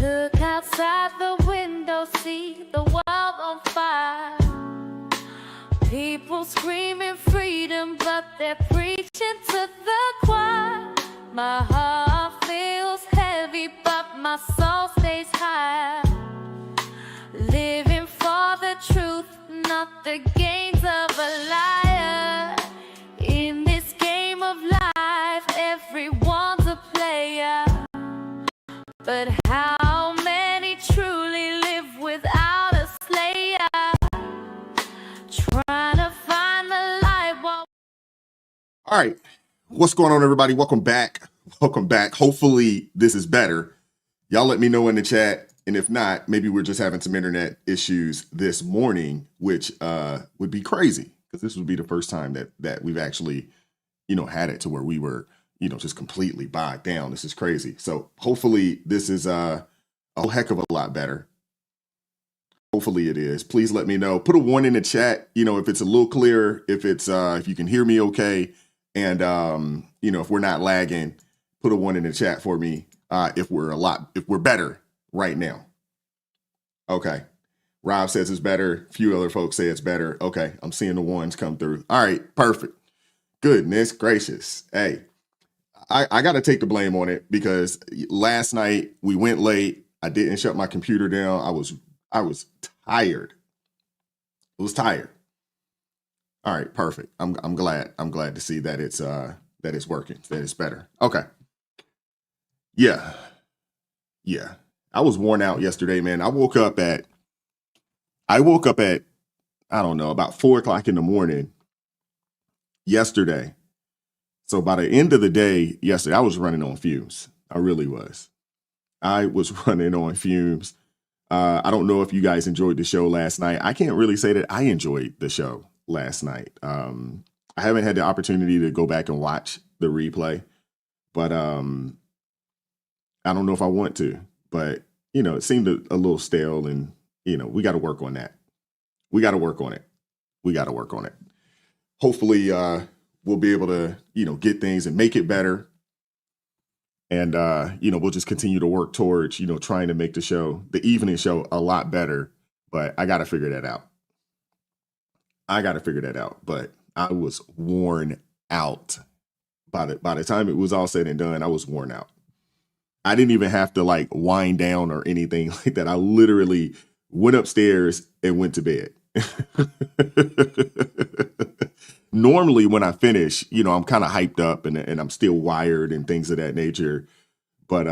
Look outside the window, see the world on fire. People screaming freedom, but they're preaching to the choir. My heart feels heavy, but my soul stays high. Living for the truth, not the gains of a liar. In this game of life, everyone's a player. But how many truly live without a slayer? Trying to find the light while... All right. What's going on, everybody? Welcome back. Welcome back. Hopefully this is better. Y'all let me know in the chat. And if not, maybe we're just having some internet issues this morning, which would be crazy because this would be the first time that we've actually, had it to where we were, just completely bogged down. This is crazy. So hopefully this is a whole heck of a lot better. Hopefully it is. Please let me know. Put a 1 in the chat, if it's a little clearer, if it's if you can hear me okay. And if we're not lagging, put a 1 in the chat for me if we're better right now. Okay. Rob says it's better. A few other folks say it's better. Okay. I'm seeing the ones come through. All right. Perfect. Goodness gracious. Hey, I got to take the blame on it because last night we went late. I didn't shut my computer down. I was tired. I was tired. All right. Perfect. I'm glad to see that it's working, that it's better. Okay. Yeah. I was worn out yesterday, man. I woke up at, I don't know, about 4 o'clock in the morning yesterday. So by the end of the day yesterday, I was running on fumes. I really was. I was running on fumes. I don't know if you guys enjoyed the show last night. I can't really say that I enjoyed the show last night. I haven't had the opportunity to go back and watch the replay, but I don't know if I want to. But, it seemed a little stale and, we got to work on that. We got to work on it. Hopefully we'll be able to, get things and make it better. And, we'll just continue to work towards, trying to make the evening show a lot better. But I got to figure that out. But I was worn out. By the time it was all said and done, I was worn out. I didn't even have to wind down or anything like that. I literally went upstairs and went to bed. Normally when I finish, I'm kind of hyped up and I'm still wired and things of that nature. But,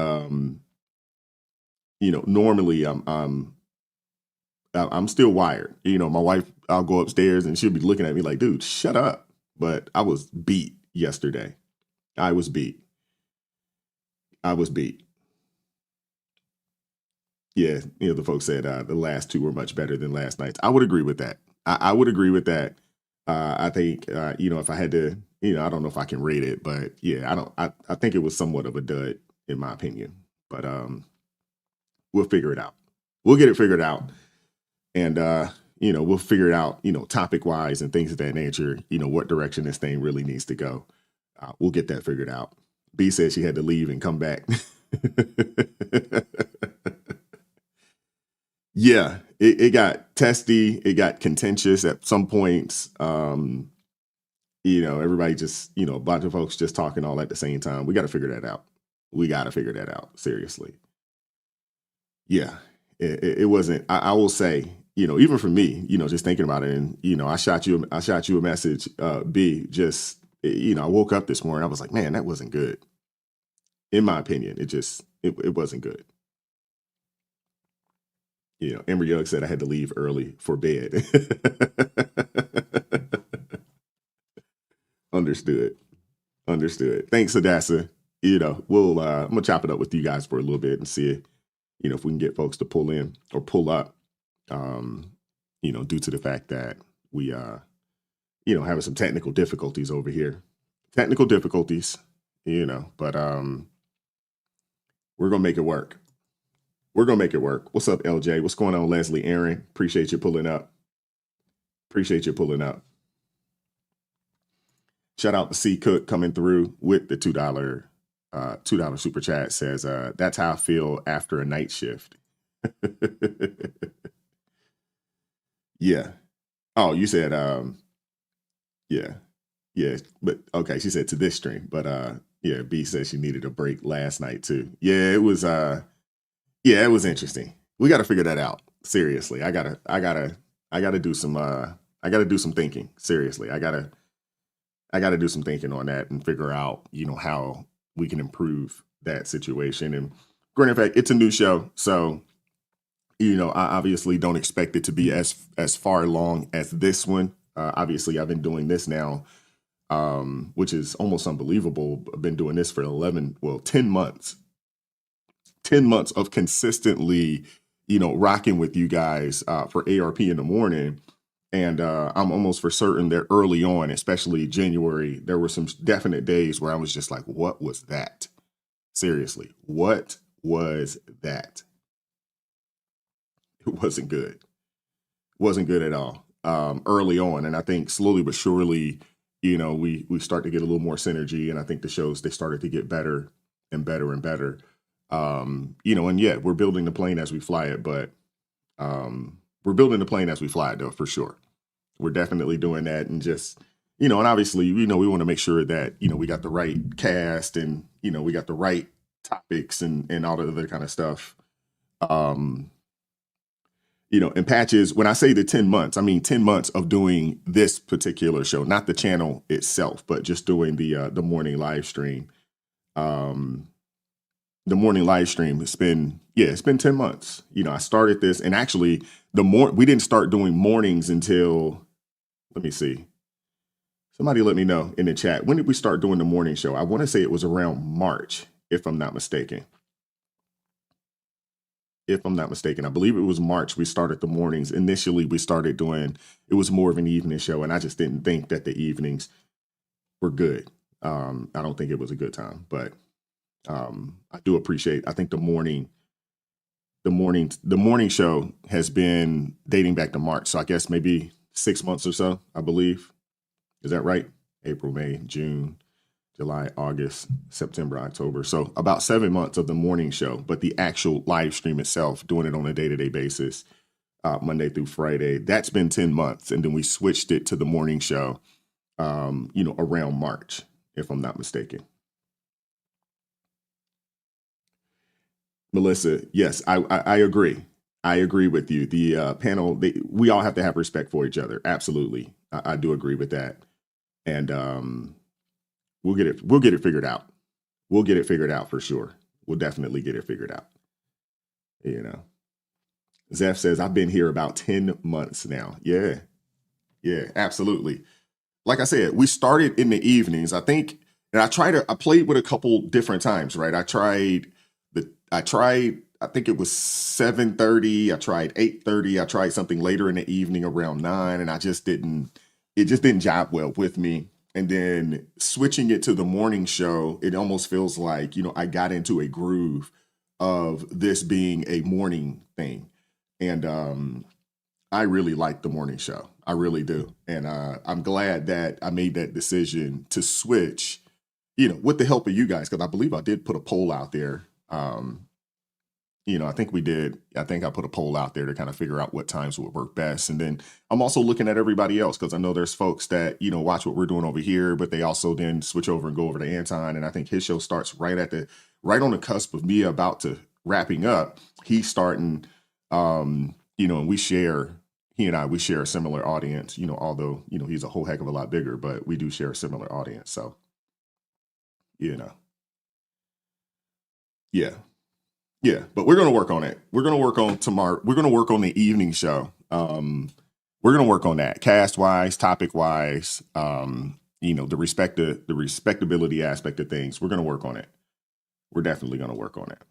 normally I'm still wired. My wife, I'll go upstairs and she'll be looking at me like, dude, shut up. But I was beat yesterday. I was beat. Yeah, the folks said the last two were much better than last night's. I would agree with that. I would agree with that. I think, if I had to, I don't know if I can rate it, but yeah, I think it was somewhat of a dud in my opinion, but we'll figure it out. We'll get it figured out. And, we'll figure it out, topic wise and things of that nature, what direction this thing really needs to go. We'll get that figured out. B said she had to leave and come back. Yeah, it got testy. It got contentious at some points. Everybody just, a bunch of folks just talking all at the same time. We got to figure that out. Seriously. Yeah, it wasn't, I will say, even for me, just thinking about it and, I shot you a message, B, just, I woke up this morning. I was like, man, that wasn't good. In my opinion, it wasn't good. Emery Young said I had to leave early for bed. Understood. Thanks, Adassa. We'll I'm gonna chop it up with you guys for a little bit and see, if we can get folks to pull in or pull up. Due to the fact that we having some technical difficulties over here. But we're gonna make it work. What's up, LJ? What's going on, Leslie? Aaron, appreciate you pulling up. Shout out to C Cook coming through with the $2 $2 super chat says, that's how I feel after a night shift. Yeah. Oh, you said, yeah. Yeah. But okay, she said to this stream. But yeah, B said she needed a break last night too. Yeah, it was yeah, it was interesting. We gotta figure that out. Seriously. I gotta do some thinking. Seriously. I gotta do some thinking on that and figure out, how we can improve that situation. And granted fact, it's a new show, so I obviously don't expect it to be as far along as this one. Obviously, I've been doing this now, which is almost unbelievable. I've been doing this for 10 months. 10 months of consistently, rocking with you guys for ARP in the morning. And I'm almost for certain that early on, especially January, there were some definite days where I was just like, what was that? Seriously, what was that? It wasn't good. Wasn't good at all early on. And I think slowly but surely, we start to get a little more synergy. And I think the shows, they started to get better and better and better. And yeah, we're building the plane as we fly it, but we're building the plane as we fly it, though, for sure. We're definitely doing that. And just, and obviously, we want to make sure that, we got the right cast and, we got the right topics and all the other kind of stuff. In patches, when I say the 10 months, I mean 10 months of doing this particular show, not the channel itself, but just doing the morning live stream. The morning live stream, it's been 10 months. I started this, and actually we didn't start doing mornings until, let me see. Somebody let me know in the chat. When did we start doing the morning show? I want to say it was around March, if I'm not mistaken. I believe it was March we started the mornings. Initially, we started doing, it was more of an evening show, and I just didn't think that the evenings were good. I don't think it was a good time, but I do appreciate, I think the morning show has been dating back to March. So I guess maybe 6 months or so, I believe. Is that right? April, May, June, July, August, September, October. So about 7 months of the morning show, but the actual live stream itself, doing it on a day-to-day basis, Monday through Friday, that's been 10 months. And then we switched it to the morning show, around March, if I'm not mistaken. Melissa, yes, I agree. I agree with you. The panel, we all have to have respect for each other. Absolutely. I do agree with that. And we'll get it figured out. We'll get it figured out for sure. We'll definitely get it figured out. Zeph says, I've been here about 10 months now. Yeah, absolutely. Like I said, we started in the evenings, I think, and I played with a couple different times, right? I think it was 7:30. I tried 8:30. I tried something later in the evening around 9, and it just didn't jive well with me. And then switching it to the morning show, it almost feels like, I got into a groove of this being a morning thing. And I really like the morning show. I really do. And I'm glad that I made that decision to switch, with the help of you guys, because I believe I did put a poll out there. I think we did. I think I put a poll out there to kind of figure out what times would work best. And then I'm also looking at everybody else, because I know there's folks that, watch what we're doing over here, but they also then switch over and go over to Anton. And I think his show starts right on the cusp of me about to wrapping up. He's starting, and he and I share a similar audience, although, he's a whole heck of a lot bigger, but we do share a similar audience. So, yeah, but we're going to work on it. We're going to work on tomorrow. We're going to work on the evening show. We're going to work on that cast wise, topic wise, the respectability aspect of things. We're going to work on it. We're definitely going to work on it.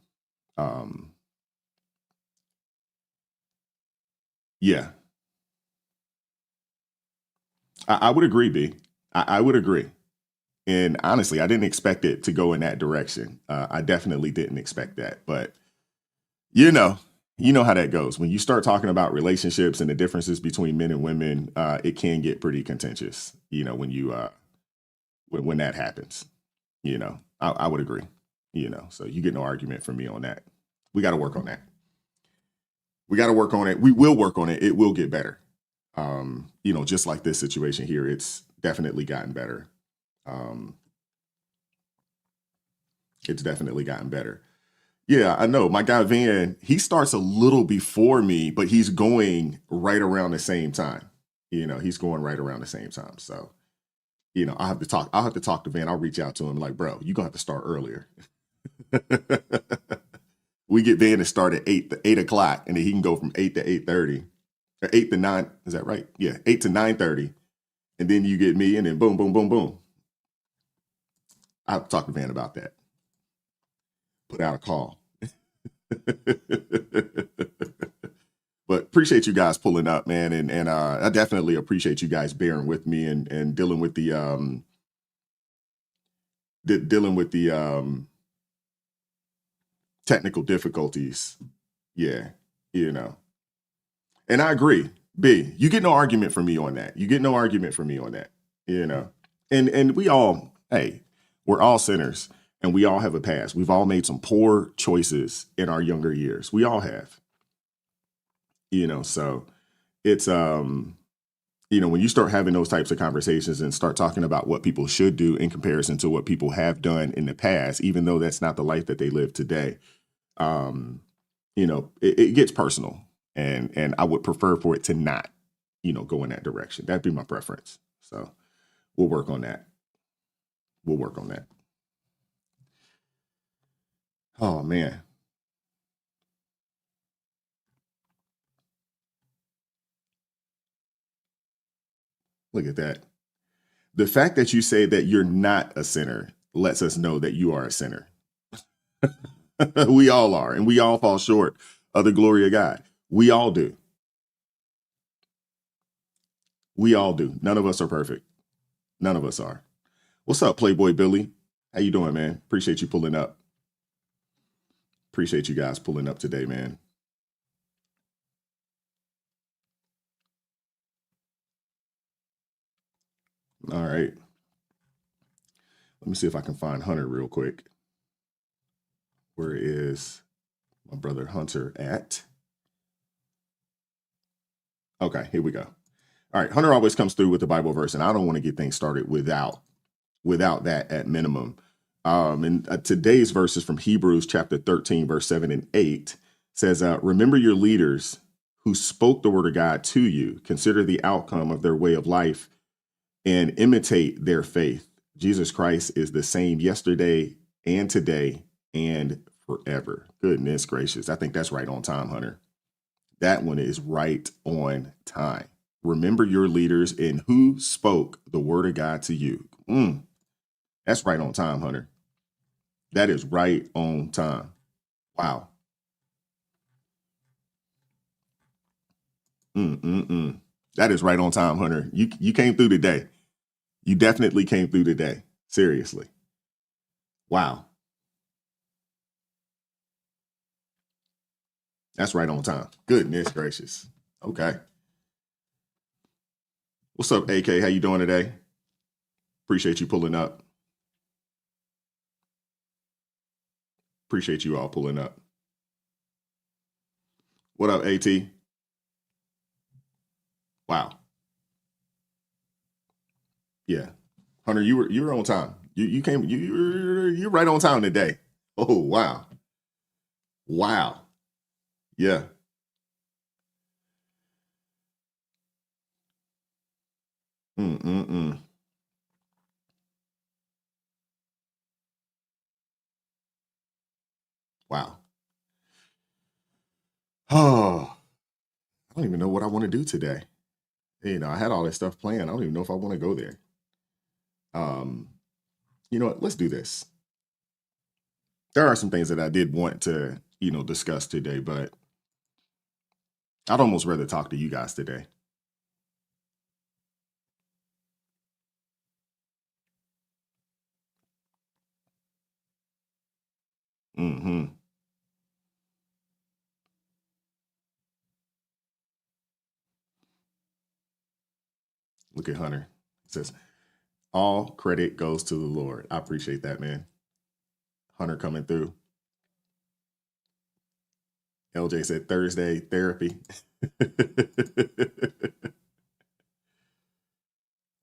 Yeah, I would agree, B. I would agree. And honestly, I didn't expect it to go in that direction. I definitely didn't expect that. But, you know how that goes. When you start talking about relationships and the differences between men and women, it can get pretty contentious, when that happens. I would agree. So you get no argument from me on that. We got to work on that. We got to work on it. We will work on it. It will get better. Just like this situation here, it's definitely gotten better. It's definitely gotten better. Yeah, I know. My guy Van, he starts a little before me, but he's going right around the same time. He's going right around the same time. So, I'll have to talk to Van. I'll reach out to him like, bro, you're gonna have to start earlier. We get Van to start at 8 o'clock, and then he can go from 8 to 8:30. Or 8 to 9. Is that right? Yeah, 8 to 9:30. And then you get me, and then boom, boom, boom, boom. I have to talk to Van about that. Put out a call. But appreciate you guys pulling up, man, and I definitely appreciate you guys bearing with me and dealing with the technical difficulties. Yeah, and I agree. B, you get no argument from me on that. And we all, hey, we're all sinners, and we all have a past. We've all made some poor choices in our younger years. We all have. So it's when you start having those types of conversations and start talking about what people should do in comparison to what people have done in the past, even though that's not the life that they live today, it gets personal, and I would prefer for it to not, go in that direction. That'd be my preference. So we'll work on that. Oh man. Look at that. The fact that you say that you're not a sinner lets us know that you are a sinner. We all are, and we all fall short of the glory of God. We all do. None of us are perfect. None of us are. What's up, Playboy Billy? How you doing, man? Appreciate you pulling up. Appreciate you guys pulling up today, man. All right. Let me see if I can find Hunter real quick. Where is my brother Hunter at? Okay, here we go. All right, Hunter always comes through with the Bible verse, and I don't want to get things started without that at minimum. And today's verse is from Hebrews chapter 13, verse 7 and 8. Says, remember your leaders who spoke the word of God to you. Consider the outcome of their way of life and imitate their faith. Jesus Christ is the same yesterday and today and forever. Goodness gracious. I think that's right on time, Hunter. That one is right on time. Remember your leaders and who spoke the word of God to you. That's right on time, Hunter. That is right on time. Wow. That is right on time, Hunter. You came through today. You definitely came through today. Seriously. Wow. That's right on time. Goodness gracious. Okay. What's up, AK? How you doing today? Appreciate you pulling up. Appreciate you all pulling up. What up, AT? Wow. Yeah. Hunter, you were on time. You're right on time today. Oh, wow. Wow. Yeah. Wow. Oh, I don't even know what I want to do today. I had all this stuff planned. I don't even know if I want to go there. You know what? Let's do this. There are some things that I did want to, discuss today, but I'd almost rather talk to you guys today. Look at Hunter. It says, all credit goes to the Lord. I appreciate that, man. Hunter coming through. LJ said Thursday therapy.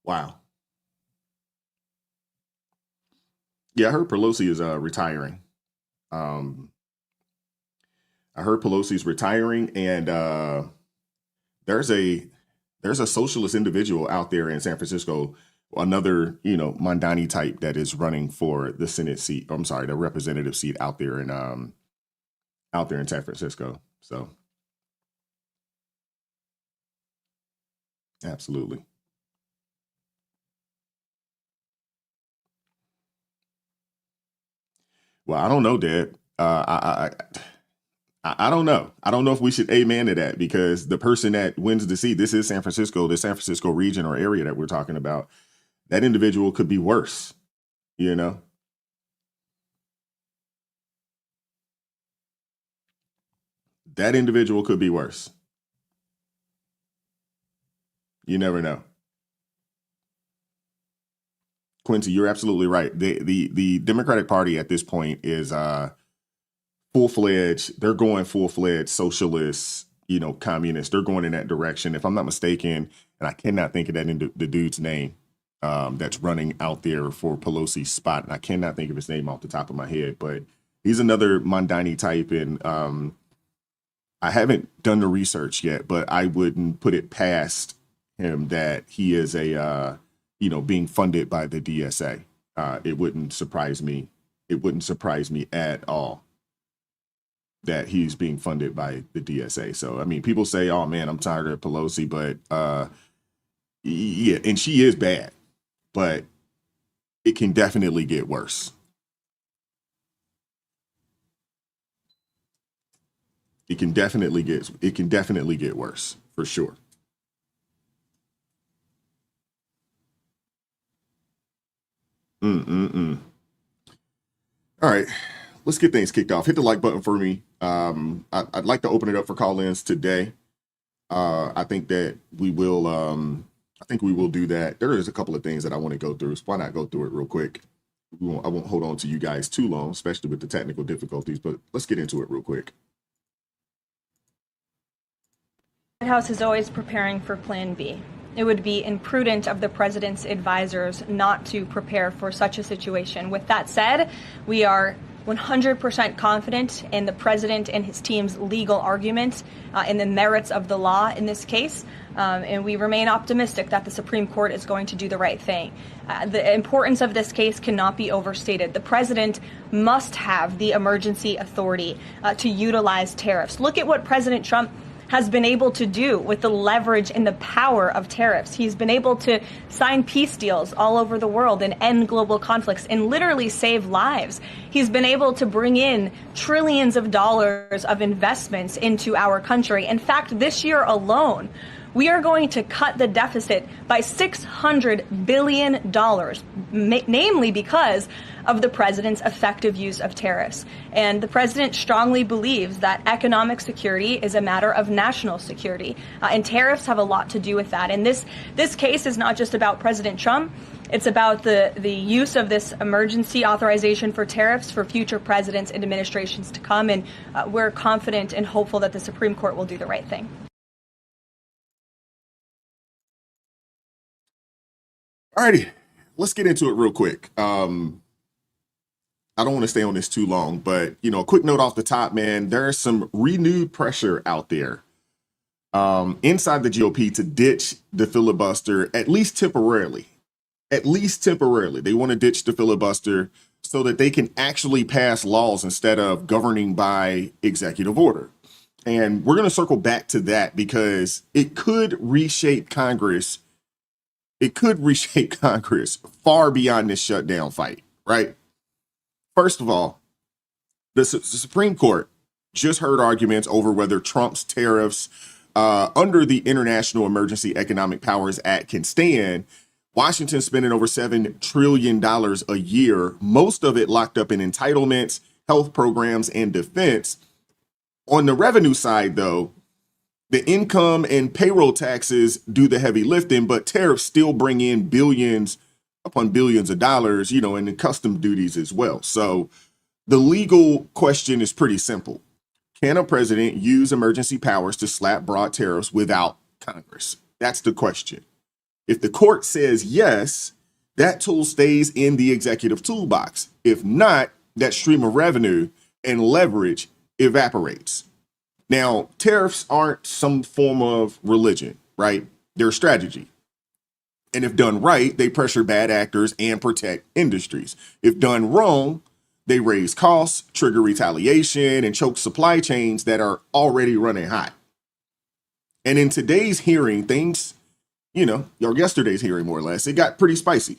Wow. Yeah, I heard Pelosi is retiring. I heard Pelosi's retiring, and there's a socialist individual out there in San Francisco, another Mondani type that is running for the Senate seat. I'm sorry, the representative seat out there in San Francisco. So absolutely. Well, I don't know, Dad. I don't know. I don't know if we should amen to that, because the person that wins the seat, this is San Francisco, the San Francisco region or area that we're talking about. That individual could be worse, That individual could be worse. You never know. Quincy, you're absolutely right. The Democratic Party at this point is full-fledged. They're going full-fledged socialist, communist. They're going in that direction. If I'm not mistaken, and I cannot think of the dude's name that's running out there for Pelosi's spot, and I cannot think of his name off the top of my head, but he's another Mondani type, and I haven't done the research yet, but I wouldn't put it past him that he is being funded by the DSA. It wouldn't surprise me. It wouldn't surprise me at all that he's being funded by the DSA. So, I mean, people say, oh man, I'm tired of Pelosi, but yeah, and she is bad, but it can definitely get worse. It can definitely get worse, for sure. All right, let's get things kicked off. Hit the like button for me. I'd like to open it up for call-ins today. I think that we will. I think we will do that. There is a couple of things that I want to go through. So why not go through it real quick? I won't hold on to you guys too long, especially with the technical difficulties. But let's get into it real quick. The White House is always preparing for Plan B. It would be imprudent of the president's advisors not to prepare for such a situation. With that said, we are 100% confident in the president and his team's legal arguments in the merits of the law in this case, and we remain optimistic that the Supreme Court is going to do the right thing. The importance of this case cannot be overstated. The president must have the emergency authority to utilize tariffs. Look at what President Trump has been able to do with the leverage and the power of tariffs. He's been able to sign peace deals all over the world and end global conflicts and literally save lives. He's been able to bring in trillions of dollars of investments into our country. In fact, this year alone, we are going to cut the deficit by $600 billion, namely because of the president's effective use of tariffs. And the president strongly believes that economic security is a matter of national security, and tariffs have a lot to do with that. And this case is not just about President Trump. It's about the use of this emergency authorization for tariffs for future presidents and administrations to come. And we're confident and hopeful that the Supreme Court will do the right thing. Alrighty, let's get into it real quick. I don't want to stay on this too long, but a quick note off the top, man. There's some renewed pressure out there inside the GOP to ditch the filibuster, at least temporarily. They want to ditch the filibuster so that they can actually pass laws instead of governing by executive order. And we're going to circle back to that because it could reshape Congress. It could reshape Congress far beyond this shutdown fight, right? First of all, the Supreme Court just heard arguments over whether Trump's tariffs under the International Emergency Economic Powers Act can stand. Washington spending over $7 trillion a year, most of it locked up in entitlements, health programs, and defense. On the revenue side, though, the income and payroll taxes do the heavy lifting, but tariffs still bring in billions upon billions of dollars, and the custom duties as well. So The legal question is pretty simple. Can a president use emergency powers to slap broad tariffs without Congress? That's the question. If the court says yes, that tool stays in the executive toolbox. If not, that stream of revenue and leverage evaporates. Now, tariffs aren't some form of religion, right? They're a strategy. And if done right, they pressure bad actors and protect industries. If done wrong, they raise costs, trigger retaliation, and choke supply chains that are already running hot. And in today's hearing, things, or yesterday's hearing more or less, it got pretty spicy.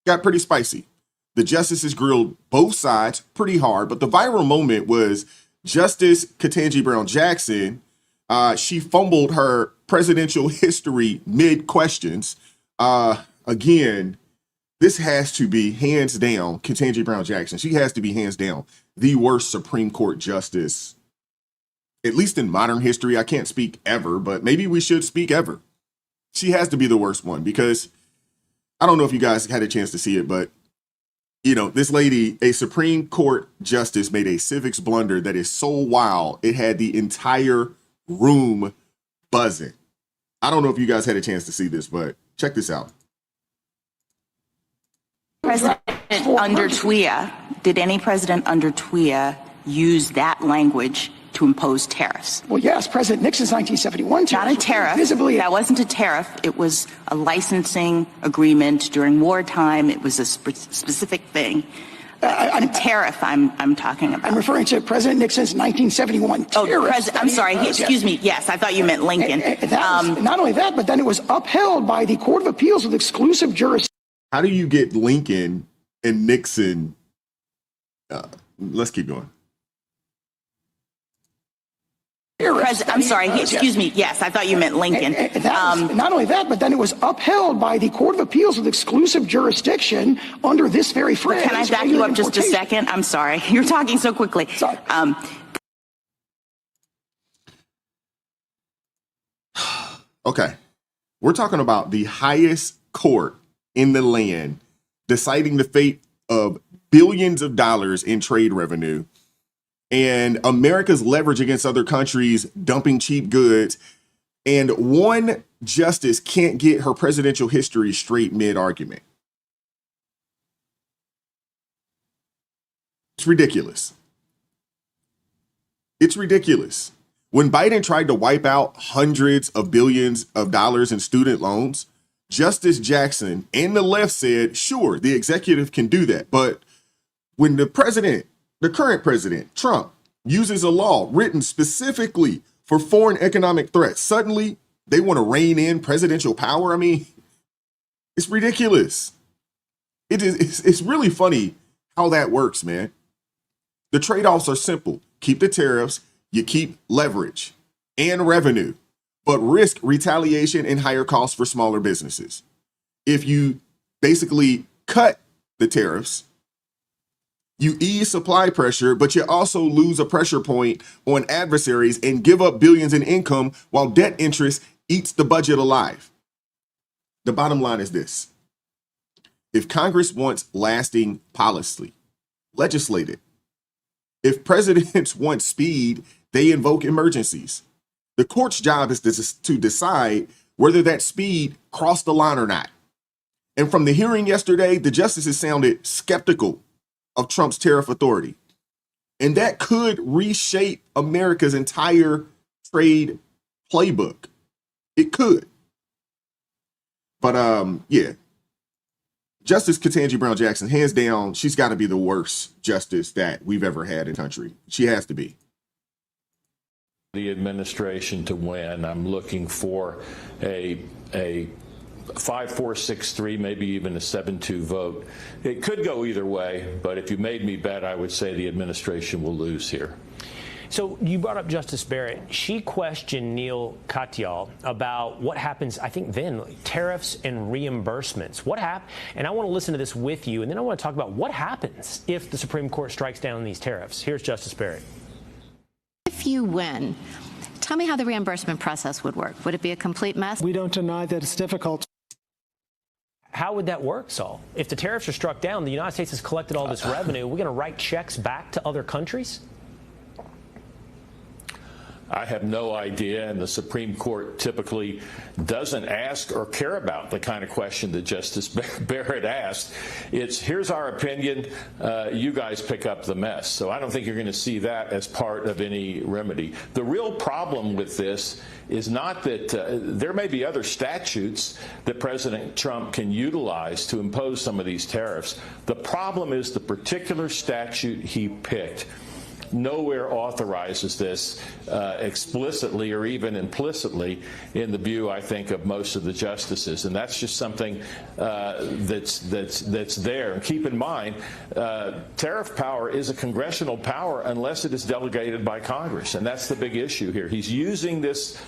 The justices grilled both sides pretty hard, but the viral moment was Justice Ketanji Brown Jackson. She fumbled her presidential history mid-questions. Again, this has to be hands down Ketanji Brown Jackson. She has to be hands down the worst Supreme Court justice, at least in modern history. I can't speak ever, but maybe we should speak ever. She has to be the worst one because I don't know if you guys had a chance to see it, but this lady, a Supreme Court justice, made a civics blunder that is so wild. It had the entire room buzzing. I don't know if you guys had a chance to see this, but check this out. President under TWIA, did any president under TWIA use that language to impose tariffs? Well, yes, President Nixon's 1971 tariff. Not a tariff. That wasn't a tariff. It was a licensing agreement during wartime. It was a specific thing. A tariff I'm talking about. I'm referring to President Nixon's 1971 tariff. I'm sorry. Excuse me. Yes, I thought you meant Lincoln. Not only that, but then it was upheld by the Court of Appeals with exclusive jurisdiction. How do you get Lincoln and Nixon? Let's keep going. I'm sorry. Excuse me. Yes, I thought you meant Lincoln. Not only that, but then it was upheld by the Court of Appeals with exclusive jurisdiction under this very phrase. Can I back you up just a second? I'm sorry. You're talking so quickly. Sorry. Okay. We're talking about the highest court in the land deciding the fate of billions of dollars in trade revenue and America's leverage against other countries dumping cheap goods. And one justice can't get her presidential history straight mid-argument. It's ridiculous. It's ridiculous. When Biden tried to wipe out hundreds of billions of dollars in student loans, Justice Jackson and the left said, sure, the executive can do that. But when the current president, Trump, uses a law written specifically for foreign economic threats, suddenly they want to rein in presidential power. I mean, it's ridiculous. It's really funny how that works, man. The trade-offs are simple. Keep the tariffs, you keep leverage and revenue, but risk retaliation and higher costs for smaller businesses. If you basically cut the tariffs, you ease supply pressure, but you also lose a pressure point on adversaries and give up billions in income while debt interest eats the budget alive. The bottom line is this. If Congress wants lasting policy, legislate it. If presidents want speed, they invoke emergencies. The court's job is to decide whether that speed crossed the line or not. And from the hearing yesterday, the justices sounded skeptical of Trump's tariff authority. And that could reshape America's entire trade playbook. It could. But yeah. Justice Ketanji Brown Jackson, hands down, she's got to be the worst justice that we've ever had in the country. She has to be. The administration to win. I'm looking for a 5-4-6-3, maybe even a 7-2 vote. It could go either way, but if you made me bet, I would say the administration will lose here. So you brought up Justice Barrett. She questioned Neil Katyal about what happens, I think then, tariffs and reimbursements. What happened? And I want to listen to this with you, and then I want to talk about what happens if the Supreme Court strikes down these tariffs. Here's Justice Barrett. If you win, tell me how the reimbursement process would work. Would it be a complete mess? We don't deny that it's difficult. how would that work, Saul? If the tariffs are struck down, the United States has collected all this revenue. We're going to write checks back to other countries? I have no idea, and the Supreme Court typically doesn't ask or care about the kind of question that Justice Barrett asked. It's, here's our opinion, you guys pick up the mess. So I don't think you're going to see that as part of any remedy. The real problem with this is not that there may be other statutes that President Trump can utilize to impose some of these tariffs. The problem is the particular statute he picked nowhere authorizes this explicitly or even implicitly in the view, I think, of most of the justices. And that's just something that's there. And keep in mind, tariff power is a congressional power unless it is delegated by Congress. And that's the big issue here. He's using this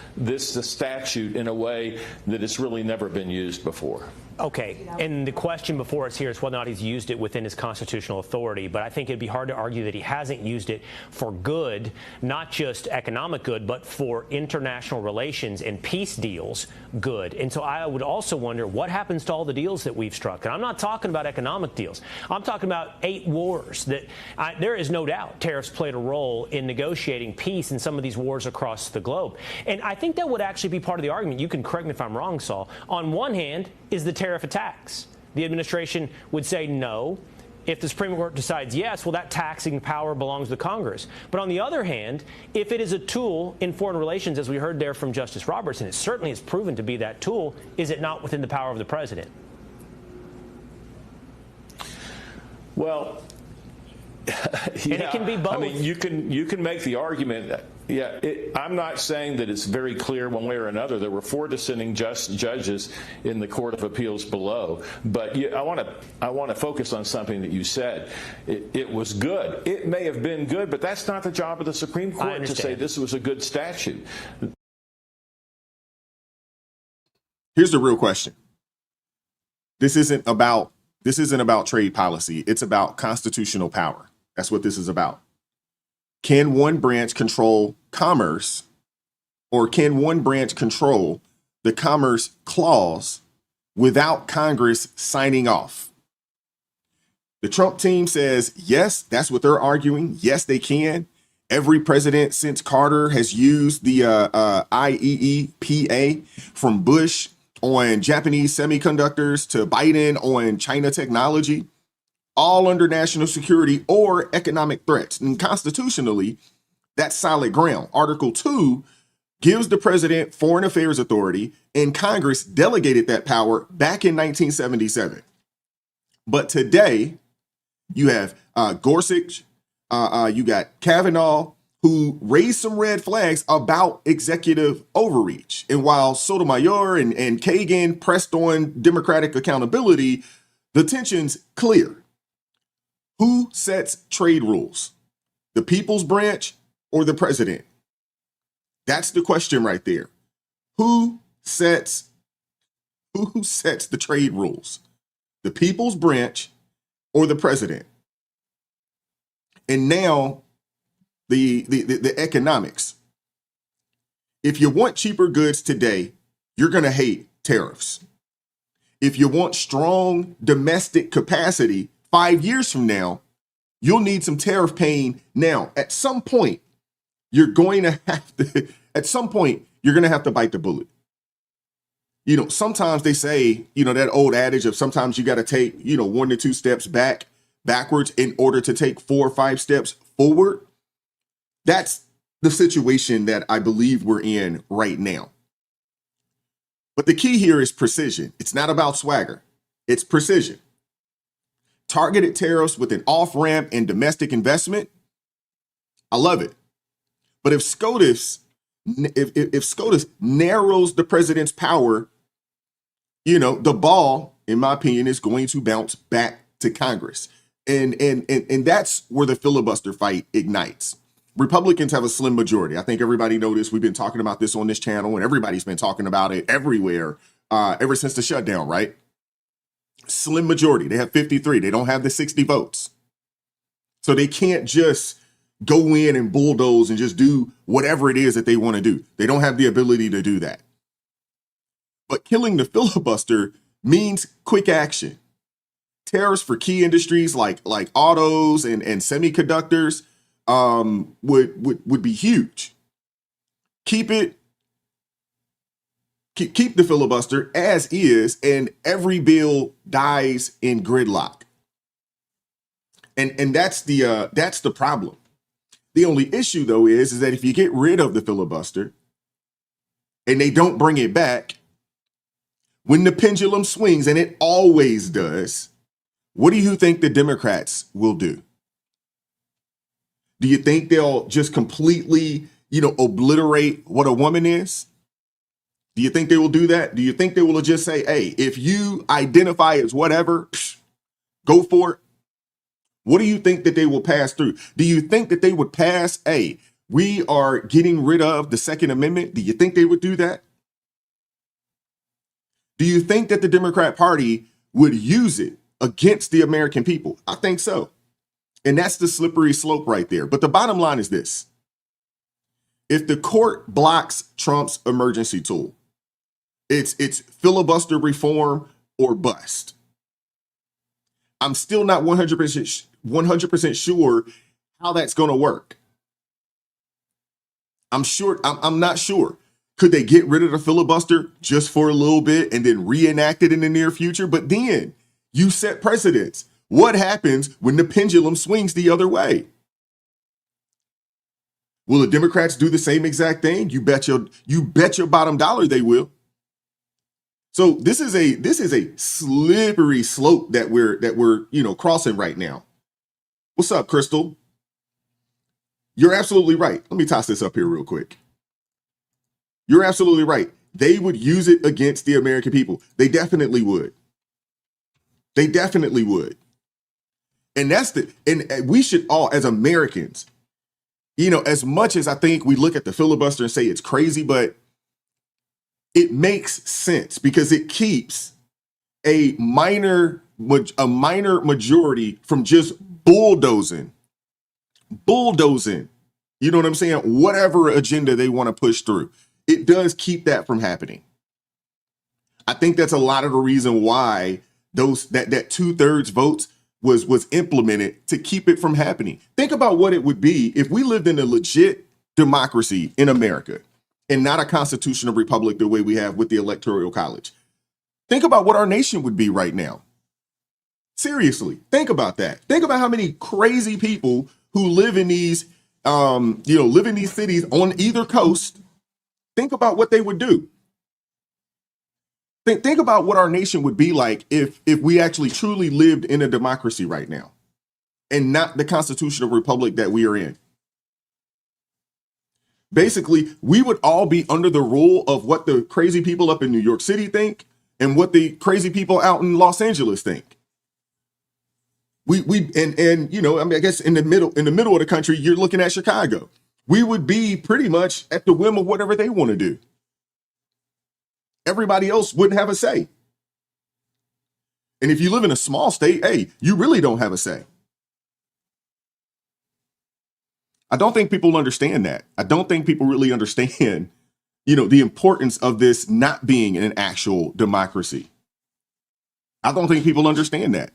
statute in a way that it's really never been used before. Okay, and the question before us here is whether or not he's used it within his constitutional authority, but I think it'd be hard to argue that he hasn't used it for good, not just economic good, but for international relations and peace deals good. And so I would also wonder what happens to all the deals that we've struck. And I'm not talking about economic deals. I'm talking about 8 wars that there is no doubt tariffs played a role in negotiating peace in some of these wars across the globe. And I think that would actually be part of the argument. You can correct me if I'm wrong, Saul. On one hand is the tariff attacks. The administration would say no. If the Supreme Court decides yes, well, that taxing power belongs to Congress. But on the other hand, if it is a tool in foreign relations, as we heard there from Justice Roberts, and it certainly has proven to be that tool, is it not within the power of the president? Well, yeah, and it can be both. I mean, you can make the argument that, I'm not saying that it's very clear one way or another. There were 4 dissenting judges in the Court of Appeals below. But I want to focus on something that you said. It was good. It may have been good, but that's not the job of the Supreme Court to say this was a good statute. Here's the real question. This isn't about trade policy. It's about constitutional power. That's what this is about. Can one branch control commerce, or can one branch control the commerce clause without Congress signing off? The Trump team says, yes, that's what they're arguing. Yes, they can. Every president since Carter has used the IEEPA, from Bush on Japanese semiconductors to Biden on China technology, all under national security or economic threats. And constitutionally, that's solid ground. Article 2 gives the president foreign affairs authority, and Congress delegated that power back in 1977. But today, you have Gorsuch, you got Kavanaugh, who raised some red flags about executive overreach. And while Sotomayor and Kagan pressed on Democratic accountability, the tension's clear. Who sets trade rules? The people's branch or the president? That's the question right there. Who sets the trade rules? The people's branch or the president? And now the economics. If you want cheaper goods today, you're going to hate tariffs. If you want strong domestic capacity 5 years from now, you'll need some tariff pain now. At some point, you're going to have to bite the bullet. You know, sometimes they say, that old adage of sometimes you got to take, 1 to 2 steps backwards in order to take 4 or 5 steps forward. That's the situation that I believe we're in right now. But the key here is precision. It's not about swagger. It's precision. Targeted tariffs with an off-ramp and domestic investment. I love it. But if SCOTUS narrows the president's power, the ball, in my opinion, is going to bounce back to Congress. And that's where the filibuster fight ignites. Republicans have a slim majority. I think everybody knows this. We've been talking about this on this channel, and everybody's been talking about it everywhere ever since the shutdown, right? Slim majority. They have 53. They don't have the 60 votes. So they can't just go in and bulldoze and just do whatever it is that they want to do. They don't have the ability to do that. But killing the filibuster means quick action. Tariffs for key industries like autos and semiconductors would be huge. Keep the filibuster as is, and every bill dies in gridlock. And that's the problem. The only issue though is that if you get rid of the filibuster and they don't bring it back, when the pendulum swings, and it always does, what do you think the Democrats will do? Do you think they'll just completely, obliterate what a woman is? Do you think they will do that? Do you think they will just say, hey, if you identify as whatever, go for it? What do you think that they will pass through? Do you think that they would pass, hey, we are getting rid of the Second Amendment? Do you think they would do that? Do you think that the Democrat Party would use it against the American people? I think so. And that's the slippery slope right there. But the bottom line is this. If the court blocks Trump's emergency tool, it's filibuster reform or bust. I'm still not 100% sure how that's going to work. I'm not sure. Could they get rid of the filibuster just for a little bit and then reenact it in the near future? But then you set precedents. What happens when the pendulum swings the other way? Will the Democrats do the same exact thing? You bet your bottom dollar they will. So this is a slippery slope that we're crossing right now. What's up, Crystal? You're absolutely right. Let me toss this up here real quick. You're absolutely right. They would use it against the American people. They definitely would. They definitely would. And and we should all, as Americans, as much as I think we look at the filibuster and say it's crazy, but it makes sense because it keeps a minor majority from just bulldozing. You know what I'm saying? Whatever agenda they want to push through. It does keep that from happening. I think that's a lot of the reason why that 2/3 votes was implemented to keep it from happening. Think about what it would be if we lived in a legit democracy in America and not a constitutional republic the way we have with the Electoral College. Think about what our nation would be right now. Seriously, think about that. Think about how many crazy people who live in these, cities on either coast. Think about what they would do. Think about what our nation would be like if we actually truly lived in a democracy right now and not the constitutional republic that we are in. Basically, we would all be under the rule of what the crazy people up in New York City think and what the crazy people out in Los Angeles think. I guess in the middle of the country, you're looking at Chicago. We would be pretty much at the whim of whatever they want to do. Everybody else wouldn't have a say. And if you live in a small state, hey, you really don't have a say. I don't think people understand that. I don't think people really understand, the importance of this not being an actual democracy. I don't think people understand that.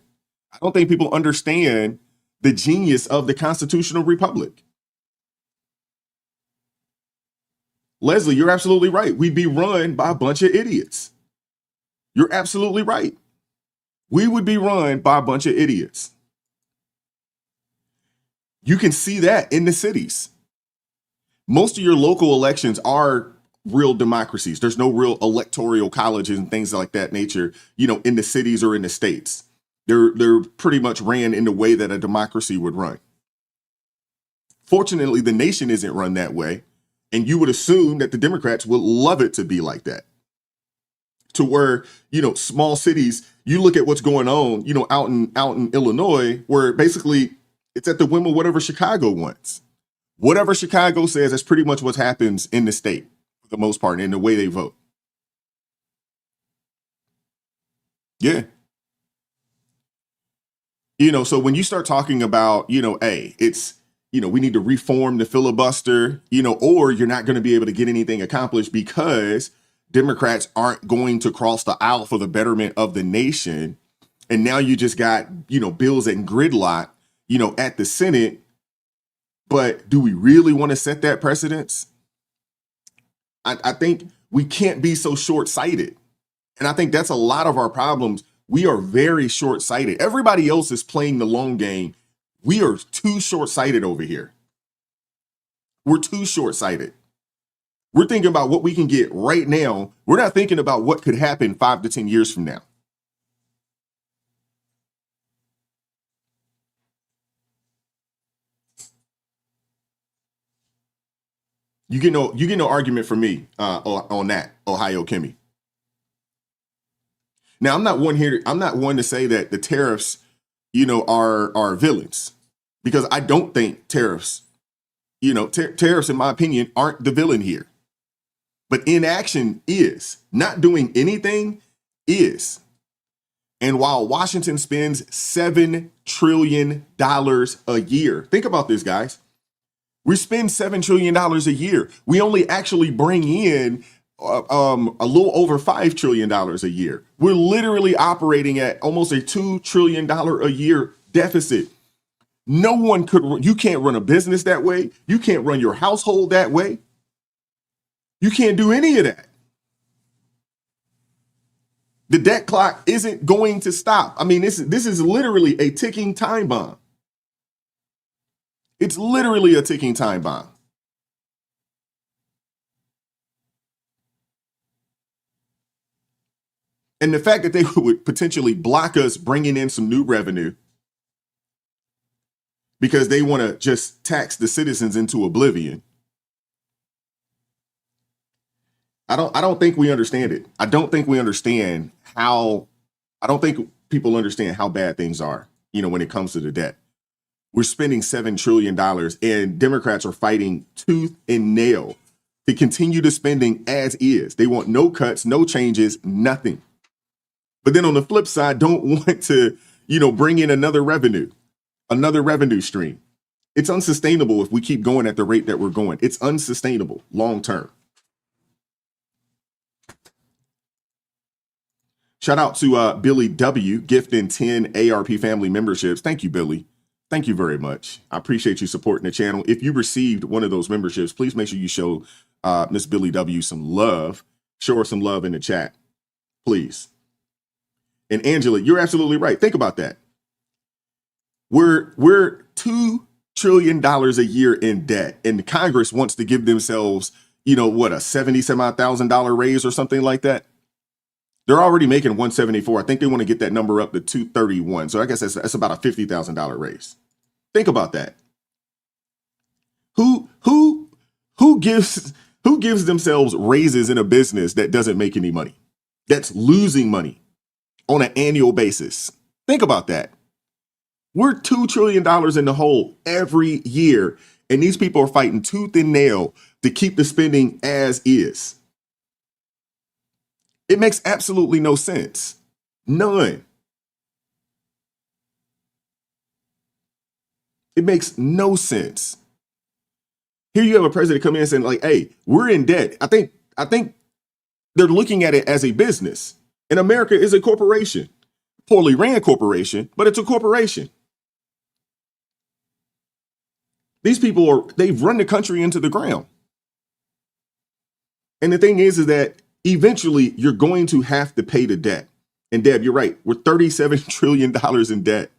I don't think people understand the genius of the constitutional republic. Leslie, you're absolutely right. We'd be run by a bunch of idiots. You're absolutely right. We would be run by a bunch of idiots. You can see that in the cities. Most of your local elections are real democracies. There's no real electoral colleges and things like that nature, in the cities or in the states. They're pretty much ran in the way that a democracy would run. Fortunately, the nation isn't run that way. And you would assume that the Democrats would love it to be like that. To where, small cities, you look at what's going on, out in Illinois, where basically it's at the whim of whatever Chicago wants. Whatever Chicago says, that's pretty much what happens in the state for the most part, in the way they vote. Yeah. So when you start talking about, it's, we need to reform the filibuster, or you're not going to be able to get anything accomplished because Democrats aren't going to cross the aisle for the betterment of the nation. And now you just got, bills and gridlock, at the Senate. But do we really want to set that precedence? I think we can't be so short-sighted. And I think that's a lot of our problems. We are very short-sighted. Everybody else is playing the long game. We are too short-sighted over here. We're too short-sighted. We're thinking about what we can get right now. We're not thinking about what could happen 5 to 10 years from now. You get no argument from me on that, Ohio Kimmy. Now, I'm not one to say that the tariffs, are villains, because I don't think tariffs, tariffs, in my opinion, aren't the villain here. But inaction is. Not doing anything is. And while Washington spends $7 trillion a year, think about this, guys. We spend $7 trillion a year. We only actually bring in a little over $5 trillion a year. We're literally operating at almost a $2 trillion a year deficit. No one you can't run a business that way. You can't run your household that way. You can't do any of that. The debt clock isn't going to stop. I mean, this is literally a ticking time bomb. It's literally a ticking time bomb. And the fact that they would potentially block us bringing in some new revenue because they want to just tax the citizens into oblivion. I don't think we understand it. I don't think people understand how bad things are, when it comes to the debt. We're spending $7 trillion, and Democrats are fighting tooth and nail to continue the spending as is. They want no cuts, no changes, nothing. But then on the flip side, don't want to, bring in another revenue stream. It's unsustainable if we keep going at the rate that we're going. It's unsustainable long term. Shout out to Billy W. gifting 10 ARP family memberships. Thank you, Billy. Thank you very much. I appreciate you supporting the channel. If you received one of those memberships, please make sure you show Miss Billy W some love. Show her some love in the chat, please. And Angela, you're absolutely right. Think about that. We're $2 trillion a year in debt, and Congress wants to give themselves, a $70,000 raise or something like that. They're already making 174. I think they want to get that number up to 231. So I guess that's about a $50,000 raise. Think about that. Who gives themselves raises in a business that doesn't make any money, that's losing money on an annual basis? Think about that. We're $2 trillion in the hole every year, and these people are fighting tooth and nail to keep the spending as is. It makes absolutely no sense. None. It makes no sense. Here you have a president come in and saying, like, hey, we're in debt. I think they're looking at it as a business. And America is a corporation. Poorly ran corporation, but it's a corporation. These people they've run the country into the ground. And the thing is that eventually you're going to have to pay the debt. And Deb, you're right. We're $37 trillion in debt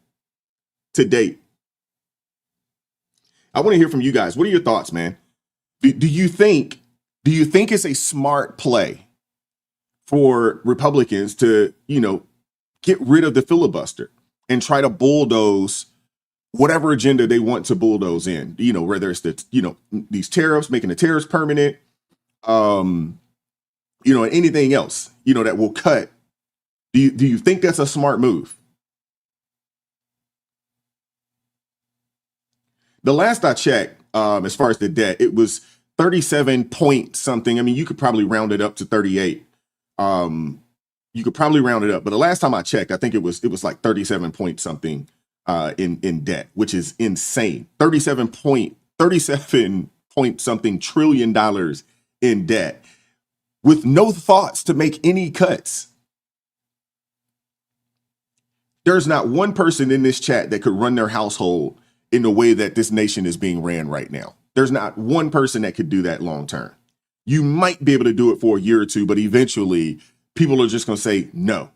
to date. I want to hear from you guys. What are your thoughts, man? Do you think it's a smart play for Republicans to, get rid of the filibuster and try to bulldoze whatever agenda they want to bulldoze in, whether it's these tariffs, making the tariffs permanent, and anything else, that will cut. Do you think that's a smart move? The last I checked, as far as the debt, it was 37 point something. I mean, you could probably round it up to 38. You could probably round it up, but the last time I checked, I think it was like 37 point something in debt, which is insane. 37 point something trillion dollars in debt. with no thoughts to make any cuts. There's not one person in this chat that could run their household in the way that this nation is being ran right now. There's not one person that could do that long term. You might be able to do it for a year or two, but eventually people are just going to say no.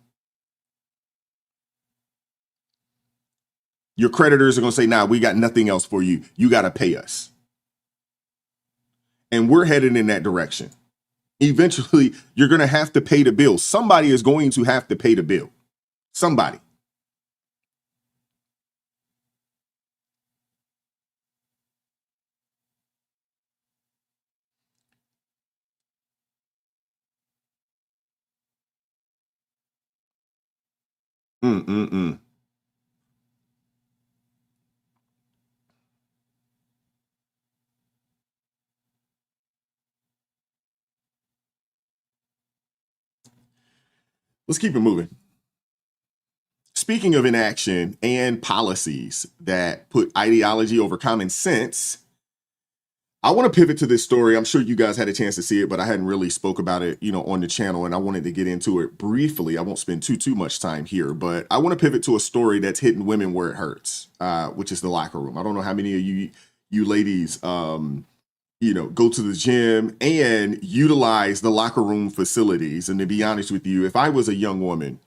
Your creditors are going to say, nah, we got nothing else for you. You got to pay us. And we're headed in that direction. Eventually, you're going to have to pay the bill. Somebody is going to have to pay the bill. Somebody. Mm-mm-mm. Let's keep it moving. Speaking of inaction and policies that put ideology over common sense, I want to pivot to this story. I'm sure you guys had a chance to see it, but I hadn't really spoke about it, on the channel, and I wanted to get into it briefly. I won't spend too much time here, but I want to pivot to a story that's hitting women where it hurts, which is the locker room. I don't know how many of you ladies, go to the gym and utilize the locker room facilities. And to be honest with you, if I was a young woman,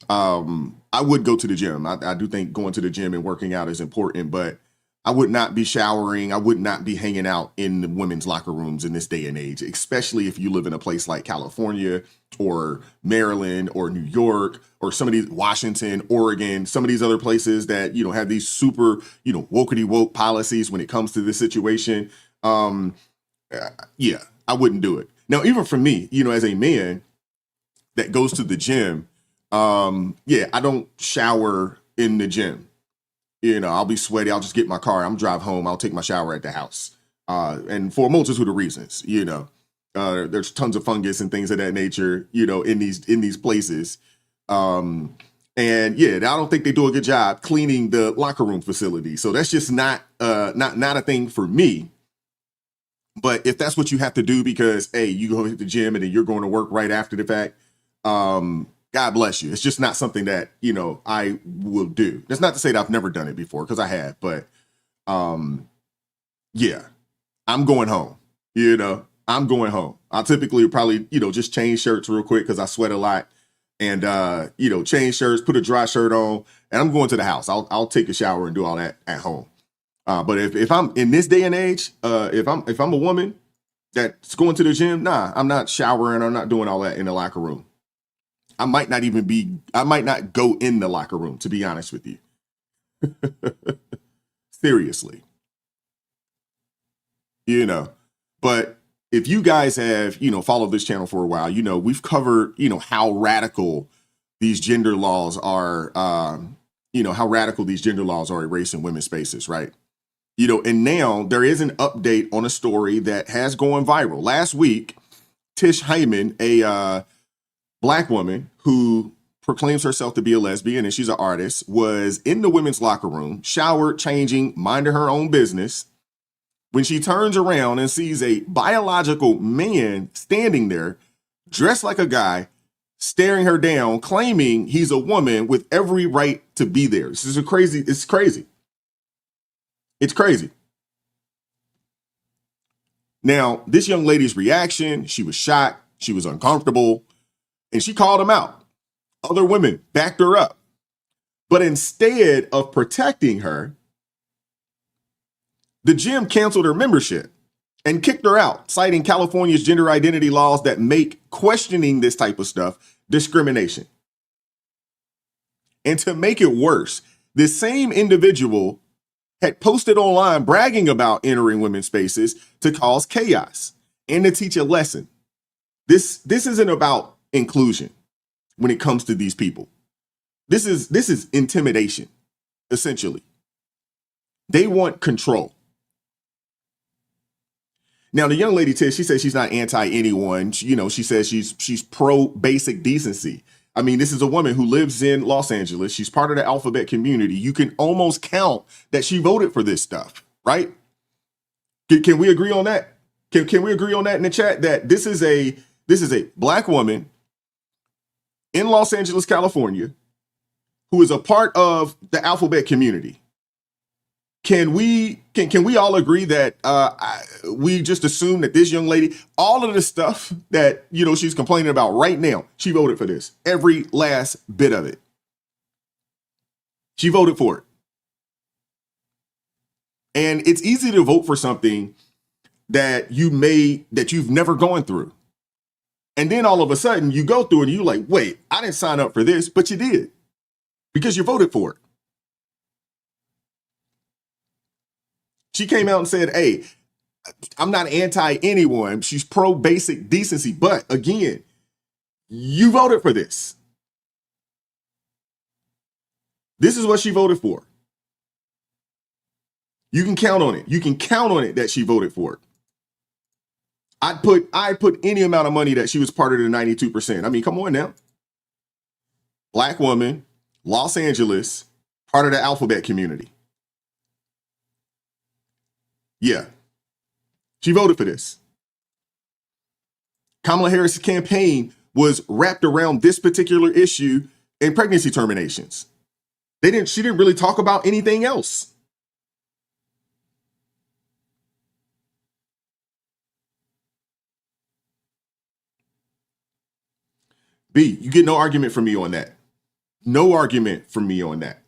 I would go to the gym. I do think going to the gym and working out is important, but I would not be showering. I would not be hanging out in the women's locker rooms in this day and age, especially if you live in a place like California or Maryland or New York or some of these Washington, Oregon, some of these other places that, have these super, wokety woke policies when it comes to this situation. Yeah, I wouldn't do it. Now, even for me, as a man that goes to the gym, I don't shower in the gym. I'll be sweaty. I'll just get in my car. I'm drive home. I'll take my shower at the house. And for a multitude of reasons, there's tons of fungus and things of that nature, in these places. And I don't think they do a good job cleaning the locker room facility. So that's just not a thing for me. But if that's what you have to do because, hey, you go hit the gym and then you're going to work right after the fact, God bless you. It's just not something that, I will do. That's not to say that I've never done it before, because I have, but I'm going home. I'm going home. I'll typically probably, just change shirts real quick because I sweat a lot, and change shirts, put a dry shirt on, and I'm going to the house. I'll take a shower and do all that at home. But if I'm in this day and age, if I'm a woman that's going to the gym, nah, I'm not showering. I'm not doing all that in the locker room. I might not go in the locker room, to be honest with you. Seriously. But if you guys have, followed this channel for a while, we've covered, how radical these gender laws are, how radical these gender laws are erasing women's spaces, right? And now there is an update on a story that has gone viral. Last week, Tish Hyman, a Black woman who proclaims herself to be a lesbian and she's an artist, was in the women's locker room, showered, changing, minding her own business, when she turns around and sees a biological man standing there, dressed like a guy, staring her down, claiming he's a woman with every right to be there. This is crazy. It's crazy. It's crazy. Now, this young lady's reaction, she was shocked, she was uncomfortable, and she called him out. Other women backed her up. But instead of protecting her, the gym canceled her membership and kicked her out, citing California's gender identity laws that make questioning this type of stuff discrimination. And to make it worse, this same individual had posted online bragging about entering women's spaces to cause chaos and to teach a lesson. This isn't about inclusion when it comes to these people. This is intimidation, essentially. They want control. Now, the young lady, Tish, she says she's not anti anyone. She says she's pro basic decency. I mean, this is a woman who lives in Los Angeles. She's part of the alphabet community. You can almost count that she voted for this stuff, right? Can we agree on that? Can we agree on that in the chat, that this is a This is a black woman in Los Angeles, California, who is a part of the alphabet community. Can we all agree that we just assume that this young lady, all of the stuff that, you know, she's complaining about right now, she voted for this, every last bit of it. She voted for it. And it's easy to vote for something that you've never gone through. And then all of a sudden you go through it and you're like, wait, I didn't sign up for this, but you did because you voted for it. She came out and said, hey, I'm not anti anyone. She's pro basic decency. But again, you voted for this. This is what she voted for. You can count on it. You can count on it that she voted for it. I'd put any amount of money that she was part of the 92%. I mean, come on now. Black woman, Los Angeles, part of the alphabet community. Yeah. She voted for this. Kamala Harris' campaign was wrapped around this particular issue and pregnancy terminations. She didn't really talk about anything else. B, you get no argument from me on that. No argument from me on that.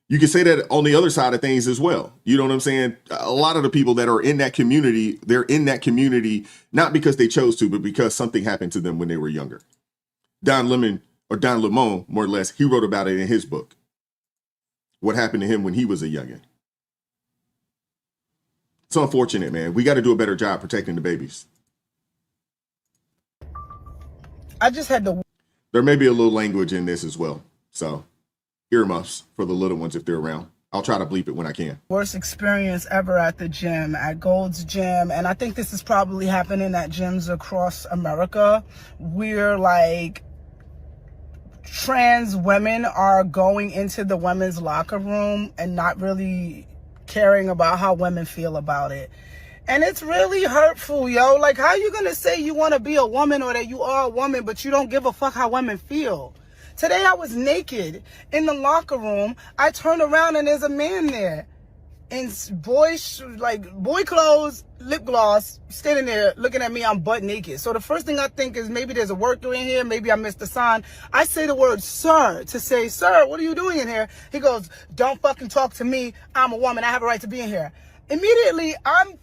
You can say that on the other side of things as well. You know what I'm saying? A lot of the people that are in that community, they're in that community not because they chose to, but because something happened to them when they were younger. Don Lemon, more or less, he wrote about it in his book. What happened to him when he was a youngin'. It's unfortunate, man. We got to do a better job protecting the babies. I just had to. There may be a little language in this as well. So earmuffs for the little ones if they're around. I'll try to bleep it when I can. Worst experience ever at the gym, at Gold's Gym. And I think this is probably happening at gyms across America. We're like, trans women are going into the women's locker room and not really caring about how women feel about it. And it's really hurtful, yo. Like, how you gonna say you want to be a woman or that you are a woman, but you don't give a fuck how women feel? Today I was naked in the locker room. I turn around and there's a man there in boy clothes, lip gloss, standing there looking at me. I'm butt naked. So the first thing I think is maybe there's a worker in here. Maybe I missed the sign. I say the word sir to say, sir, what are you doing in here? He goes, don't fucking talk to me. I'm a woman. I have a right to be in here. Immediately, I'm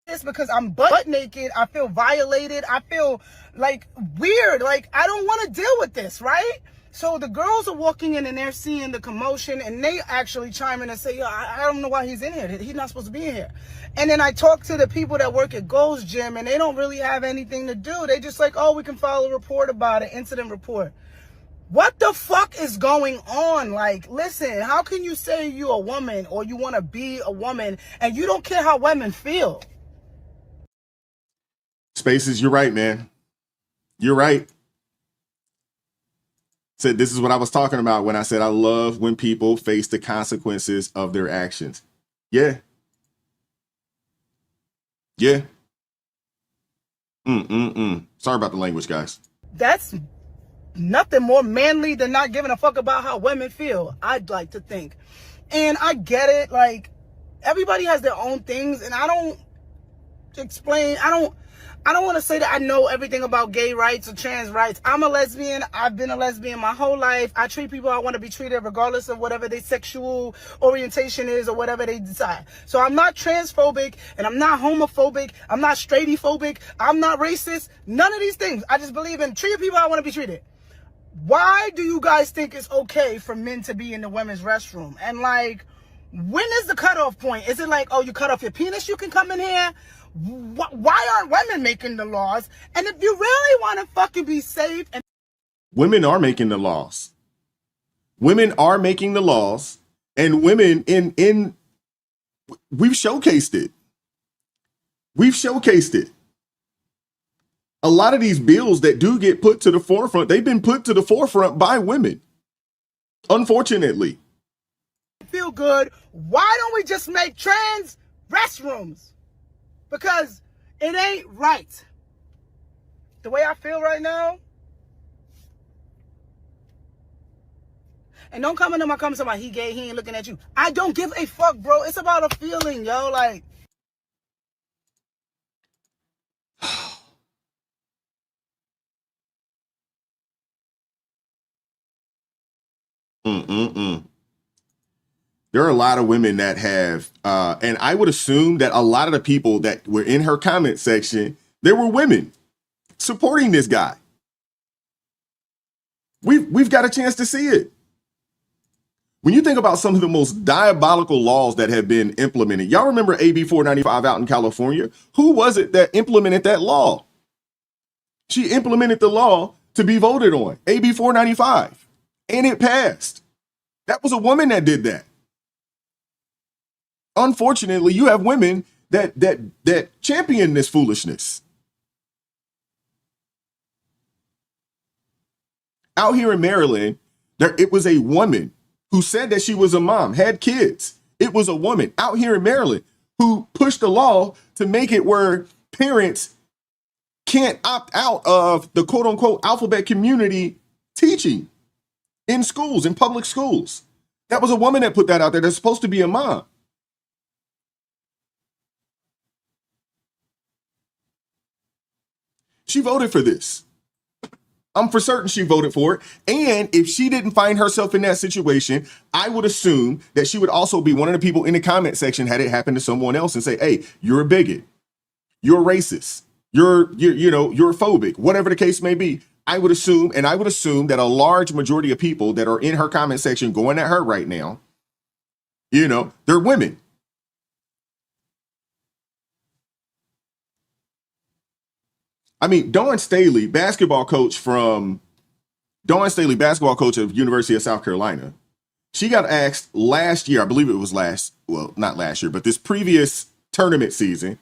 pissed because I'm butt naked. I feel violated. I feel like weird. Like, I don't want to deal with this, right? So the girls are walking in and they're seeing the commotion and they actually chime in and say, yo, I don't know why he's in here. He's not supposed to be in here. And then I talk to the people that work at Gold's Gym and they don't really have anything to do. They just like, oh, we can file a report about it, incident report. What the fuck is going on? Like, listen, how can you say you're a woman or you want to be a woman and you don't care how women feel? Spaces, you're right, man. You're right. Said this is what I was talking about when I said I love when people face the consequences of their actions. Yeah. Yeah. Sorry about the language, guys. That's nothing more manly than not giving a fuck about how women feel, I'd like to think. And I get it, like, everybody has their own things, and I don't want to say that I know everything about gay rights or trans rights. I'm a lesbian. I've been a lesbian my whole life. I treat people how I want to be treated regardless of whatever their sexual orientation is or whatever they decide. So I'm not transphobic and I'm not homophobic. I'm not straightophobic. I'm not racist. None of these things. I just believe in treating people how I want to be treated. Why do you guys think it's okay for men to be in the women's restroom? And like, when is the cutoff point? Is it like, oh, you cut off your penis, you can come in here? Why aren't women making the laws? And if you really want to fucking be safe, and women are making the laws. Women are making the laws, and women we've showcased it. We've showcased it. A lot of these bills that do get put to the forefront, they've been put to the forefront by women. Unfortunately. feel good, why don't we just make trans restrooms? Because it ain't right. the way I feel right now. And don't come into my comments about he gay, he ain't looking at you. I don't give a fuck, bro. It's about a feeling, yo. Like, there are a lot of women that have, and I would assume that a lot of the people that were in her comment section, there were women supporting this guy. We've got a chance to see it. When you think about some of the most diabolical laws that have been implemented, y'all remember AB 495 out in California? Who was it that implemented that law? She implemented the law to be voted on, AB 495, and it passed. That was a woman that did that. Unfortunately, you have women that champion this foolishness. Out here in Maryland, it was a woman who said that she was a mom, had kids. It was a woman out here in Maryland who pushed the law to make it where parents can't opt out of the quote unquote alphabet community teaching in schools, in public schools. That was a woman that put that out there that's supposed to be a mom. She voted for this. I'm for certain she voted for it. And if she didn't find herself in that situation, I would assume that she would also be one of the people in the comment section had it happen to someone else and say, hey, you're a bigot. You're a racist. You're phobic, whatever the case may be. I would assume that a large majority of people that are in her comment section going at her right now, they're women. I mean, Dawn Staley, basketball coach of University of South Carolina, she got asked last year, I believe it was not last year, but this previous tournament season,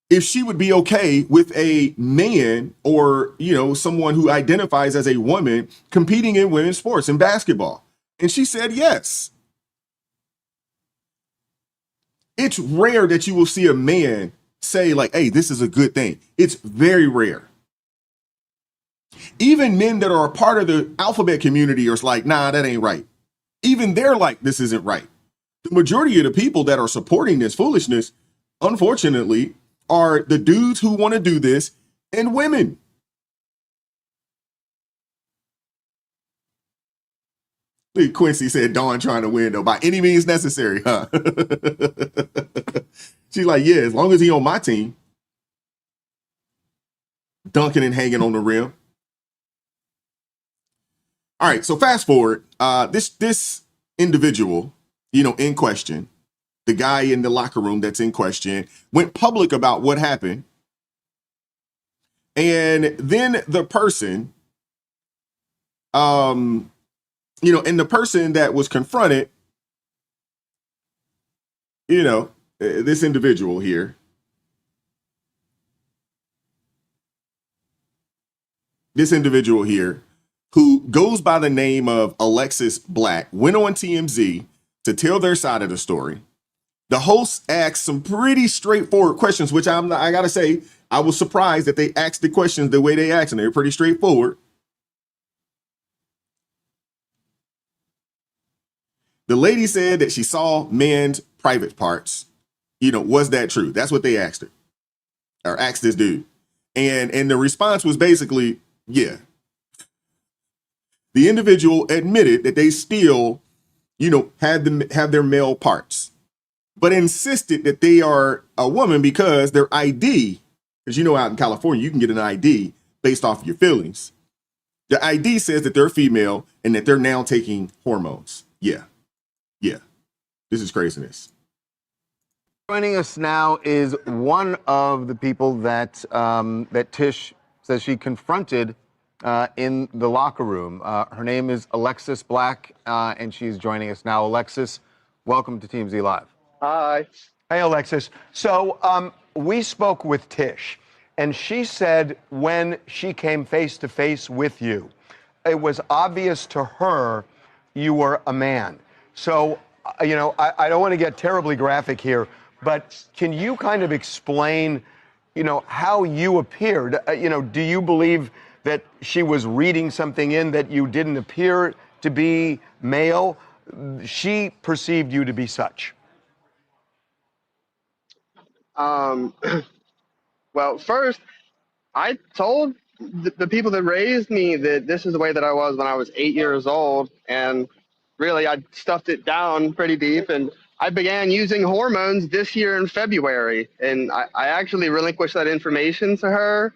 if she would be okay with a man or, someone who identifies as a woman competing in women's sports in basketball. And she said yes. It's rare that you will see a man say like, hey, this is a good thing. It's very rare. Even men that are a part of the alphabet community are like, nah, that ain't right. Even they're like, this isn't right. The majority of the people that are supporting this foolishness, unfortunately, are the dudes who want to do this and women. Quincy said Dawn trying to win though by any means necessary, huh? She's like, yeah, as long as he on my team, dunking and hanging on the rim. All right, so fast forward. This individual, in question, the guy in the locker room that's in question, went public about what happened. And then the person, and the person that was confronted, this individual here, who goes by the name of Alexis Black, went on TMZ to tell their side of the story. The host asked some pretty straightforward questions, which I gotta say, I was surprised that they asked the questions the way they asked, and they were pretty straightforward. The lady said that she saw men's private parts. Was that true? That's what they asked her, or asked this dude. And the response was basically, yeah. The individual admitted that they still, have their male parts, but insisted that they are a woman because their ID, because out in California, you can get an ID based off of your feelings. The ID says that they're female and that they're now taking hormones. Yeah. This is craziness. Joining us now is one of the people that Tish says she confronted in the locker room. Her name is Alexis Black, and she's joining us now. Alexis, welcome to TMZ Live. Hi. Hey, Alexis. So we spoke with Tish, and she said when she came face to face with you, it was obvious to her you were a man. So, I don't want to get terribly graphic here, but can you kind of explain, how you appeared. Do you believe that she was reading something in that you didn't appear to be male? She perceived you to be such. Well, first, I told the people that raised me that this is the way that I was when I was 8 years old. And really, I stuffed it down pretty deep. And I began using hormones this year in February. And I actually relinquished that information to her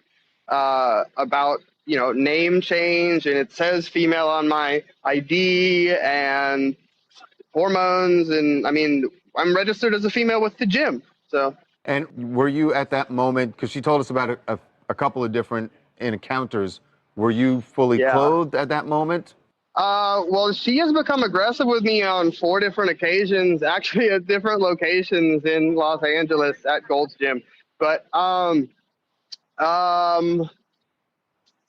about, name change. And it says female on my ID and hormones. And I mean, I'm registered as a female with the gym. So. And were you at that moment, because she told us about a couple of different encounters, were you fully clothed at that moment? Well, she has become aggressive with me on 4 different occasions, actually at different locations in Los Angeles at Gold's Gym. But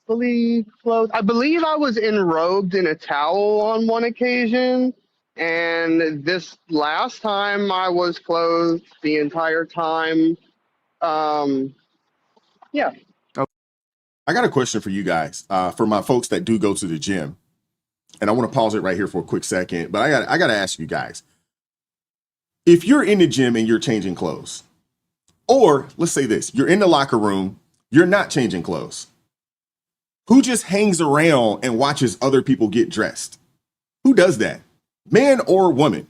fully clothed. I believe I was enrobed in a towel on one occasion, and this last time I was clothed the entire time. Yeah. I got a question for you guys, for my folks that do go to the gym. And I want to pause it right here for a quick second, but I got to ask you guys, if you're in the gym and you're changing clothes, or let's say this, you're in the locker room, you're not changing clothes, who just hangs around and watches other people get dressed? Who does that? Man or woman?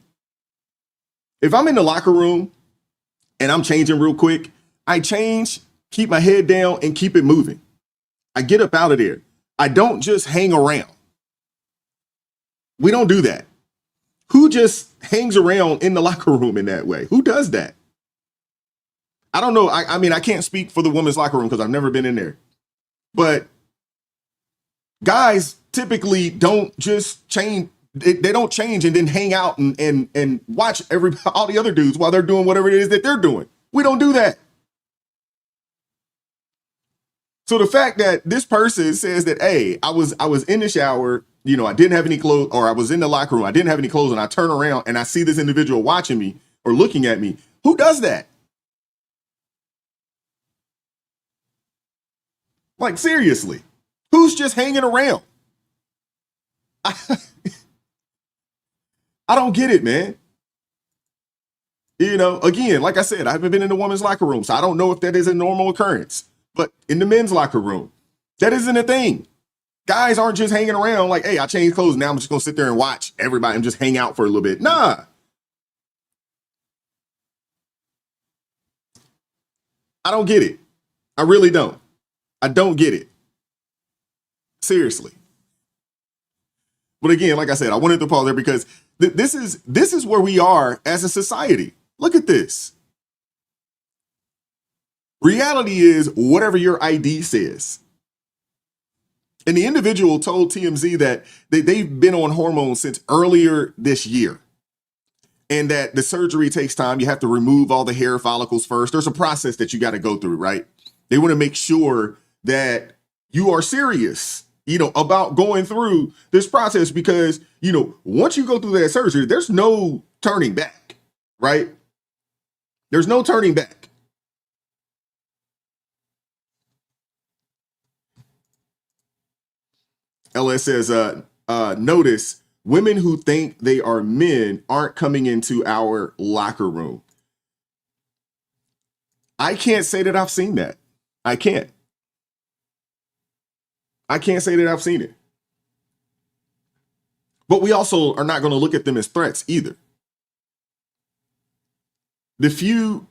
If I'm in the locker room and I'm changing real quick, I change, keep my head down and keep it moving. I get up out of there. I don't just hang around. We don't do that. Who just hangs around in the locker room in that way? Who does that? I don't know. I mean, I can't speak for the women's locker room because I've never been in there. But guys typically don't just change. They don't change and then hang out and watch all the other dudes while they're doing whatever it is that they're doing. We don't do that. So the fact that this person says that, hey, I was in the shower, I didn't have any clothes, or I was in the locker room, I didn't have any clothes, and I turn around and I see this individual watching me or looking at me. Who does that? Like, seriously, who's just hanging around? I don't get it, man. Again, like I said, I haven't been in the women's locker room, so I don't know if that is a normal occurrence. But in the men's locker room, that isn't a thing. Guys aren't just hanging around like, hey, I changed clothes. Now I'm just going to sit there and watch everybody and just hang out for a little bit. Nah. I don't get it. I really don't. I don't get it. Seriously. But again, like I said, I wanted to pause there because this is where we are as a society. Look at this. Reality is whatever your ID says. And the individual told TMZ that they've been on hormones since earlier this year. And that the surgery takes time. You have to remove all the hair follicles first. There's a process that you got to go through, right? They want to make sure that you are serious, about going through this process because, once you go through that surgery, there's no turning back, right? There's no turning back. LS says, notice women who think they are men aren't coming into our locker room. I can't say that I've seen that. I can't say that I've seen it. But we also are not going to look at them as threats either. The few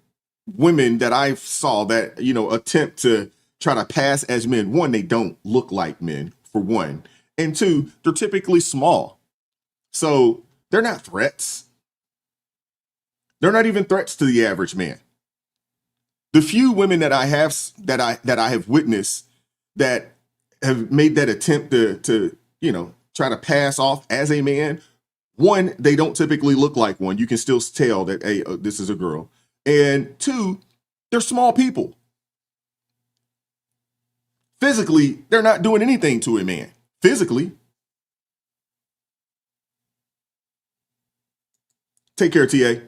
women that I saw that, attempt to try to pass as men, one, they don't look like men, for one. And two, they're typically small. So they're not threats. They're not even threats to the average man. The few women that I have witnessed that have made that attempt to try to pass off as a man, one, they don't typically look like one. You can still tell that, hey, this is a girl. And two, they're small people. Physically, they're not doing anything to a man. Physically. Take care, TA.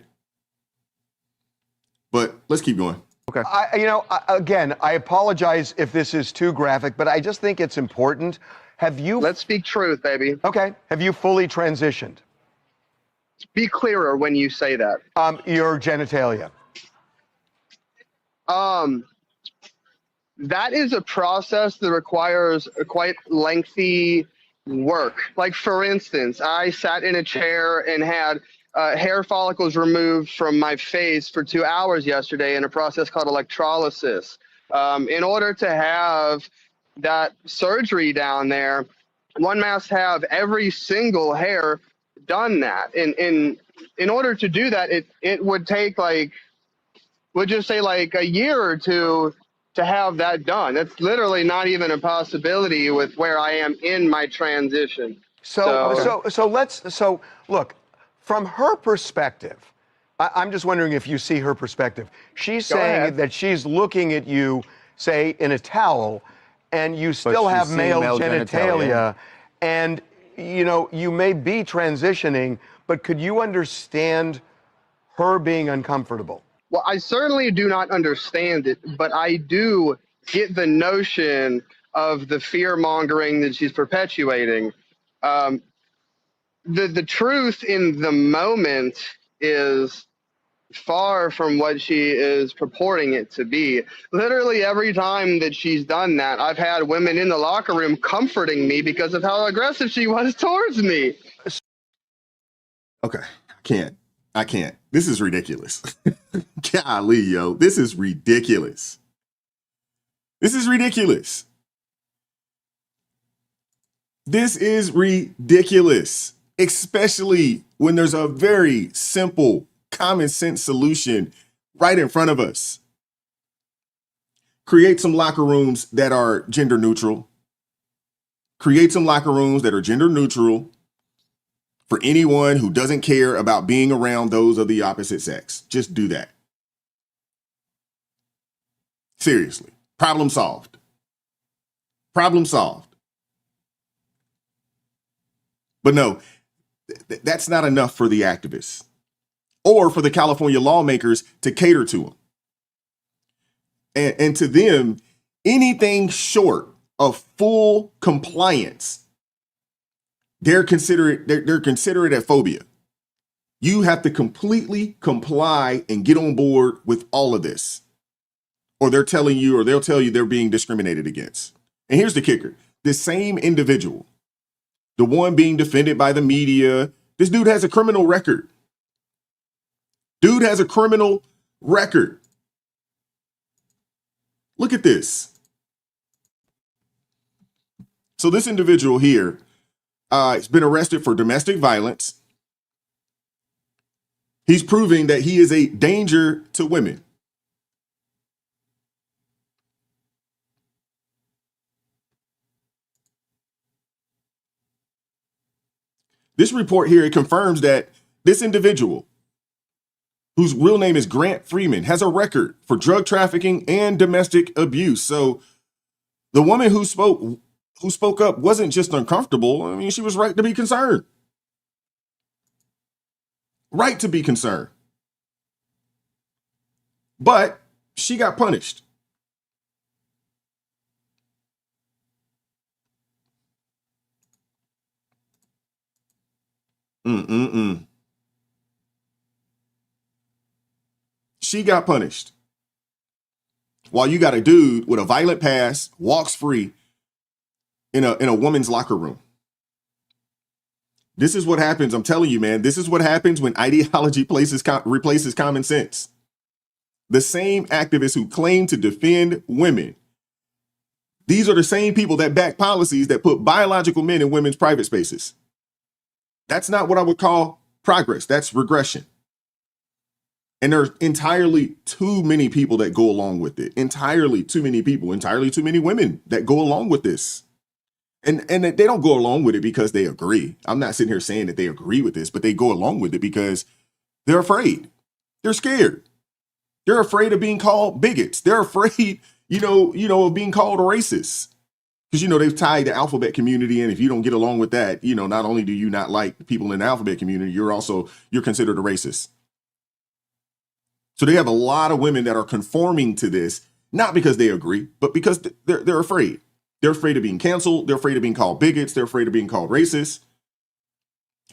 But let's keep going. Okay. Again, I apologize if this is too graphic, but I just think it's important. Have you? Let's speak truth, baby. Okay. Have you fully transitioned? Be clearer when you say that. Your genitalia. That is a process that requires a quite lengthy work. Like, for instance, I sat in a chair and had hair follicles removed from my face for 2 hours yesterday in a process called electrolysis. In order to have that surgery down there, one must have every single hair done that. In order to do that, it would take we'll just say a year or two to have that done. That's literally not even a possibility with where I am in my transition. So look, from her perspective, I'm just wondering if you see her perspective. She's saying that she's looking at you, say, in a towel, and you still have male genitalia, and you may be transitioning, but could you understand her being uncomfortable? Well, I certainly do not understand it, but I do get the notion of the fear mongering that she's perpetuating. The truth in the moment is far from what she is purporting it to be. Literally every time that she's done that, I've had women in the locker room comforting me because of how aggressive she was towards me. Okay, I can't. This is ridiculous. Golly, yo, this is ridiculous. This is ridiculous. This is ridiculous, especially when there's a very simple, common sense solution right in front of us. Create some locker rooms that are gender neutral. Create some locker rooms that are gender neutral for anyone who doesn't care about being around those of the opposite sex. Just do that. Seriously. Problem solved. Problem solved. But no, that's not enough for the activists or for the California lawmakers to cater to them. And to them, anything short of full compliance, they're considered a phobia. You have to completely comply and get on board with all of this, or they'll tell you they're being discriminated against. And here's the kicker: this same individual, the one being defended by the media, this dude has a criminal record. Dude has a criminal record. Look at this. So this individual here has been arrested for domestic violence. He's proving that he is a danger to women. This report here, it confirms that this individual, whose real name is Grant Freeman, has a record for drug trafficking and domestic abuse. So the woman who spoke up wasn't just uncomfortable. I mean, she was right to be concerned. Right to be concerned. But she got punished. She got punished. While you got a dude with a violent past, walks free in a woman's locker room. This is what happens. I'm telling you, man, this is what happens when ideology replaces common sense. The same activists who claim to defend women, these are the same people that back policies that put biological men in women's private spaces. That's not what I would call progress. That's regression. And there's entirely too many people that go along with it. Entirely too many people, entirely too many women that go along with this. And they don't go along with it because they agree. I'm not sitting here saying that they agree with this, but they go along with it because they're afraid. They're scared. They're afraid of being called bigots. They're afraid, of being called racist. Because, they've tied the alphabet community in. If you don't get along with that, not only do you not like people in the alphabet community, you're considered a racist. So they have a lot of women that are conforming to this, not because they agree, but because they're afraid. They're afraid of being canceled. They're afraid of being called bigots. They're afraid of being called racist.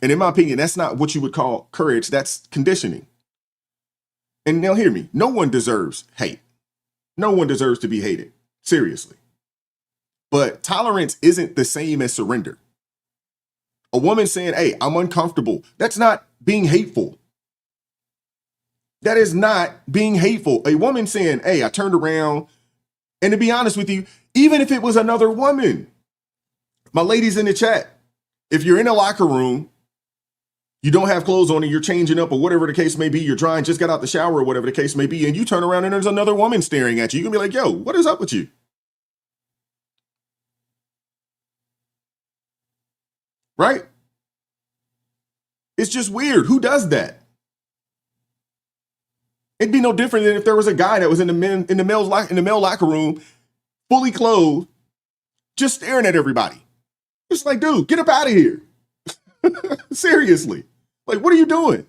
And in my opinion, that's not what you would call courage. That's conditioning. And now hear me. No one deserves hate. No one deserves to be hated. Seriously. But tolerance isn't the same as surrender. A woman saying, hey, I'm uncomfortable. That's not being hateful. That is not being hateful. A woman saying, hey, I turned around. And to be honest with you, even if it was another woman, my ladies in the chat, if you're in a locker room, you don't have clothes on and you're changing up or whatever the case may be, you're drying, just got out the shower or whatever the case may be, and you turn around and there's another woman staring at you, you're gonna be like, yo, what is up with you? Right? It's just weird. Who does that? It'd be no different than if there was a guy that was in the male locker room, fully clothed, just staring at everybody. It's like, dude, get up out of here. Seriously. Like, what are you doing?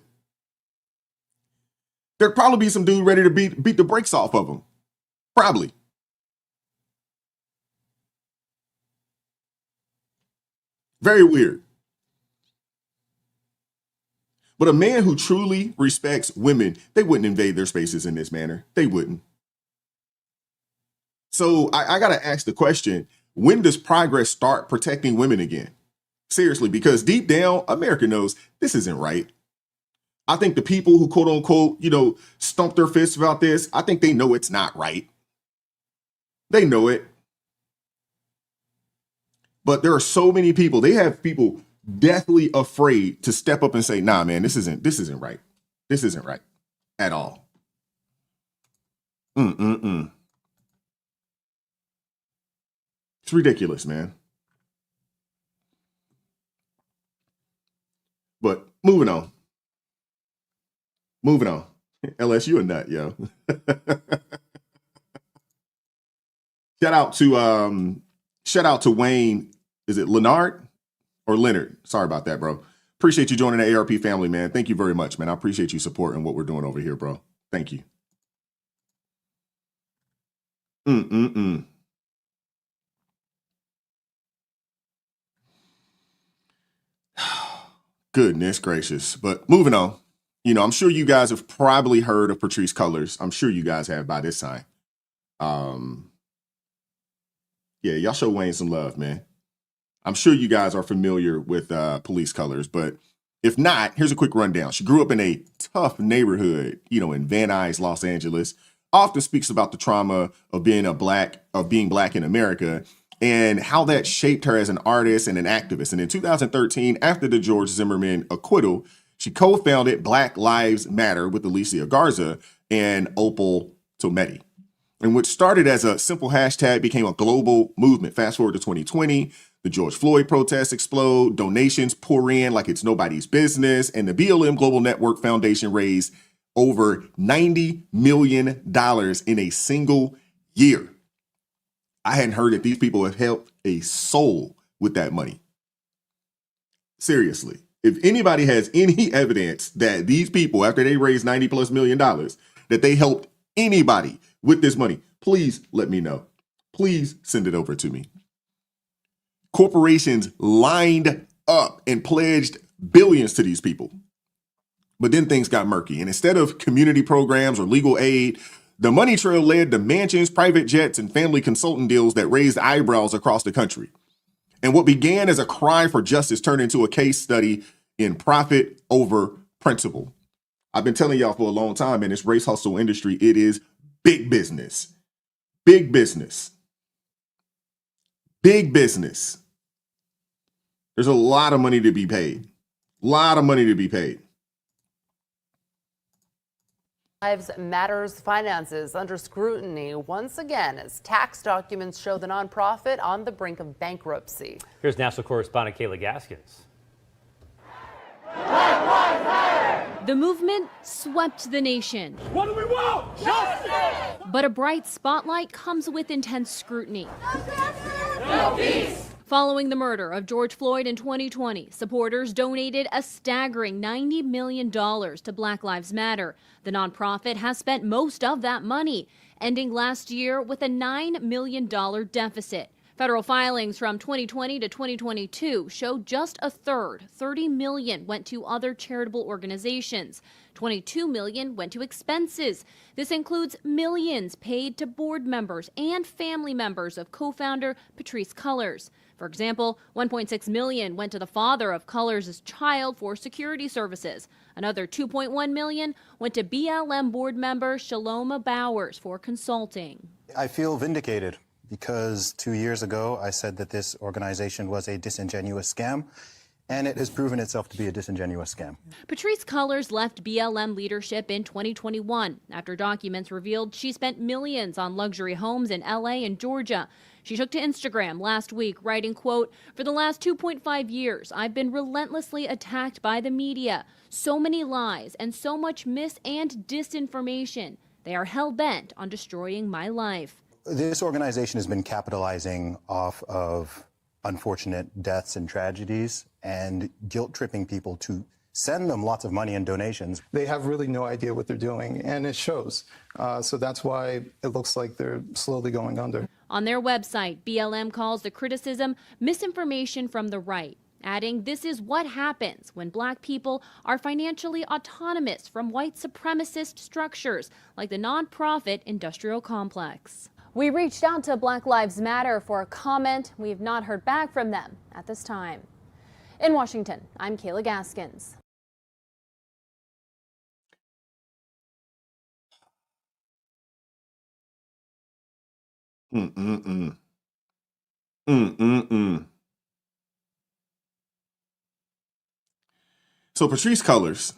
There'd probably be some dude ready to beat the brakes off of him. Probably. Very weird. But a man who truly respects women, they wouldn't invade their spaces in this manner. They wouldn't. So I got to ask the question, when does progress start protecting women again? Seriously, because deep down, America knows this isn't right. I think the people who quote unquote, stump their fists about this, I think they know it's not right. They know it. But there are so many people, they have people deathly afraid to step up and say, nah, man, this isn't right. This isn't right at all. It's ridiculous, man. But moving on. LS, you a nut, yo. Shout out to Wayne. Is it Leonard or Leonard? Sorry about that, bro. Appreciate you joining the ARP family, man. Thank you very much, man. I appreciate you supporting what we're doing over here, bro. Thank you. Goodness gracious. But moving on, I'm sure you guys have probably heard of Patrisse Cullors. I'm sure you guys have by this time. Yeah, y'all show Wayne some love, man. I'm sure you guys are familiar with Police Colors, but if not, here's a quick rundown. She grew up in a tough neighborhood, in Van Nuys, Los Angeles. Often speaks about the trauma of being black in America and how that shaped her as an artist and an activist. And in 2013, after the George Zimmerman acquittal, she co-founded Black Lives Matter with Alicia Garza and Opal Tometi. And what started as a simple hashtag became a global movement. Fast forward to 2020, the George Floyd protests explode, donations pour in like it's nobody's business, and the BLM Global Network Foundation raised over $90 million in a single year. I hadn't heard that these people have helped a soul with that money. Seriously, if anybody has any evidence that these people, after they raised $90+ million, that they helped anybody with this money, please let me know. Please send it over to me. Corporations lined up and pledged billions to these people. But then things got murky. And instead of community programs or legal aid, the money trail led to mansions, private jets, and family consultant deals that raised eyebrows across the country. And what began as a cry for justice turned into a case study in profit over principle. I've been telling y'all for a long time, in this race hustle industry, it is big business. Big business. Big business. There's a lot of money to be paid. A lot of money to be paid. Lives Matters finances under scrutiny once again as tax documents show the nonprofit on the brink of bankruptcy. Here's national correspondent Kayla Gaskins. The movement swept the nation. What do we want? Justice! But a bright spotlight comes with intense scrutiny. No peace! Following the murder of George Floyd in 2020, supporters donated a staggering $90 million to Black Lives Matter. The nonprofit has spent most of that money, ending last year with a $9 million deficit. Federal filings from 2020 to 2022 show just a third, $30 million, went to other charitable organizations. $22 million went to expenses. This includes millions paid to board members and family members of co-founder Patrisse Cullors. For example, $1.6 million went to the father of Cullors' child for security services. Another $2.1 million went to BLM board member Shaloma Bowers for consulting. I feel vindicated because 2 years ago I said that this organization was a disingenuous scam, and it has proven itself to be a disingenuous scam. Patrisse Cullors left BLM leadership in 2021 after documents revealed she spent millions on luxury homes in LA and Georgia. She took to Instagram last week, writing, quote, "For the last 2.5 years, I've been relentlessly attacked by the media. So many lies and so much mis- and disinformation. They are hell-bent on destroying my life." This organization has been capitalizing off of unfortunate deaths and tragedies and guilt-tripping people to send them lots of money and donations. They have really no idea what they're doing, and it shows. So that's why it looks like they're slowly going under. On their website, BLM calls the criticism misinformation from the right, adding this is what happens when Black people are financially autonomous from white supremacist structures like the nonprofit industrial complex. We reached out to Black Lives Matter for a comment. We have not heard back from them at this time. In Washington, I'm Kayla Gaskins. So Patrisse Cullors,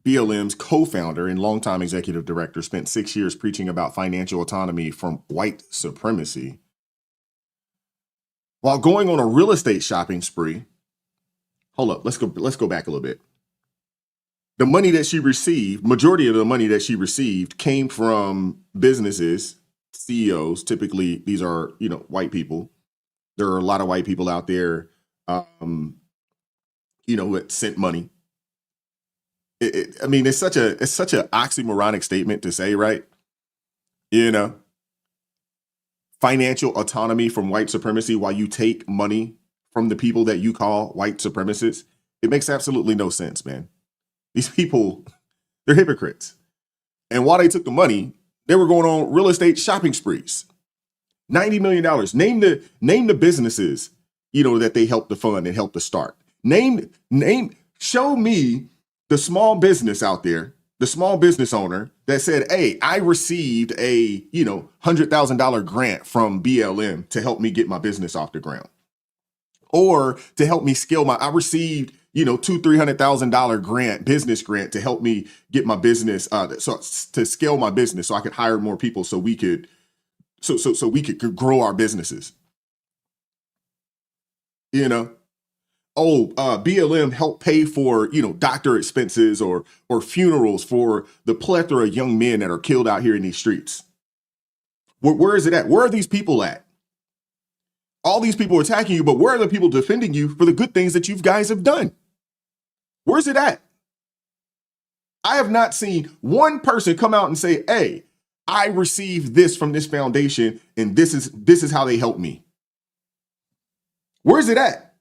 BLM's co-founder and longtime executive director, spent 6 years preaching about financial autonomy from white supremacy while going on a real estate shopping spree. Hold up, let's go back a little bit. The money that she received, majority of the money that she received came from businesses, CEOs. Typically, these are, white people. There are a lot of white people out there, that sent money. It's such a oxymoronic statement to say, right? Financial autonomy from white supremacy while you take money from the people that you call white supremacists. It makes absolutely no sense, man. These people, they're hypocrites. And while they took the money, they were going on real estate shopping sprees. $90 million. Name the businesses, that they helped to fund and helped to start. Show me the small business out there, the small business owner that said, hey, I received a, $100,000 grant from BLM to help me get my business off the ground. Or to help me scale I received, $200,000-$300,000 business grant to help me get my business, to scale my business so I could hire more people so we could grow our businesses. BLM helped pay for, doctor expenses or funerals for the plethora of young men that are killed out here in these streets. Where is it at? Where are these people at? All these people are attacking you, but where are the people defending you for the good things that you guys have done? Where's it at? I have not seen one person come out and say, hey, I received this from this foundation and this is how they helped me. Where's it at?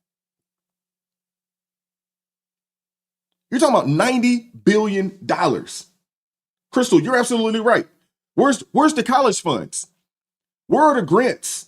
You're talking about $90 billion. Crystal, you're absolutely right. Where's the college funds? Where are the grants?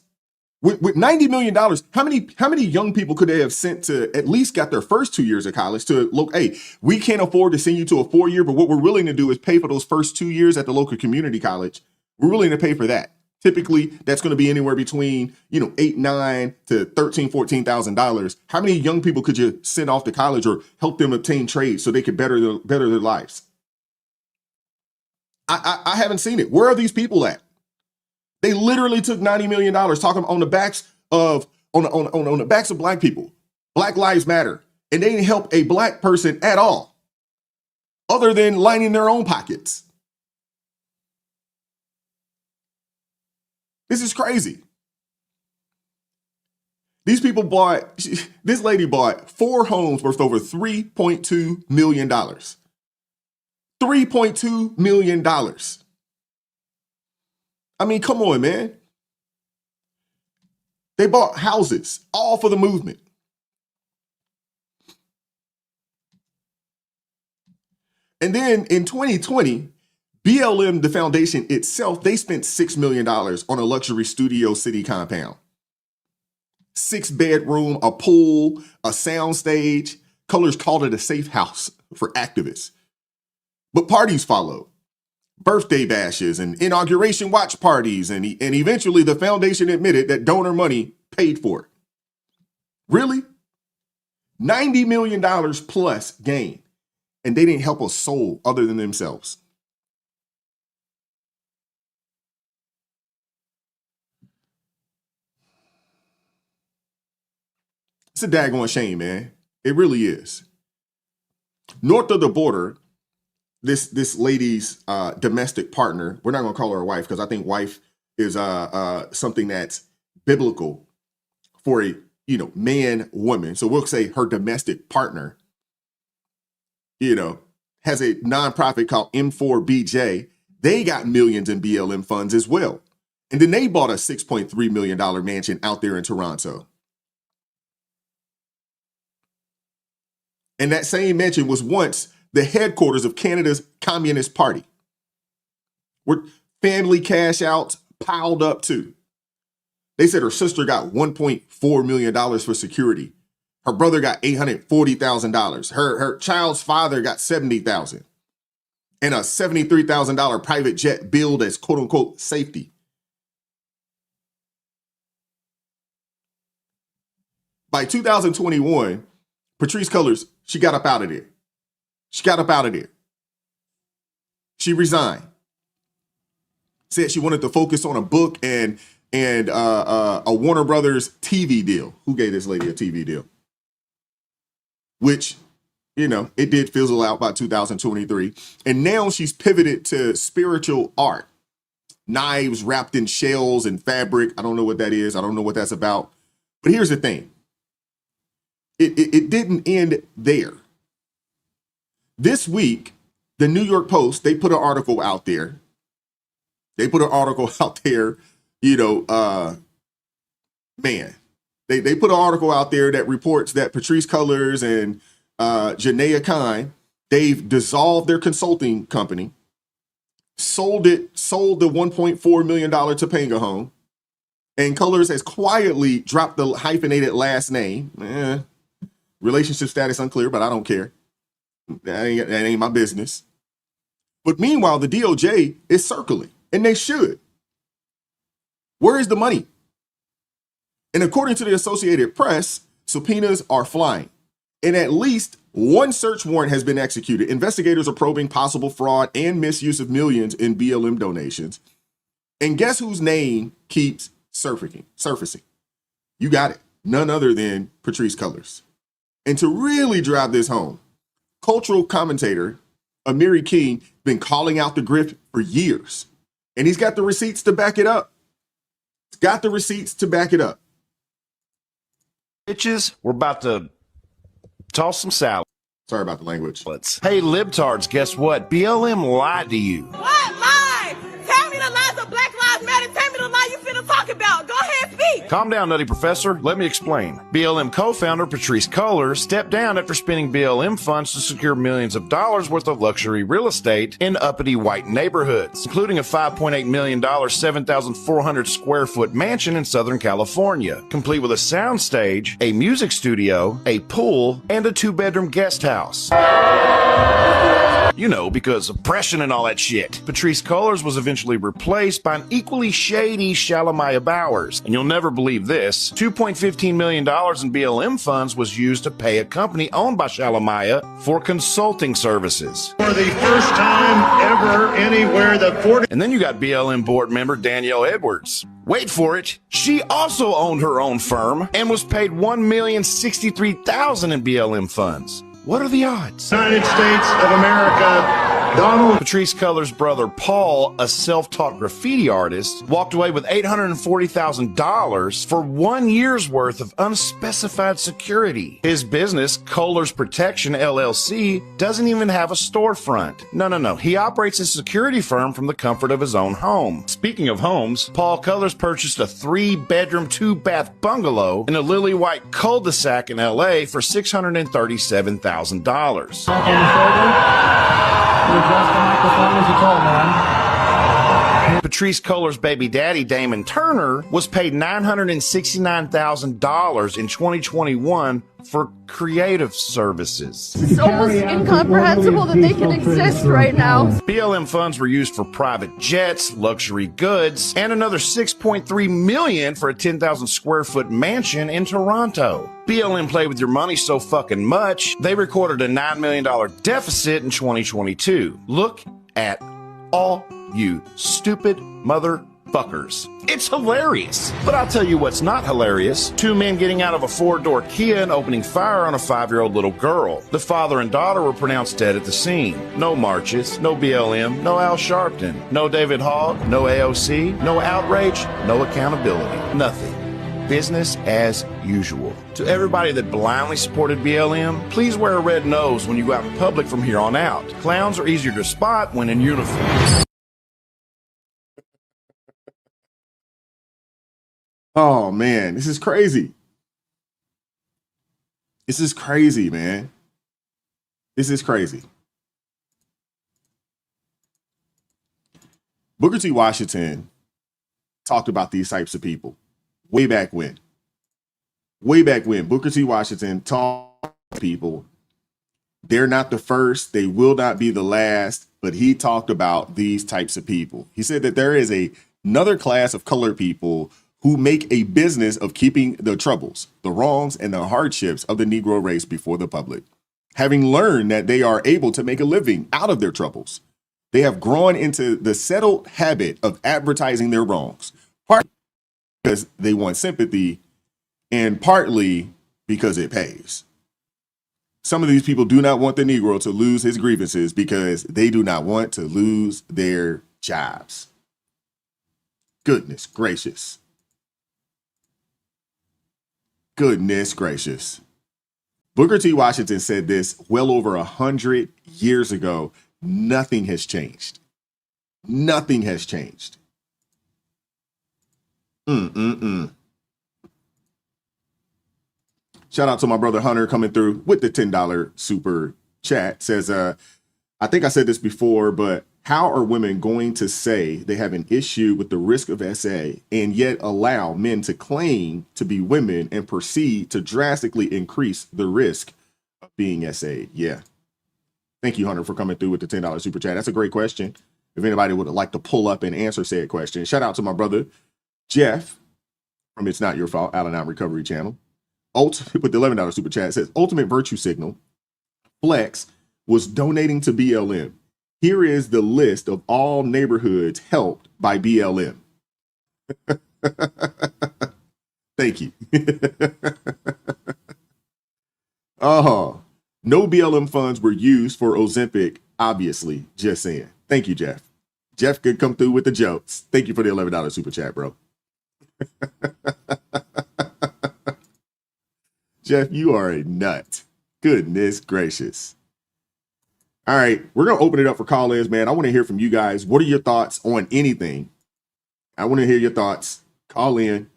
With $90 million, how many young people could they have sent to at least got their first 2 years of college to look, hey, we can't afford to send you to a 4-year, but what we're willing to do is pay for those first 2 years at the local community college. We're willing to pay for that. Typically, that's going to be anywhere between, $8,000 to $13,000, $14,000. How many young people could you send off to college or help them obtain trades so they could better their lives? I haven't seen it. Where are these people at? They literally took $90 million talking on the backs of on the backs of Black people. Black Lives Matter. And they didn't help a Black person at all, other than lining their own pockets. This is crazy. These people this lady bought 4 homes worth over $3.2 million. $3.2 million. I mean, come on, man. They bought houses, all for the movement. And then in 2020, BLM, the foundation itself, they spent $6 million on a luxury Studio City compound. 6-bedroom, a pool, a soundstage. Colors called it a safe house for activists. But parties followed. Birthday bashes and inauguration watch parties, and eventually the foundation admitted that donor money paid for it. Really? $90 million plus gain. And they didn't help a soul other than themselves. It's a daggone shame, man. It really is. North of the border, this lady's domestic partner, we're not going to call her a wife because I think wife is something that's biblical for a man, woman. So we'll say her domestic partner, has a nonprofit called M4BJ. They got millions in BLM funds as well. And then they bought a $6.3 million mansion out there in Toronto. And that same mansion was once the headquarters of Canada's Communist Party, where family cash outs piled up too. They said her sister got $1.4 million for security. Her brother got $840,000. Her child's father got $70,000. And a $73,000 private jet billed as quote unquote safety. By 2021, Patrisse Cullors, she got up out of there. She resigned. Said she wanted to focus on a book and a Warner Brothers TV deal. Who gave this lady a TV deal? Which, it did fizzle out by 2023. And now she's pivoted to spiritual art. Knives wrapped in shells and fabric. I don't know what that is. I don't know what that's about. But here's the thing. It didn't end there. This week, the New York Post, they put an article out there. They put an article out there, They put an article out there that reports that Patrisse Cullors and Janaea Kine, they've dissolved their consulting company, sold the $1.4 million Topanga home, and Cullors has quietly dropped the hyphenated last name. Relationship status unclear, but I don't care. That ain't my business. But meanwhile, the DOJ is circling, and they should. Where is the money? And according to the Associated Press, subpoenas are flying. And at least one search warrant has been executed. Investigators are probing possible fraud and misuse of millions in BLM donations. And guess whose name keeps surfacing? You got it. None other than Patrisse Cullors. And to really drive this home, cultural commentator Amiri King been calling out the grift for years. And he's got the receipts to back it up. Bitches, we're about to toss some salad. Sorry about the language. Hey, libtards, guess what? BLM lied to you. What lie? Tell me the lies of Black Lives Matter. Tell me the lie you finna talk about. Go ahead, speak. Calm down, Nutty Professor. Let me explain. BLM co-founder Patrisse Cullors stepped down after spending BLM funds to secure millions of dollars worth of luxury real estate in uppity white neighborhoods, including a $5.8 million, 7,400 square foot mansion in Southern California, complete with a soundstage, a music studio, a pool, and a 2-bedroom guest house. Because oppression and all that shit. Patrisse Cullors was eventually replaced by an equally shady Shalamaya Bowers. And you'll never believe this. $2.15 million in BLM funds was used to pay a company owned by Shalamaya for consulting services. For the first time ever anywhere, And then you got BLM board member Danielle Edwards. Wait for it. She also owned her own firm and was paid $1,063,000 in BLM funds. What are the odds? United States of America, Donald Patrisse Cullors' brother Paul, a self-taught graffiti artist, walked away with $840,000 for 1 year's worth of unspecified security. His business, Cullors Protection LLC, doesn't even have a storefront. No. He operates a security firm from the comfort of his own home. Speaking of homes, Paul Cullors purchased a 3-bedroom, 2-bath bungalow in a lily white cul-de-sac in LA for $637,000. Patrisse Cullors' baby daddy, Damon Turner, was paid $969,000 in 2021 for creative services. It's almost incomprehensible that they can exist right now. BLM funds were used for private jets, luxury goods, and another $6.3 million for a 10,000 square foot mansion in Toronto. BLM played with your money so fucking much, they recorded a $9 million deficit in 2022. Look at all you stupid motherfuckers. It's hilarious. But I'll tell you what's not hilarious. 2 men getting out of a 4-door Kia and opening fire on a 5-year-old little girl. The father and daughter were pronounced dead at the scene. No marches, no BLM, no Al Sharpton, no David Hogg, no AOC, no outrage, no accountability. Nothing. Business as usual. To everybody that blindly supported BLM, please wear a red nose when you go out in public from here on out. Clowns are easier to spot when in uniform. Oh man, this is crazy. This is crazy, man. This is crazy. Booker T. Washington talked about these types of people way back when. Booker T. Washington talked to people. They're not the first. They will not be the last. But he talked about these types of people. He said that there is another class of colored people who make a business of keeping the troubles, the wrongs, and the hardships of the Negro race before the public. Having learned that they are able to make a living out of their troubles, they have grown into the settled habit of advertising their wrongs, partly because they want sympathy and partly because it pays. Some of these people do not want the Negro to lose his grievances because they do not want to lose their jobs. Goodness gracious. Goodness gracious. Booker T. Washington said this well over 100 years ago. Nothing has changed. Nothing has changed. Shout out to my brother Hunter coming through with the $10 super chat. Says, I think I said this before, but how are women going to say they have an issue with the risk of SA and yet allow men to claim to be women and proceed to drastically increase the risk of being SA? Yeah. Thank you, Hunter, for coming through with the $10 super chat. That's a great question. If anybody would like to pull up and answer said question, shout out to my brother Jeff from It's Not Your Fault, Al-Anon Recovery Channel. With the $11 super chat, says Ultimate Virtue Signal Flex was donating to BLM. Here is the list of all neighborhoods helped by BLM. Thank you. No BLM funds were used for Ozempic, obviously. Just saying. Thank you, Jeff. Jeff could come through with the jokes. Thank you for the $11 super chat, bro. Jeff, you are a nut. Goodness gracious. All right, we're going to open it up for call-ins, man. I want to hear from you guys. What are your thoughts on anything? I want to hear your thoughts. Call in.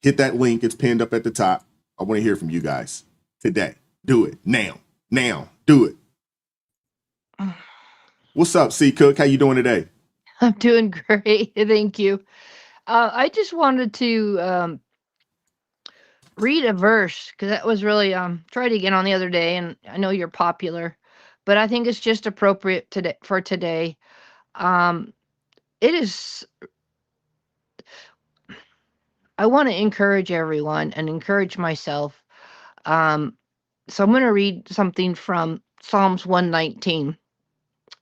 Hit that link. It's pinned up at the top. I want to hear from you guys today. Do it now. Now. Do it. What's up, C. Cook? How you doing today? I'm doing great. Thank you. I just wanted to read a verse because that was really tried again on the other day, and I know you're popular, but I think it's just appropriate today for today. It is. I want to encourage everyone and encourage myself. So I'm going to read something from Psalms 119,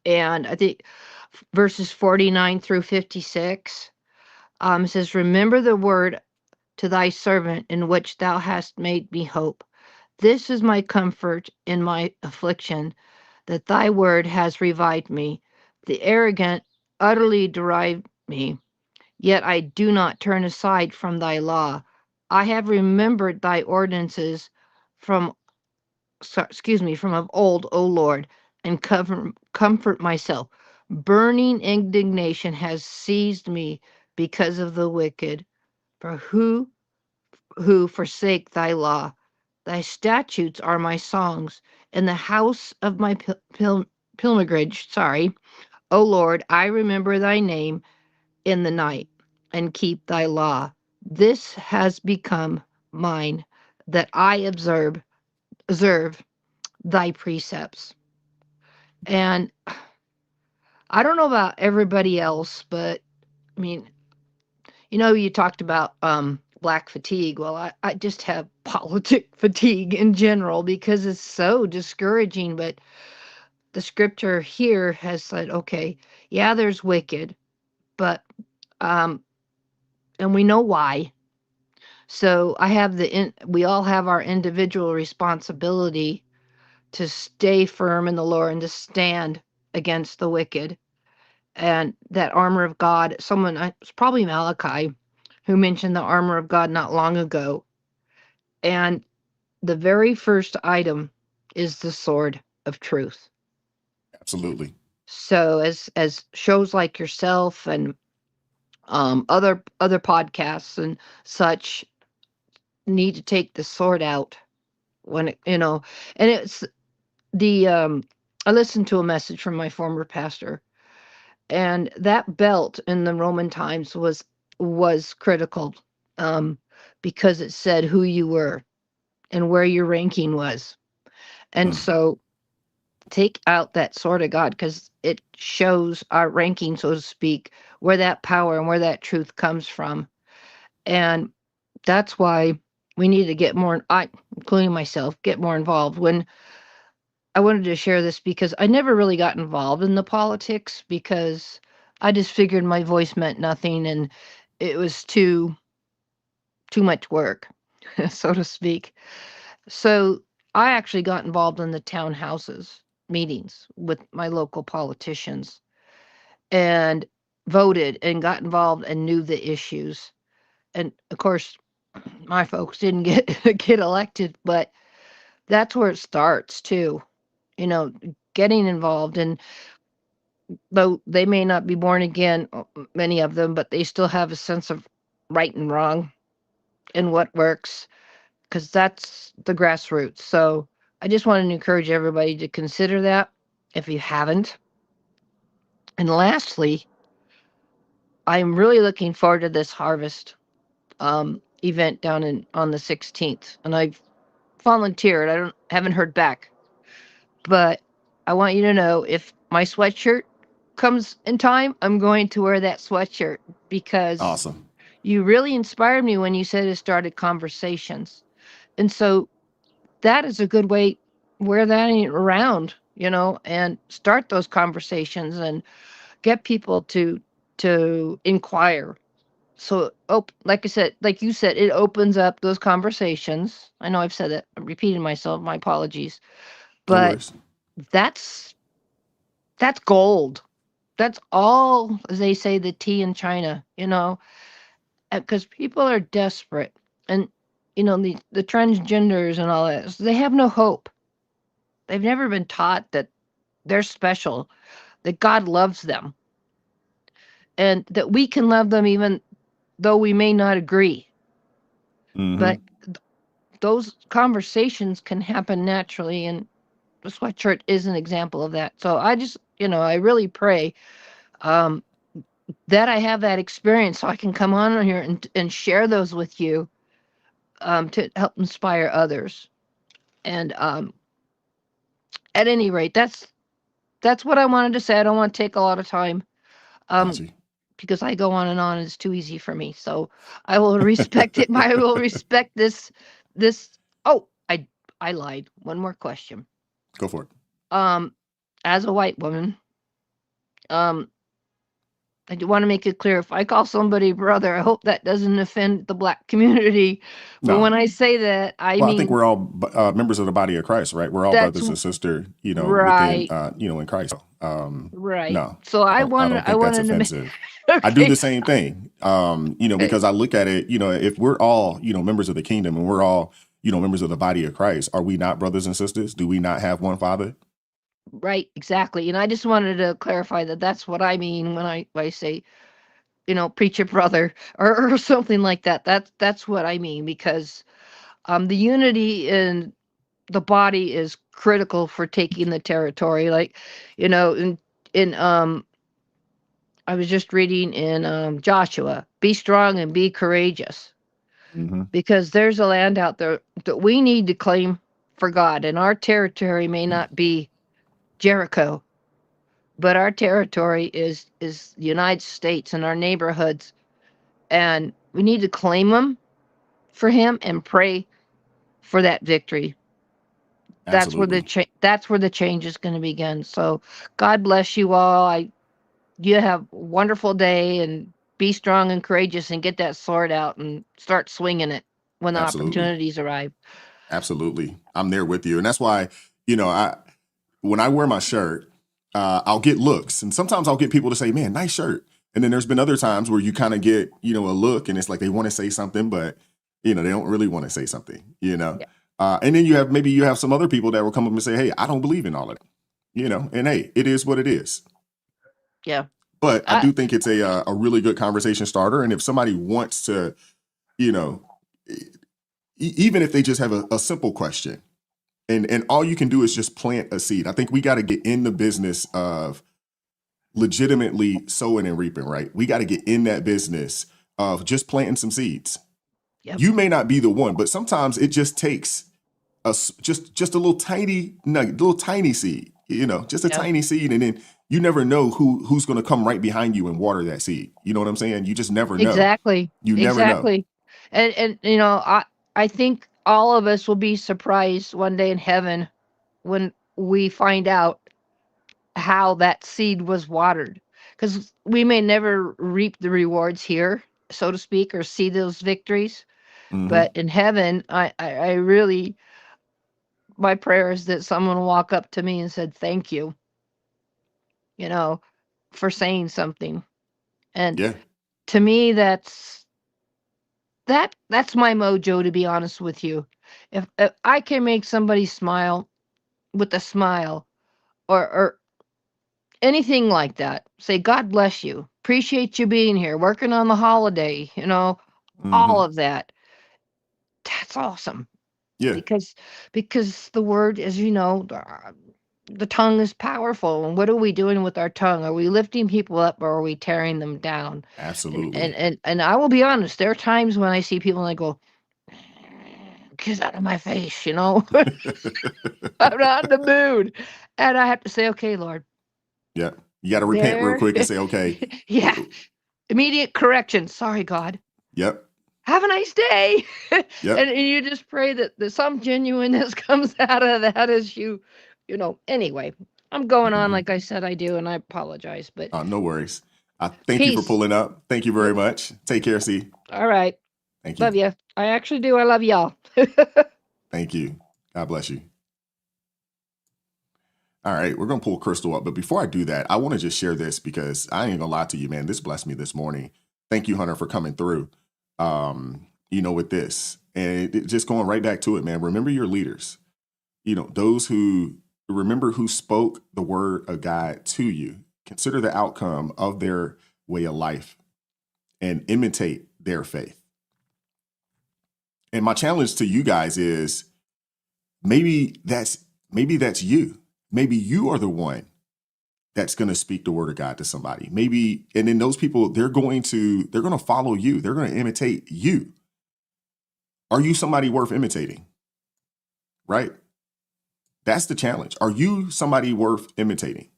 and I think verses 49 through 56. It says, "Remember the word to thy servant in which thou hast made me hope. This is my comfort in my affliction, that thy word has revived me. The arrogant utterly deride me, yet I do not turn aside from thy law. I have remembered thy ordinances from from of old, O Lord, and comfort myself. Burning indignation has seized me because of the wicked. For who forsake thy law? Thy statutes are my songs, in the house of my pilgrimage. O Lord, I remember thy name in the night and keep thy law. This has become mine, that I observe thy precepts. And I don't know about everybody else, but I mean, you talked about black fatigue. Well, I just have politic fatigue in general because it's so discouraging. But the scripture here has said, okay, yeah, there's wicked, but and we know why. So we all have our individual responsibility to stay firm in the Lord and to stand against the wicked. And that armor of God, it's probably Malachi, who mentioned the armor of God not long ago. And the very first item is the sword of truth. Absolutely. So as shows like yourself and other podcasts and such need to take the sword out when and it's the I listened to a message from my former pastor, and that belt in the Roman times was critical, because it said who you were and where your ranking was. And so take out that sword of God, because it shows our ranking, so to speak, where that power and where that truth comes from. And that's why we need to get more, including myself, get more involved. When I wanted to share this, because I never really got involved in the politics, because I just figured my voice meant nothing and it was too much work, so to speak. So I actually got involved in the town houses meetings with my local politicians and voted and got involved and knew the issues. And of course, my folks didn't get elected, but that's where it starts too. Getting involved. And though they may not be born again, many of them, but they still have a sense of right and wrong and what works, because that's the grassroots. So I just wanted to encourage everybody to consider that if you haven't. And lastly, I'm really looking forward to this harvest event down on the 16th, and I've volunteered. Haven't heard back, but I want you to know, if my sweatshirt comes in time, I'm going to wear that sweatshirt, because awesome. You really inspired me when you said it started conversations. And so that is a good way, wear that around, and start those conversations and get people to inquire. So, like I said, like you said, it opens up those conversations. I know I've said that, I'm repeating myself, my apologies. No But worries. that's gold. That's all, as they say, the tea in China, because people are desperate. And, the transgenders and all that, they have no hope. They've never been taught that they're special, that God loves them, and that we can love them even though we may not agree. But those conversations can happen naturally, and the sweatshirt is an example of that. So I just, I really pray that I have that experience so I can come on here and share those with you, to help inspire others. And at any rate, that's what I wanted to say. I don't want to take a lot of time, because I go on and it's too easy for me. So I will respect it. I will respect this. Oh, I lied. One more question. Go for it. As a white woman, I do want to make it clear. If I call somebody brother, I hope that doesn't offend the Black community. But when No. I say that, I Well, I think mean, we're all members of the body of Christ, right? We're all that's brothers and sisters, within, right. in Christ. Right. No, So I don't I think that's wanted to make, offensive. I do okay. the same thing, because I look at it, if we're all, members of the kingdom and we're all, members of the body of Christ, are we not brothers and sisters? Do we not have one Father? Right, exactly. And I just wanted to clarify that that's what I mean when I say, preacher brother or something like that. That's what I mean, because the unity in the body is critical for taking the territory. Like, in I was just reading in Joshua, be strong and be courageous, Mm-hmm. because there's a land out there that we need to claim for God, and our territory may not be Jericho, but our territory is the United States and our neighborhoods, and we need to claim them for Him and pray for that victory. That's where Absolutely. that's where the change is going to begin. So God bless you all. You have a wonderful day, and be strong and courageous, and get that sword out and start swinging it when the Absolutely. opportunities arrive. Absolutely. I'm there with you. And that's why, when I wear my shirt, I'll get looks. And sometimes I'll get people to say, man, nice shirt. And then there's been other times where you kind of get, a look and it's like they want to say something, but, they don't really want to say something, Yeah. And then you have some other people that will come up and say, hey, I don't believe in all of that, and hey, it is what it is. Yeah. But I do think it's a really good conversation starter. And if somebody wants to, even if they just have a simple question, and all you can do is just plant a seed. I think we got to get in the business of legitimately sowing and reaping, right? We got to get in that business of just planting some seeds. Yep. You may not be the one, but sometimes it just takes just a little tiny nugget, little tiny seed, just a tiny seed. And then you never know who's going to come right behind you and water that seed. You know what I'm saying? You just never know. Exactly. You never know. And I think all of us will be surprised one day in heaven when we find out how that seed was watered, because we may never reap the rewards here, so to speak, or see those victories. Mhm. But in heaven, I really, my prayer is that someone will walk up to me and said, thank you, for saying something. And Yeah. to me, that's my mojo, to be honest with you. If I can make somebody smile with a smile, or anything like that, say, God bless you, appreciate you being here, working on the holiday, all Mhm. of that. That's awesome. Yeah. Because the word, as you know, the tongue is powerful. And what are we doing with our tongue? Are we lifting people up, or are we tearing them down? Absolutely. And I will be honest, there are times when I see people and I go, get out of my face, I'm not in the mood. And I have to say, okay, Lord. Yeah. You got to repent real There. quick and say, okay. Yeah. Immediate correction. Sorry, God. Yep. Have a nice day. Yep. And you just pray that some genuineness comes out of that as anyway, I'm going on like I said I do, and I apologize, but No worries. Thank you for peace. pulling up. Thank you very much. Take care, C. All right. Thank you. Love you. I actually do. I love y'all. Thank you. God bless you. All right, we're going to pull Crystal up. But before I do that, I want to just share this, because I ain't going to lie to you, man. This blessed me this morning. Thank you, Hunter, for coming through, with this. And just going right back to it, man. Remember your leaders. Those who remember who spoke the word of God to you. Consider the outcome of their way of life and imitate their faith. And my challenge to you guys is maybe that's you. Maybe you are the one that's going to speak the word of God to somebody. Maybe, and then those people, they're going to follow you. They're going to imitate you. Are you somebody worth imitating? Right? That's the challenge. Are you somebody worth imitating?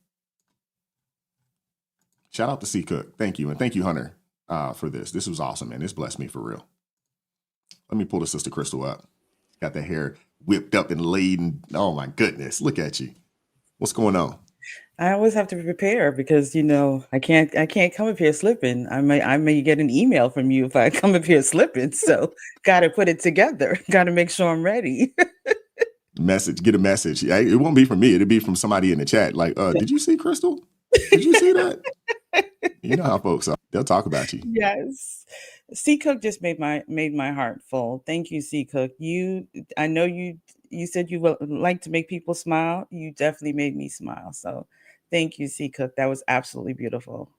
Shout out to C. Cook. Thank you. And thank you, Hunter, for this. This was awesome, man. This blessed me for real. Let me pull the Sister Crystal up. Got the hair whipped up and laid. And, oh, my goodness. Look at you. What's going on? I always have to prepare because I can't come up here slipping. I may get an email from you if I come up here slipping. So gotta put it together. Gotta make sure I'm ready. Get a message. Yeah, it won't be from me. It'll be from somebody in the chat. Like, did you see Crystal? Did you see that? You know how folks are. They'll talk about you. Yes. C Cook just made my heart full. Thank you, C Cook. I know you said you would like to make people smile. You definitely made me smile. So thank you, C Cook. That was absolutely beautiful.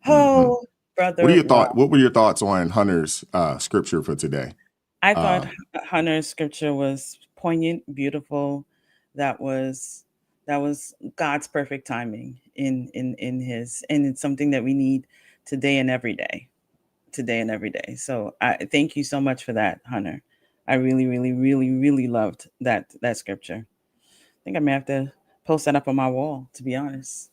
Oh, brother. What were your thoughts on Hunter's scripture for today? I thought Hunter's scripture was poignant, beautiful. That was God's perfect timing in his, and it's something that we need today and every day. So I thank you so much for that, Hunter. I really, really, really, really loved that scripture. I think I may have to post that up on my wall, to be honest.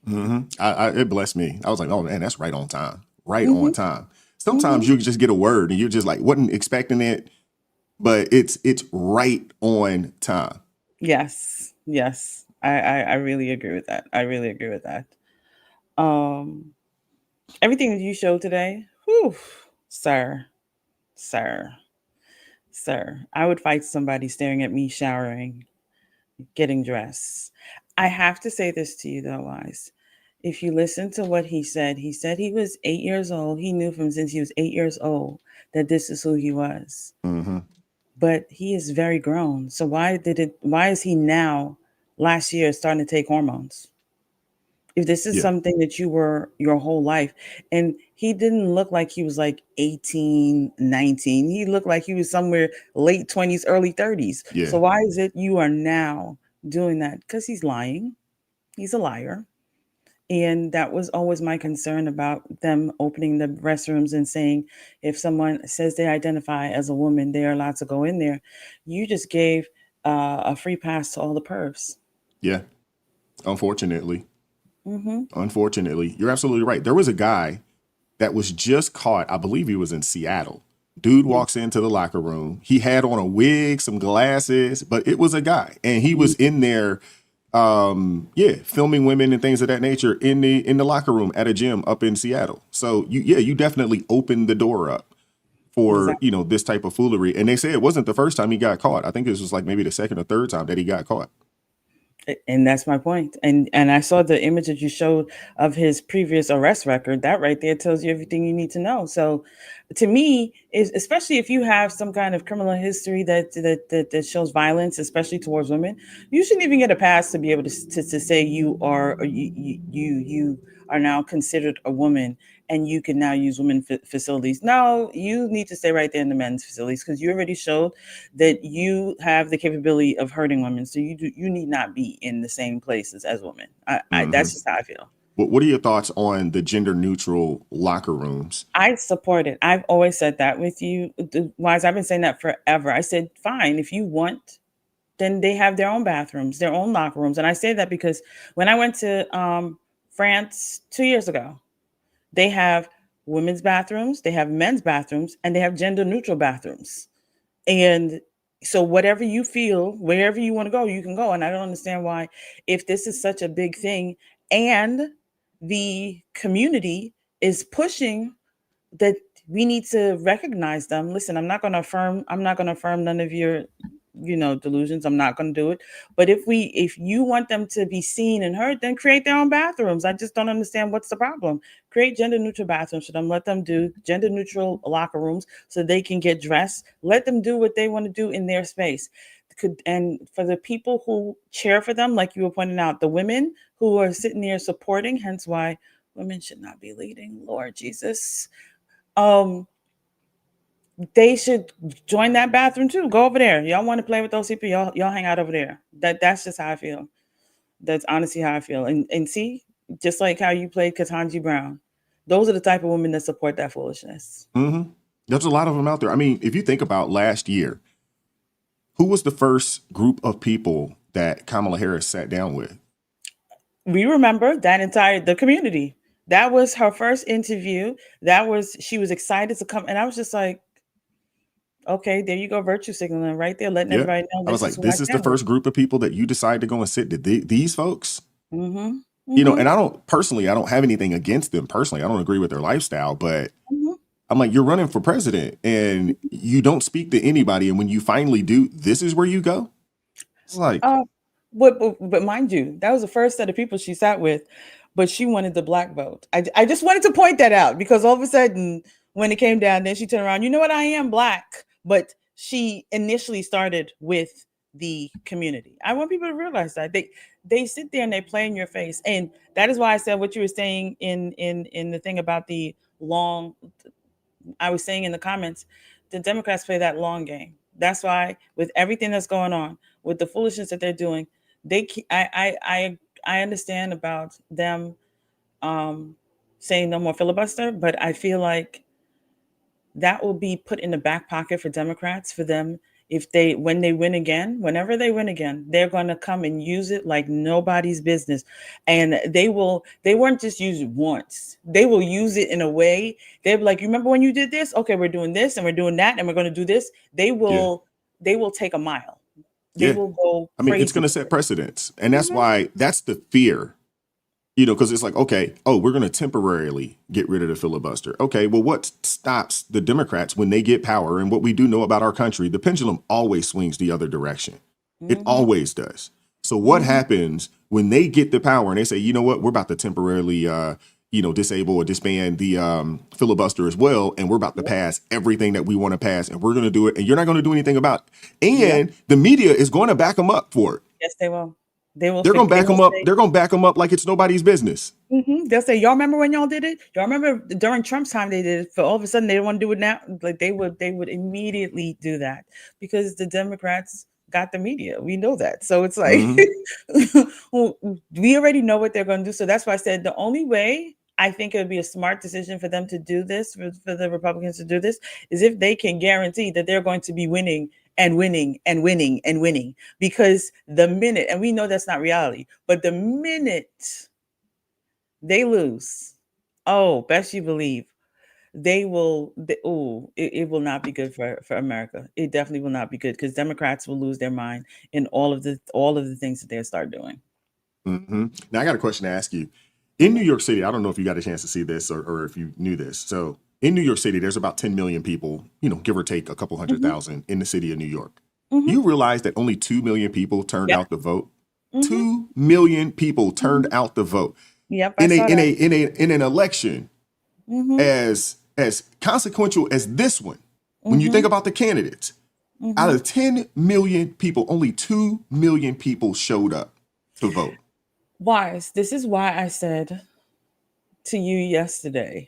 It blessed me. I was like, oh man, that's right on time. Right on time. Sometimes you just get a word and you're just like, wasn't expecting it, but it's right on time. Yes. I really agree with that. Everything that you showed today, whew, sir, I would fight somebody staring at me showering, getting dressed. I have to say this to you though, Wise. If you listen to what he said he was 8 years old. He knew from since he was 8 years old that this is who he was. But he is very grown. So why is he now last year starting to take hormones? If this is something that you were your whole life, and he didn't look like he was like 18, 19. He looked like he was somewhere late 20s, early 30s. Yeah. So why is it you are now doing that? Because he's lying. He's a liar. And that was always my concern about them opening the restrooms and saying, if someone says they identify as a woman, they're allowed to go in there. You just gave a free pass to all the pervs. Yeah. Unfortunately, you're absolutely right. There was a guy that was just caught. I believe he was in Seattle. Dude walks into the locker room. He had on a wig, some glasses, but it was a guy, and he was in there, filming women and things of that nature in the locker room at a gym up in Seattle. So you definitely opened the door up for this type of foolery. And they say it wasn't the first time he got caught. I think this was like maybe the second or third time that he got caught. And that's my point. And I saw the image that you showed of his previous arrest record. That right there tells you everything you need to know. So to me, especially if you have some kind of criminal history that shows violence, especially towards women, you shouldn't even get a pass to be able to say you are now considered a woman and you can now use women facilities. No, you need to stay right there in the men's facilities because you already showed that you have the capability of hurting women. So you need not be in the same places as women. That's just how I feel. What are your thoughts on the gender neutral locker rooms? I support it. I've always said that with you. Wise, I've been saying that forever. I said, fine, if you want, then they have their own bathrooms, their own locker rooms. And I say that because when I went to France 2 years ago, they have women's bathrooms, they have men's bathrooms, and they have gender neutral bathrooms. And so whatever you feel, wherever you want to go, you can go. And I don't understand why, if this is such a big thing and the community is pushing that we need to recognize them. Listen, I'm not going to affirm none of your delusions. I'm not going to do it. But if you want them to be seen and heard, then create their own bathrooms. I just don't understand what's the problem. Create gender neutral bathrooms for them. Let them do gender neutral locker rooms so they can get dressed. Let them do what they want to do in their space. And for the people who cheer for them, like you were pointing out, the women who are sitting there supporting, hence why women should not be leading, Lord Jesus. They should join that bathroom too. Go over there. Y'all want to play with those people? Y'all hang out over there. That's just how I feel. That's honestly how I feel. And see, just like how you played Ketanji Brown, those are the type of women that support that foolishness. There's a lot of them out there. I mean, if you think about last year, who was the first group of people that Kamala Harris sat down with? We remember the community. That was her first interview. She was excited to come. And I was just like, Okay, there you go, virtue signaling right there, letting Yeah. everybody know I was this like, is who I this is the stand with. first group of people that you decide to go and sit. These folks, Mm-hmm. you know, Mm-hmm. and I don't have anything against them personally. I don't agree with their lifestyle, but Mm-hmm. I'm like, you're running for president and you don't speak to anybody. And when you finally do, this is where you go. It's like, But mind you, that was the first set of people she sat with, but she wanted the black vote. I just wanted to point that out because all of a sudden, when it came down, then she turned around. You know what? I am black, but she initially started with the community. I want people to realize that they sit there and they play in your face, and that is why I said what you were saying in the thing about the long. I was saying in the comments, the Democrats play that long game. That's why with everything that's going on, with the foolishness that they're doing, I understand about them saying no more filibuster, but I feel like that will be put in the back pocket for Democrats for them if when they win again, whenever they win again, they're going to come and use it like nobody's business. And they won't just use it once. They will use it in a way. They'll be like, you remember when you did this? Okay, we're doing this and we're doing that and we're going to do this. They will take a mile. They yeah. will go I mean, it's crazy. going to set precedents. And that's Mhm. why that's the fear, you know, because it's like, okay, oh, we're going to temporarily get rid of the filibuster. Okay, well, what stops the Democrats when they get power? And what we do know about our country, the pendulum always swings the other direction. It always does. So what happens when they get the power and they say, you know what, we're about to temporarily, disable or disband the filibuster as well. And we're about to pass everything that we want to pass and we're going to do it. And you're not going to do anything about it. And the media is going to back them up for it. Yes, they will. They will. They're going to They back will them up. say, They're going to back them up like it's nobody's business. They'll say, "Y'all remember when y'all did it? Y'all remember during Trump's time they did it. For all of a sudden they don't want to do it now." Like they would immediately do that because the Democrats got the media. We know that, so it's like we already know what they're going to do. So that's why I said the only way I think it would be a smart decision for them to do this, for the Republicans to do this, is if they can guarantee that they're going to be winning and winning and winning and winning. Because the minute, and we know that's not reality, but the minute they lose, oh, best you believe it will not be good for America. It definitely will not be good because Democrats will lose their mind in all of the things that they'll start doing. Now I got a question to ask you. In New York City, I don't know if you got a chance to see this or if you knew this. So in New York City, there's about 10 million people, you know, give or take a couple 100,000 in the city of New York. You realize that only 2 million people turned out to vote? 2 million people turned out to vote. Yep, I saw that. In an election as consequential as this one. When you think about the candidates, out of 10 million people, only 2 million people showed up to vote. Wise, this is why I said to you yesterday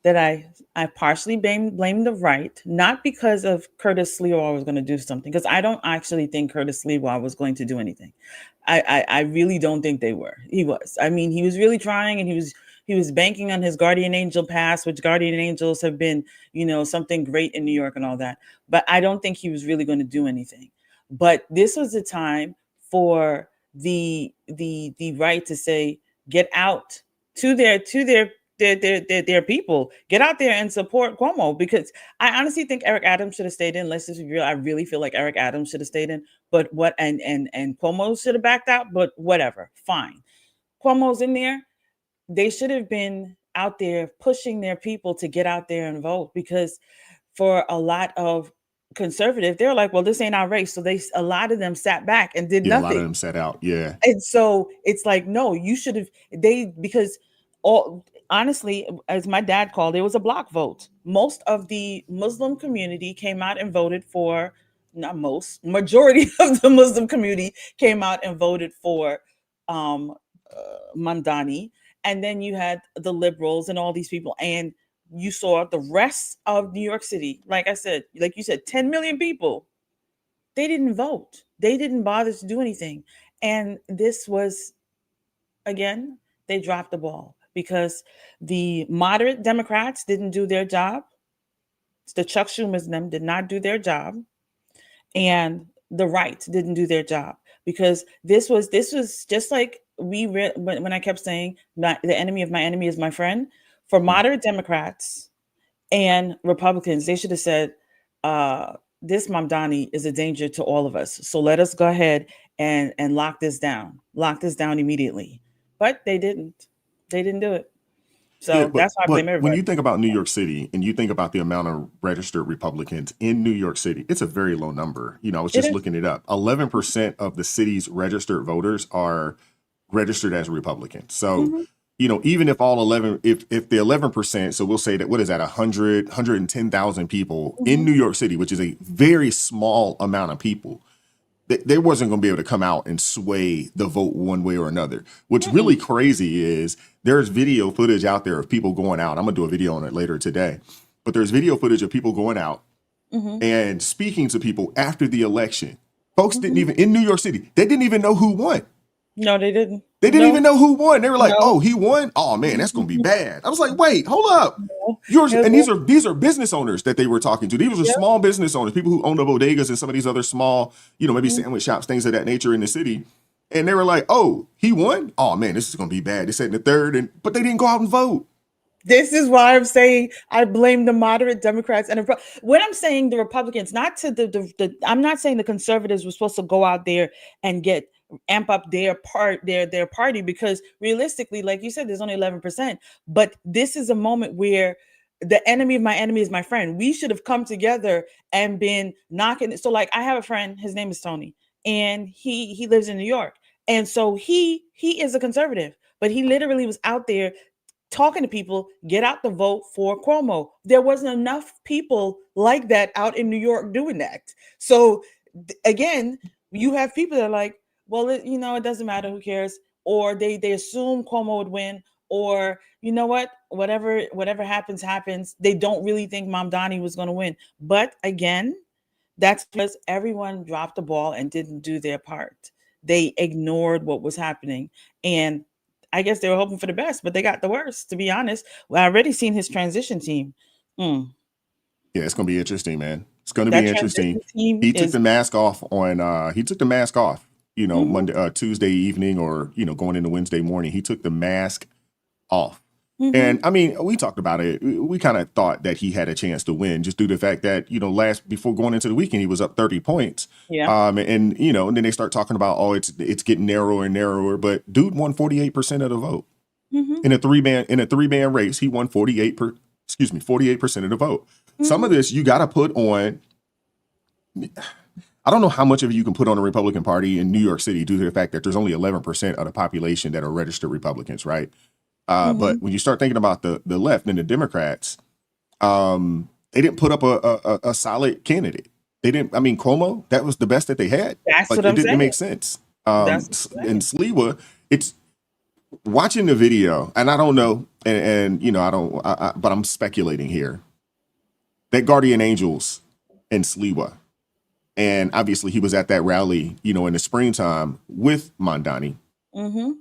that I partially blame the right, not because of Curtis Leroy was going to do something, because I don't actually think Curtis Leroy was going to do anything. I really don't think they were. He was. I mean, he was really trying, and he was banking on his guardian angel pass, which guardian angels have been, you know, something great in New York and all that. But I don't think he was really going to do anything. But this was the time for the right to say, get out to their people, get out there and support Cuomo, because I honestly think Eric Adams should have stayed in. Let's just be real. I really feel like Eric Adams should have stayed in, but what and Cuomo should have backed out, but whatever, fine. Cuomo's in there. They should have been out there pushing their people to get out there and vote, because for a lot of conservative, they're like, well, this ain't our race. So a lot of them sat back and did Yeah, a lot of nothing. them sat out. Yeah. And so it's like, no, you should have, because honestly, as my dad called, it was a block vote. Most of the Muslim community came out and voted for, not most, majority of the Muslim community came out and voted for Mamdani. And then you had the liberals and all these people. And you saw the rest of New York City, like I said, like you said, 10 million people. They didn't vote. They didn't bother to do anything. And this was, again, they dropped the ball because the moderate Democrats didn't do their job. The Chuck Schumer's and them did not do their job. And the right didn't do their job, because this was just like when I kept saying the enemy of my enemy is my friend. For moderate Democrats and Republicans, they should have said, this Mamdani is a danger to all of us. So let us go ahead and lock this down immediately. But they didn't. They didn't do it. Yeah, So that's why I blame but when everybody. you think about New York City and you think about the amount of registered Republicans in New York City, it's a very low number. You know, I was It just is. looking it up. 11% of the city's registered voters are registered as Republicans. So, Mhm. you know, even if all 11, if the 11%, so we'll say that, what is that, 110,000 people in Mhm. New York City, which is a very small amount of people, they wasn't going to be able to come out and sway the vote one way or another. What's really crazy is there's video footage out there of people going out. I'm going to do a video on it later today, but there's video footage of people going out Mhm. and speaking to people after the election. Folks didn't Mhm. even, in New York City, they didn't even know who won. No, they didn't. They didn't even know who won. They were like, No. "Oh, he won. Oh man, that's going to be bad." I was like, "Wait, hold up." No. Yours, It and was- these are business owners that they were talking to. These are Yep. small business owners, people who own the bodegas and some of these other small, you know, maybe Mhm. sandwich shops, things of that nature in the city. And they were like, "Oh, he won. Oh man, this is going to be bad." They said in the third, but they didn't go out and vote. This is why I'm saying I blame the moderate Democrats and when I'm saying the Republicans, not to the I'm not saying the conservatives were supposed to go out there and amp up their party, because realistically, like you said, there's only 11%. But this is a moment where the enemy of my enemy is my friend. We should have come together and been knocking it. So, like, I have a friend, his name is Tony, and he lives in New York. And so he is a conservative, but he literally was out there talking to people, get out the vote for Cuomo. There wasn't enough people like that out in New York doing that. So again, you have people that are like, well, it doesn't matter, who cares? Or they assume Cuomo would win, or you know what, whatever happens. They don't really think Mamdani was going to win. But again, that's because everyone dropped the ball and didn't do their part. They ignored what was happening. And I guess they were hoping for the best, but they got the worst, to be honest. Well, I already seen his transition team. Mm. Yeah, it's going to be interesting, man. It's going to That be transition interesting. team He took is the mask off Mhm. Monday, Tuesday evening, or, going into Wednesday morning. He took the mask off. Mhm. And I mean, we talked about it. We kind of thought that he had a chance to win just due to the fact that, before going into the weekend, he was up 30 points. Yeah. And then they start talking about, oh, it's getting narrower and narrower, but dude won 48% of the vote. Mhm. In a three-man race. He won 48% of the vote. Some of this you got to put on. I don't know how much of it you can put on the Republican Party in New York City due to the fact that there's only 11% of the population that are registered Republicans, right? But when you start thinking about the left and the Democrats, they didn't put up a solid candidate. They didn't. I mean, Cuomo, that was the best that they had. That's Like, what it I'm didn't saying. make sense. That's what I'm And Sliwa, it's watching the video, and I don't know, and I don't, but I'm speculating here. That Guardian Angels and Sliwa, and obviously he was at that rally, in the springtime with Mamdani. Mm-hmm.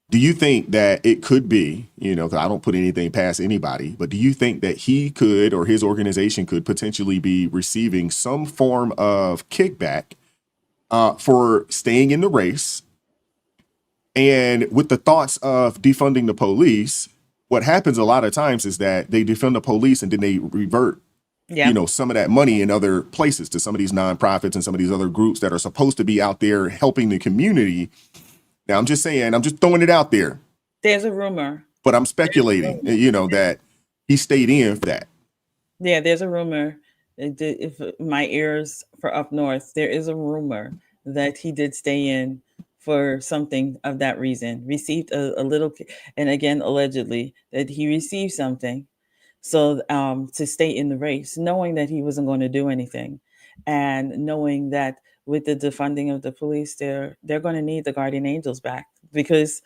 Do you think that it could be, 'cause I don't put anything past anybody, but do you think that he could, or his organization could potentially be receiving some form of kickback for staying in the race? And with the thoughts of defunding the police, what happens a lot of times is that they defund the police and then they revert, Yeah. some of that money in other places to some of these nonprofits and some of these other groups that are supposed to be out there helping the community. Now, I'm just saying, I'm just throwing it out there, There's a rumor. but I'm speculating, that he stayed in for that. Yeah, there's a rumor. If my ears for up north, there is a rumor that he did stay in for something of that reason. Received a little, and again, allegedly, that he received something. So to stay in the race, knowing that he wasn't going to do anything, and knowing that with the defunding of the police, they're going to need the guardian angels back, because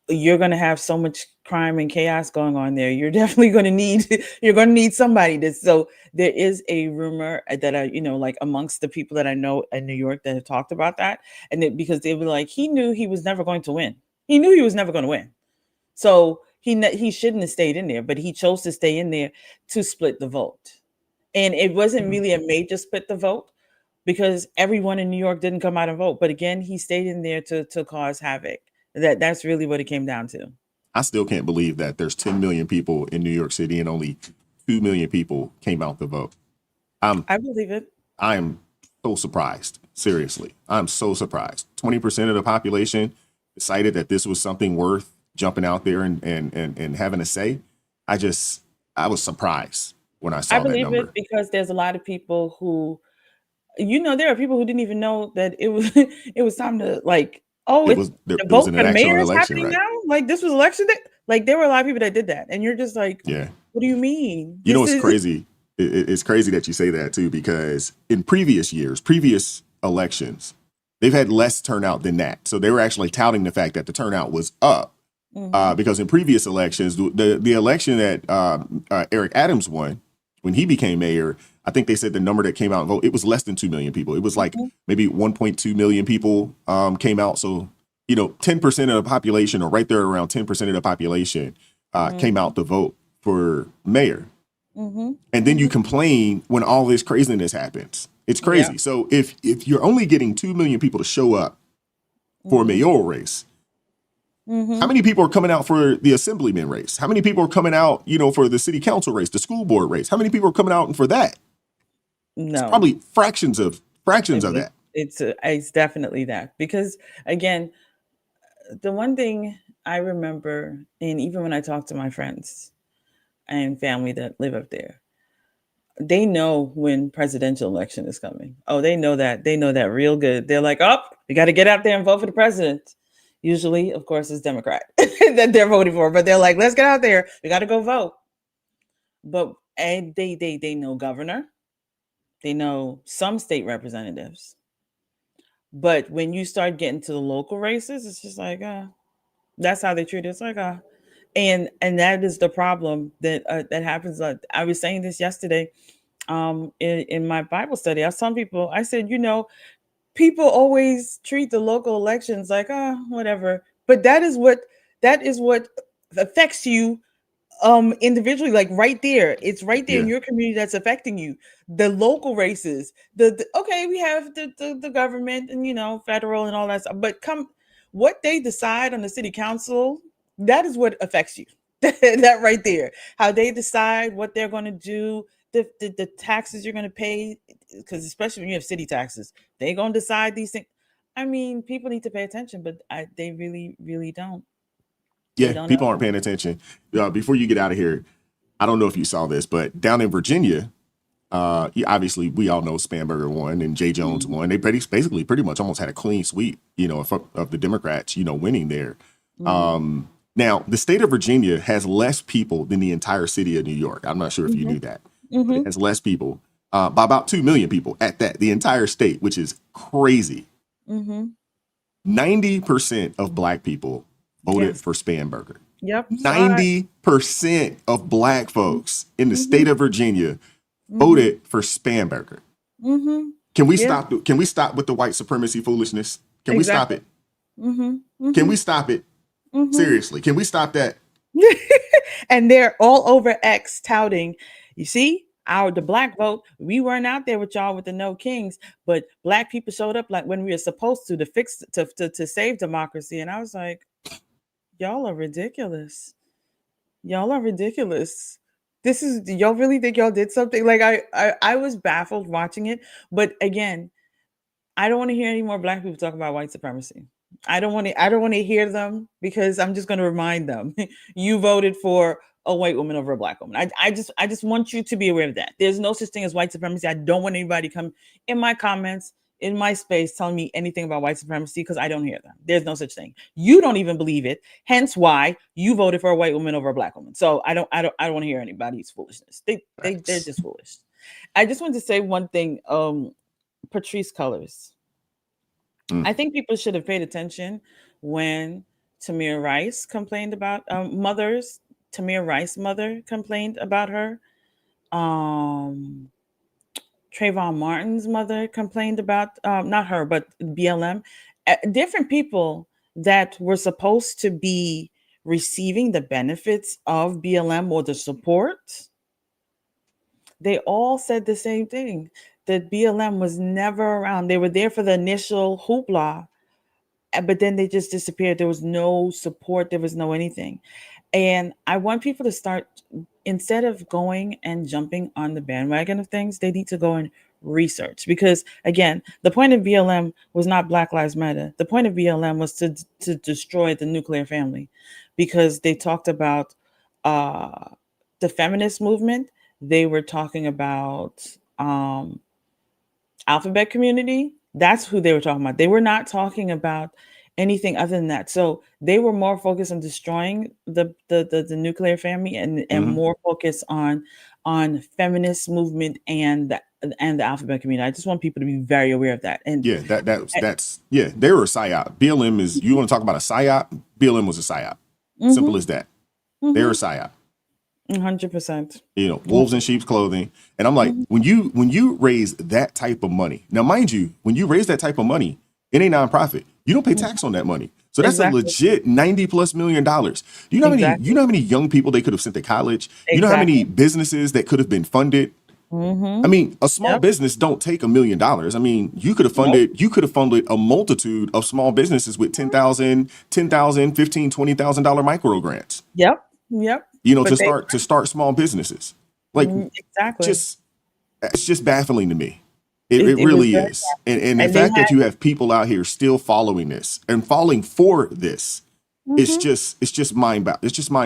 you're going to have so much crime and chaos going on there. You're definitely going to need somebody to. So there is a rumor that like amongst the people that I know in New York that have talked about that, and because they were like, he knew he was never going to win. He knew he was never going to win. So he shouldn't have stayed in there, but he chose to stay in there to split the vote. And it wasn't really a major split the vote, because everyone in New York didn't come out and vote. But again, he stayed in there to cause havoc. That's really what it came down to. I still can't believe that there's 10 million people in New York City and only 2 million people came out to vote. I believe it. I'm so surprised. Seriously, I'm so surprised. 20% of the population decided that this was something worth jumping out there and having a say. I was surprised when I I saw that believe it number. because there's a lot of people who, there are people who didn't even know that it was it was time to like, oh, it's the It was vote an for the actual mayor is election, happening right? now. Like this was election day. Like there were a lot of people that did that, and you're just like, Yeah. what do you mean? You know, This it's is crazy. It's crazy that you say that too, because in previous years, previous elections, they've had less turnout than that. So they were actually touting the fact that the turnout was up. Because in previous elections, the election that Eric Adams won when he became mayor, I think they said the number that came out and vote, it was less than 2 million people. It was like maybe 1.2 million people came out. So, 10% of the population, or right there around 10% of the population came out to vote for mayor. And then you complain when all this craziness happens. It's crazy. Yeah. So if you're only getting 2 million people to show up for a mayoral race, how many people are coming out for the assemblyman race? How many people are coming out, for the city council race, the school board race? How many people are coming out for that? It's No, probably fractions of that. it's definitely that, because again, the one thing I remember, and even when I talk to my friends and family that live up there, they know when presidential election is coming. Oh, they know that. They know that real good. They're like, oh, we got to get out there and vote for the president. Usually, of course, it's Democrat that they're voting for, but they're like, let's get out there. We got to go vote. But and they know governor, they know some state representatives. But when you start getting to the local races, it's just like, that's how they treat it. It's like, and that is the problem that happens. I was saying this yesterday, in my Bible study. I was telling people, I said, people always treat the local elections like, whatever. But that is what affects you individually, like right there. It's right there in Yeah. your community that's affecting you. The local races, the okay, we have the government and federal and all that stuff. But what they decide on the city council, that is what affects you. That right there. How they decide what they're going to do, the taxes you're going to pay, because especially when you have city taxes, they're going to decide these things. I mean, people need to pay attention, but they really, really don't. They Yeah, don't people know. aren't paying attention. Before you get out of here, I don't know if you saw this, but down in Virginia, obviously we all know Spanberger won and Jay Jones won. They basically pretty much almost had a clean sweep, of the Democrats, winning there. Now, the state of Virginia has less people than the entire city of New York. I'm not sure if you knew that. But it has less people, by about 2 million people at that, the entire state, which is crazy. 90% of Black people voted for Spanberger. Yep. 90% of Black folks in the state of Virginia voted for Spanberger. Can we stop? Can we stop with the white supremacy foolishness? Can we stop it? Can we stop it? Seriously, can we stop that? And they're all over X touting, you see, the Black vote, we weren't out there with y'all with the no kings, but Black people showed up like when we were supposed to fix to save democracy. And I was like, y'all are ridiculous. Y'all are ridiculous. Y'all really think y'all did something? Like I was baffled watching it. But again, I don't want to hear any more Black people talk about white supremacy. I don't want to hear them, because I'm just going to remind them, you voted for a white woman over a Black woman. I just want you to be aware of that. There's no such thing as white supremacy. I don't want anybody come in my comments, in my space, telling me anything about white supremacy, because I don't hear them. There's no such thing. You don't even believe it. Hence why you voted for a white woman over a Black woman. So I don't want to hear anybody's foolishness. They're just foolish. I just want to say one thing. Patrisse Cullors. I think people should have paid attention when Tamir Rice complained about Tamir Rice's mother complained about her. Trayvon Martin's mother complained about, not her, but BLM. Different people that were supposed to be receiving the benefits of BLM or the support, they all said the same thing, that BLM was never around. They were there for the initial hoopla, but then they just disappeared. There was no support. There was no anything. And I want people to start instead of going and jumping on the bandwagon of things, they need to go and research. Because again, the point of BLM was not Black Lives Matter. The point of BLM was to destroy the nuclear family, because they talked about the feminist movement. They were talking about alphabet community. That's who they were talking about. They were not talking about anything other than that. So they were more focused on destroying the nuclear family, and more focused on feminist movement and the alphabet community. I just want people to be very aware of that. And Yeah, that's they were a psyop. BLM is, you want to talk about a psyop? BLM was a psyop. Simple as that. They're a psyop. 100%. You know, wolves in sheep's clothing. And I'm like, when you raise that type of money, now mind you, when you raise that type of money in a nonprofit, you don't pay tax on that money. So that's a legit $90+ million. Do you know how many young people they could have sent to college? You know how many businesses that could have been funded? I mean, a small business don't take $1 million. I mean, you could have funded a multitude of small businesses with $10,000, $15,000, $20,000 micro grants. Yep. You know, to start small businesses. Like, exactly. it's just baffling to me. It really is. And the fact that you have people out here still following this and falling for this, it's just mind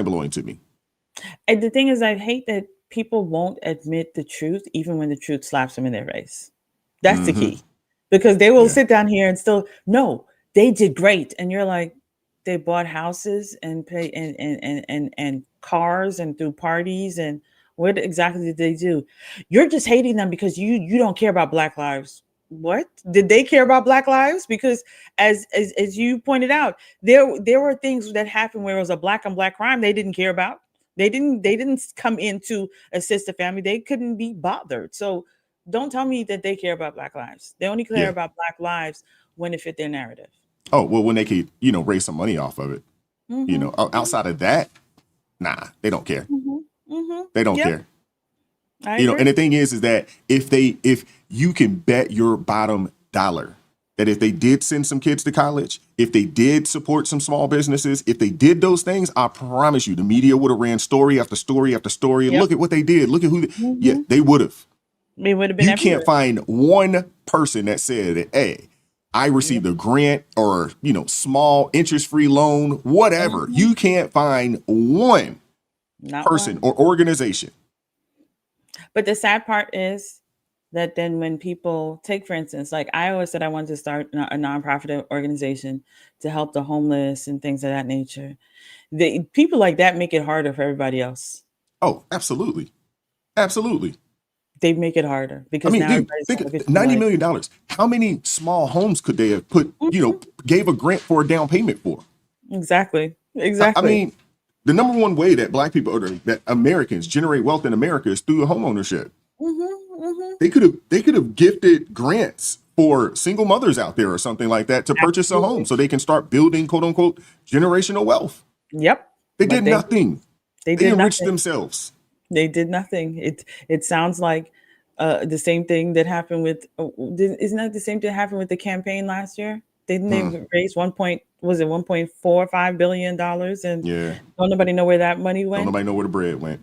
blowing to me. And the thing is, I hate that people won't admit the truth, even when the truth slaps them in their face. That's the key, because they will sit down here and still, no, they did great. And you're like, they bought houses and pay and cars and threw parties, and what exactly did they do? You're just hating them because you don't care about Black lives. What did they care about Black lives? Because as you pointed out, there were things that happened where it was a black on black crime they didn't care about. They didn't come in to assist the family. They couldn't be bothered. So don't tell me that they care about Black lives. They only care about Black lives when it fit their narrative. Oh, well, when they could, raise some money off of it. Outside of that, nah, they don't care. They don't care. I agree. And the thing is that if you can bet your bottom dollar that if they did send some kids to college, if they did support some small businesses, if they did those things, I promise you, the media would have ran story after story after story. And look at what they did. Look at who, they would have. They would have been. You can't find one person that said that, hey, I received a grant or, small interest-free loan, whatever. You can't find one person or organization. But the sad part is that then when people take, for instance, like I always said, I wanted to start a nonprofit organization to help the homeless and things of that nature. People like that make it harder for everybody else. Oh, absolutely. Absolutely. They make it harder because now think $90 million. How many small homes could they have put, gave a grant for a down payment for? Exactly. I mean, the number one way that Black people, or that Americans generate wealth in America is through home ownership. They could have gifted grants for single mothers out there or something like that to purchase a home so they can start building, quote unquote, generational wealth. Yep. They did nothing. They enriched themselves. They did nothing. It sounds like the same thing that happened with. Isn't that the same thing that happened with the campaign last year? Didn't they raise $1.45 billion? And don't nobody know where that money went. Don't nobody know where the bread went.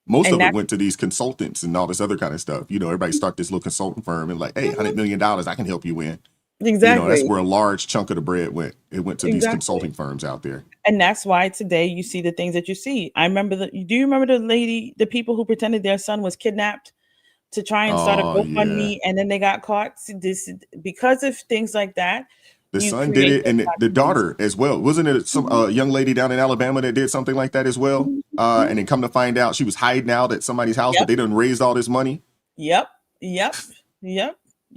Most of it went to these consultants and all this other kind of stuff. Everybody start this little consulting firm and like, hey, $100 million, I can help you win. Exactly. That's where a large chunk of the bread went. It went to these consulting firms out there. And that's why today you see the things that you see. I remember do you remember the people who pretended their son was kidnapped to try and start a GoFundMe and then they got caught? Because of things like that. The son did it, and the daughter as well. Wasn't it some young lady down in Alabama that did something like that as well? And then come to find out she was hiding out at somebody's house, but they done raised all this money. Yep.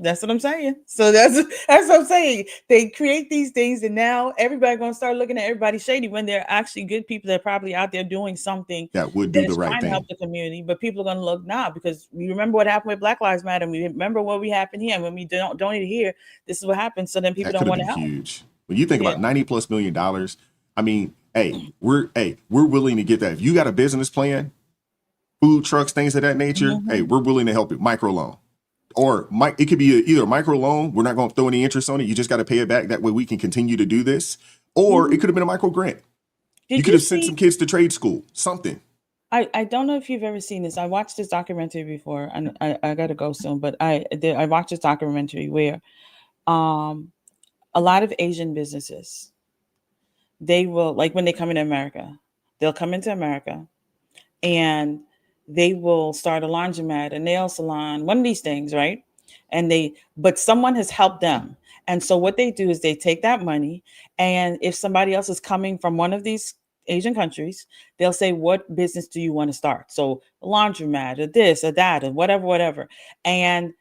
That's what I'm saying. So that's what I'm saying. They create these things, and now everybody's gonna start looking at everybody shady when they're actually good people that are probably out there doing something that would do the right trying thing to help the community. But people are gonna look now because we remember what happened with Black Lives Matter. And we remember what happened here. And when we don't here, this is what happens. So then people don't want to help. Huge. When you think about $90+ million, I mean, hey, we're willing to get that. If you got a business plan, food trucks, things of that nature, hey, we're willing to help you. Microloan. Or it could be either a micro loan. We're not going to throw any interest on it. You just got to pay it back. That way we can continue to do this. Or it could have been a micro grant. You could have sent some kids to trade school, something. I don't know if you've ever seen this. I watched this documentary before, and I gotta go soon. But I watched this documentary where um a lot of Asian businesses, they will, like, when they come into America, they'll come into America and they will start a laundromat, a nail salon, one of these things, right? But someone has helped them. And so what they do is they take that money, and if somebody else is coming from one of these Asian countries, they'll say, what business do you want to start? So a laundromat, or this, or that, or whatever, whatever. And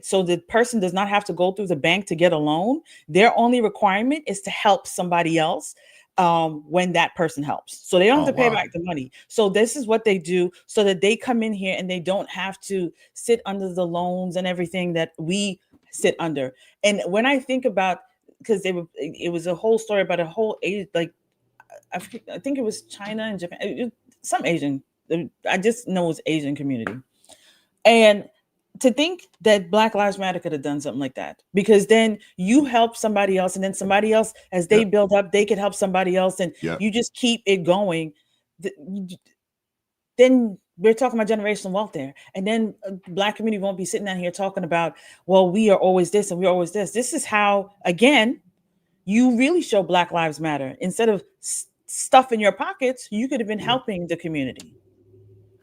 so the person does not have to go through the bank to get a loan. Their only requirement is to help somebody else when that person helps. So they don't have to pay back the money. So this is what they do so that they come in here and they don't have to sit under the loans and everything that we sit under. And when I think about, because it was a whole story about a whole age, like I think it was China and Japan, some Asian. I just know it was Asian community. And to think that Black Lives Matter could have done something like that, because then you help somebody else, and then somebody else, as they build up, they could help somebody else, and you just keep it going. Then we're talking about generational wealth there. And then Black community won't be sitting down here talking about, well, we are always this and we're always this. This is how, again, you really show Black Lives Matter. Instead of stuff in your pockets, you could have been helping the community.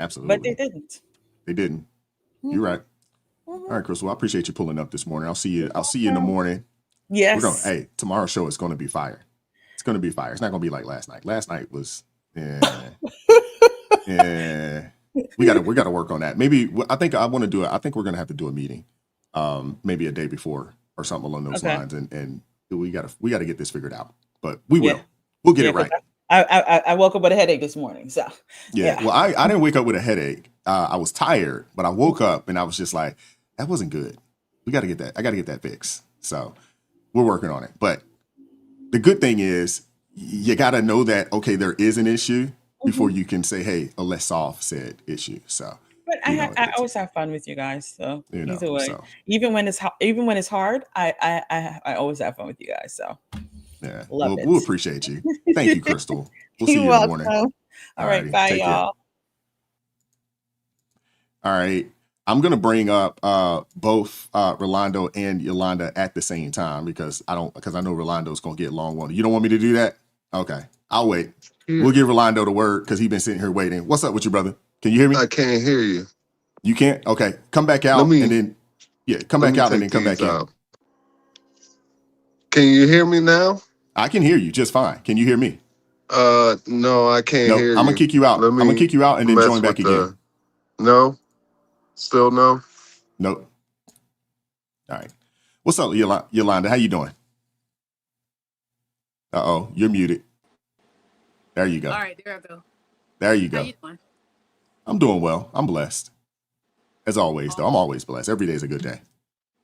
Absolutely. But they didn't. They didn't. You're right. All right, Crystal. I appreciate you pulling up this morning. I'll see you in the morning. Yes. Hey, tomorrow's show is going to be fire. It's going to be fire. It's not going to be like last night. Last night was, yeah. We got to work on that. Maybe I think I want to do it. I think we're going to have to do a meeting, maybe a day before or something along those lines, and we got to get this figured out. But we will. We'll get it right. I woke up with a headache this morning. So yeah. Well, I didn't wake up with a headache. I was tired, but I woke up and I was just like, that wasn't good. We got to get that. I got to get that fixed. So we're working on it. But the good thing is you got to know that, okay, there is an issue before you can say, hey, let's solve said issue. So, but I always have fun with you guys. So either way, even when it's hard, I always have fun with you guys. So yeah, we'll appreciate you. Thank you, Crystal. We'll see you in the morning. All right, bye, y'all. All right. I'm going to bring up both Rolando and Yolanda at the same time because I know Rolando's going to get long-winded. You don't want me to do that? Okay. I'll wait. We'll give Rolando the word because he's been sitting here waiting. What's up with you, brother? Can you hear me? I can't hear you. You can't? Okay. Come back out and then come back out and then come back in. Can you hear me now? I can hear you just fine. Can you hear me? No, I can't hear you. I'm going to kick you out. I'm going to kick you out and then join back again. No? Still no? Nope. All right. What's up, Yolanda? How you doing? Uh-oh, you're muted. There you go. All right, there I go. There you go. How you doing? I'm doing well. I'm blessed. As always, though. I'm always blessed. Every day is a good day.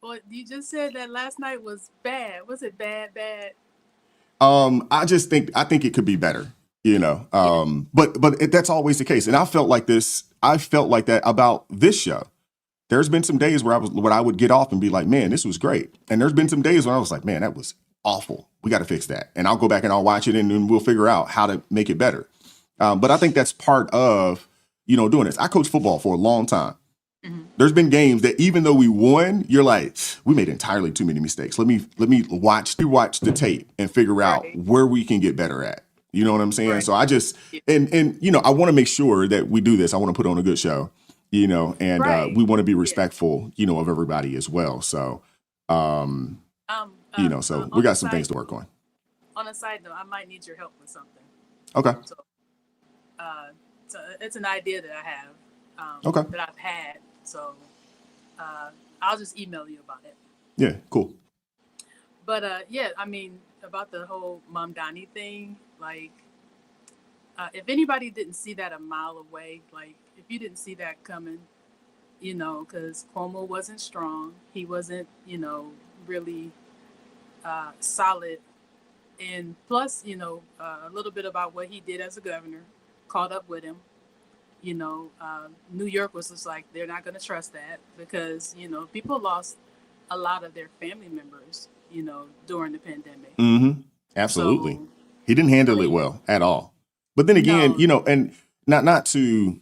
Well, you just said that last night was bad. Was it bad? I think it could be better, but that's always the case. And I felt like that about this show. There's been some days where I would get off and be like, man, this was great. And there's been some days where I was like, man, that was awful. We got to fix that. And I'll go back and I'll watch it and then we'll figure out how to make it better. But I think that's part of, doing this. I coached football for a long time. Mm-hmm. There's been games that even though we won, you're like, we made entirely too many mistakes. Let me watch the tape and figure out where we can get better at. You know what I'm saying? Right. So I just, and I want to make sure that we do this. I want to put on a good show, and we want to be respectful, of everybody as well. So, so we got some things to work on. On a side note, I might need your help with something. Okay. So it's an idea that I have. That I've had. So I'll just email you about it. Yeah, cool. But about the whole Mamdani thing, like if anybody didn't see that a mile away, like if you didn't see that coming, because Cuomo wasn't strong, he wasn't, really solid, and plus, a little bit about what he did as a governor caught up with him. New York was just like, they're not going to trust that because, people lost a lot of their family members, during the pandemic. Mm-hmm. Absolutely. So, he didn't handle it well at all. But then again, and not to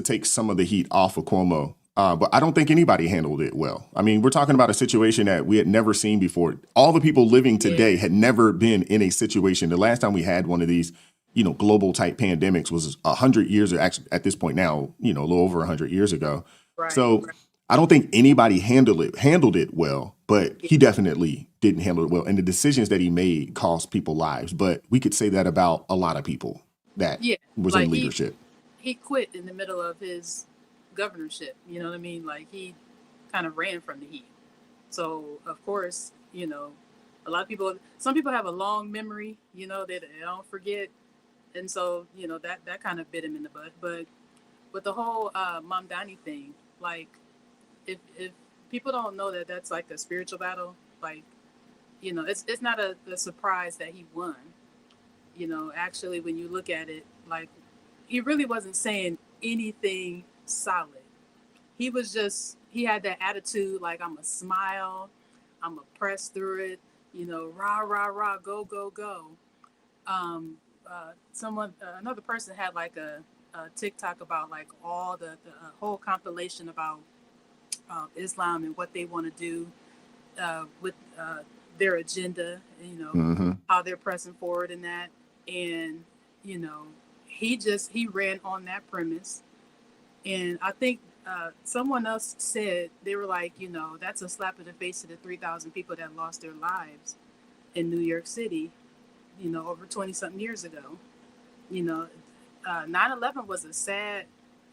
take some of the heat off of Cuomo, but I don't think anybody handled it well. I mean, we're talking about a situation that we had never seen before. All the people living today had never been in a situation. The last time we had one of these, global type pandemics was 100 years, or actually at this point now, a little over 100 years ago. So I don't think anybody handled it well, but he definitely didn't handle it well. And the decisions that he made cost people lives. But we could say that about a lot of people that was in leadership. He quit in the middle of his governorship. You know what I mean? Like, he kind of ran from the heat. So, of course, a lot of people, some people have a long memory, they don't forget. And so, that kind of bit him in the butt. But with the whole Mamdani thing, like, if people don't know that that's like a spiritual battle, like, it's not a surprise that he won. Actually, when you look at it, like, he really wasn't saying anything solid. He had that attitude, like, I'm a smile, I'm a press through it, rah, rah, rah, go, go, go. Another person had like a TikTok about like all the whole compilation about Islam and what they want to do with their agenda, how they're pressing forward in that. And, he ran on that premise. And I think someone else said, they were like, that's a slap in the face to the 3,000 people that lost their lives in New York City, over 20 something years ago. 9/11 was it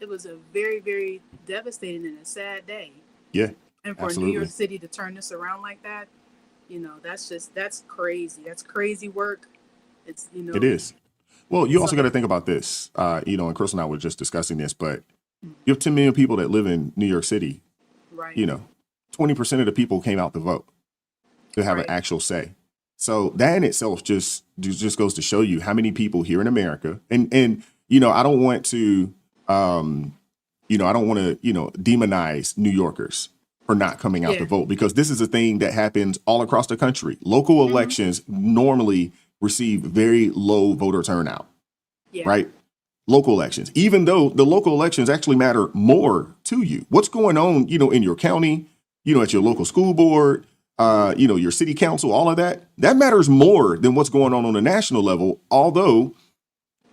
was a very, very devastating and a sad day. Yeah. And for New York City to turn this around like that, that's crazy. That's crazy work. It is. Well, you also got to think about this, and Chris and I were just discussing this, but you have 10 million people that live in New York City. Right. 20% of the people came out to vote to have an actual say. So that in itself just goes to show you how many people here in America, and I don't want to, demonize New Yorkers for not coming out to vote, because this is a thing that happens all across the country. Local elections normally receive very low voter turnout, right? Local elections, even though the local elections actually matter more to you. What's going on, in your county, at your local school board, your city council, all of that matters more than what's going on the national level. Although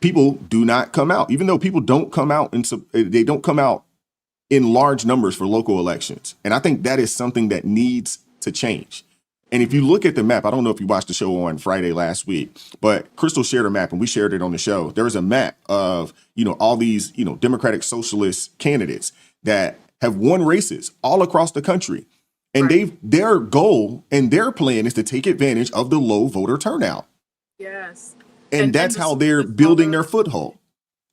people do not come out, even though people don't come out, and they don't come out in large numbers for local elections. And I think that is something that needs to change. And if you look at the map, I don't know if you watched the show on Friday last week, but Crystal shared a map and we shared it on the show. There is a map of, all these, Democratic Socialist candidates that have won races all across the country. And their goal and their plan is to take advantage of the low voter turnout. Yes. And that's how they're building their foothold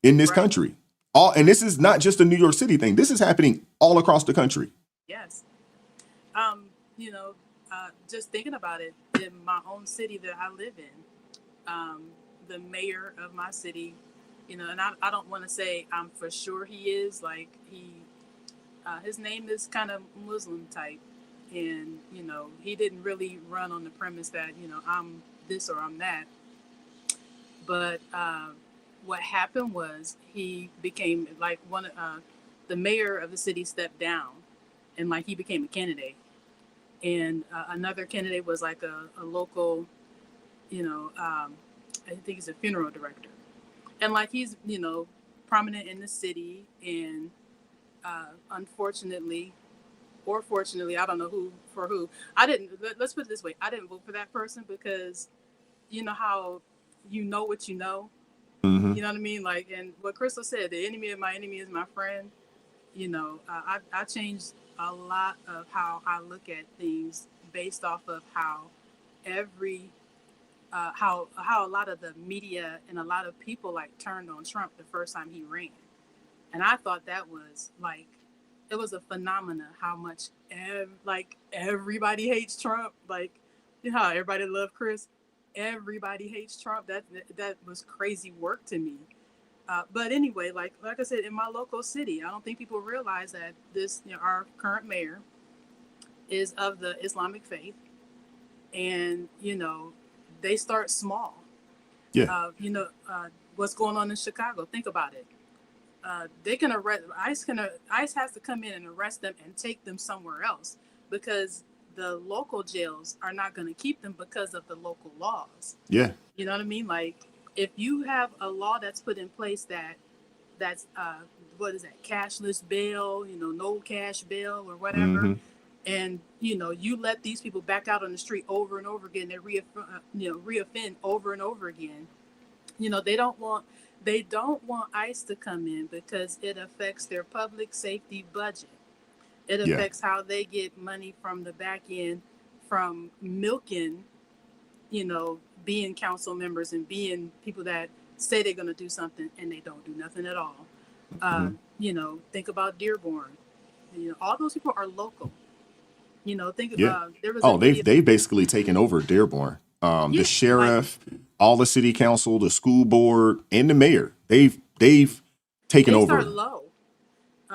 in this country. And this is not just a New York City thing. This is happening all across the country. Yes. Just thinking about it, in my own city that I live in, the mayor of my city, and I don't want to say I'm for sure he is, like, his name is kind of Muslim type. And, he didn't really run on the premise that, I'm this or I'm that. But what happened was he became like the mayor of the city stepped down, and like he became a candidate. And another candidate was like a local, I think he's a funeral director. And like he's, prominent in the city. And unfortunately, or fortunately, I don't know who. Let's put it this way. I didn't vote for that person because you know how what you know. Mm-hmm. You know what I mean? Like, and what Crystal said, the enemy of my enemy is my friend. I changed a lot of how I look at things based off of how how a lot of the media and a lot of people like turned on Trump the first time he ran. And I thought that was like, it was a phenomena how much everybody hates Trump. Like, how everybody loved Chris. Everybody hates Trump. That was crazy work to me. But anyway, like I said, in my local city, I don't think people realize that this, our current mayor is of the Islamic faith, and they start small. Yeah. what's going on in Chicago. Think about it. They can arrest ICE has to come in and arrest them and take them somewhere else because the local jails are not going to keep them because of the local laws. Yeah. You know what I mean? Like if you have a law that's put in place that's what is that, cashless bail, no cash bail or whatever, and you let these people back out on the street over and over again, they reoffend over and over again. They don't want ICE to come in because it affects their public safety budget. It affects how they get money from the back end from milking, being council members and being people that say they're going to do something and they don't do nothing at all. Think about Dearborn. All those people are local. There was they've basically taken over Dearborn. The sheriff, all the city council, the school board, and the mayor. They've taken over. They start low.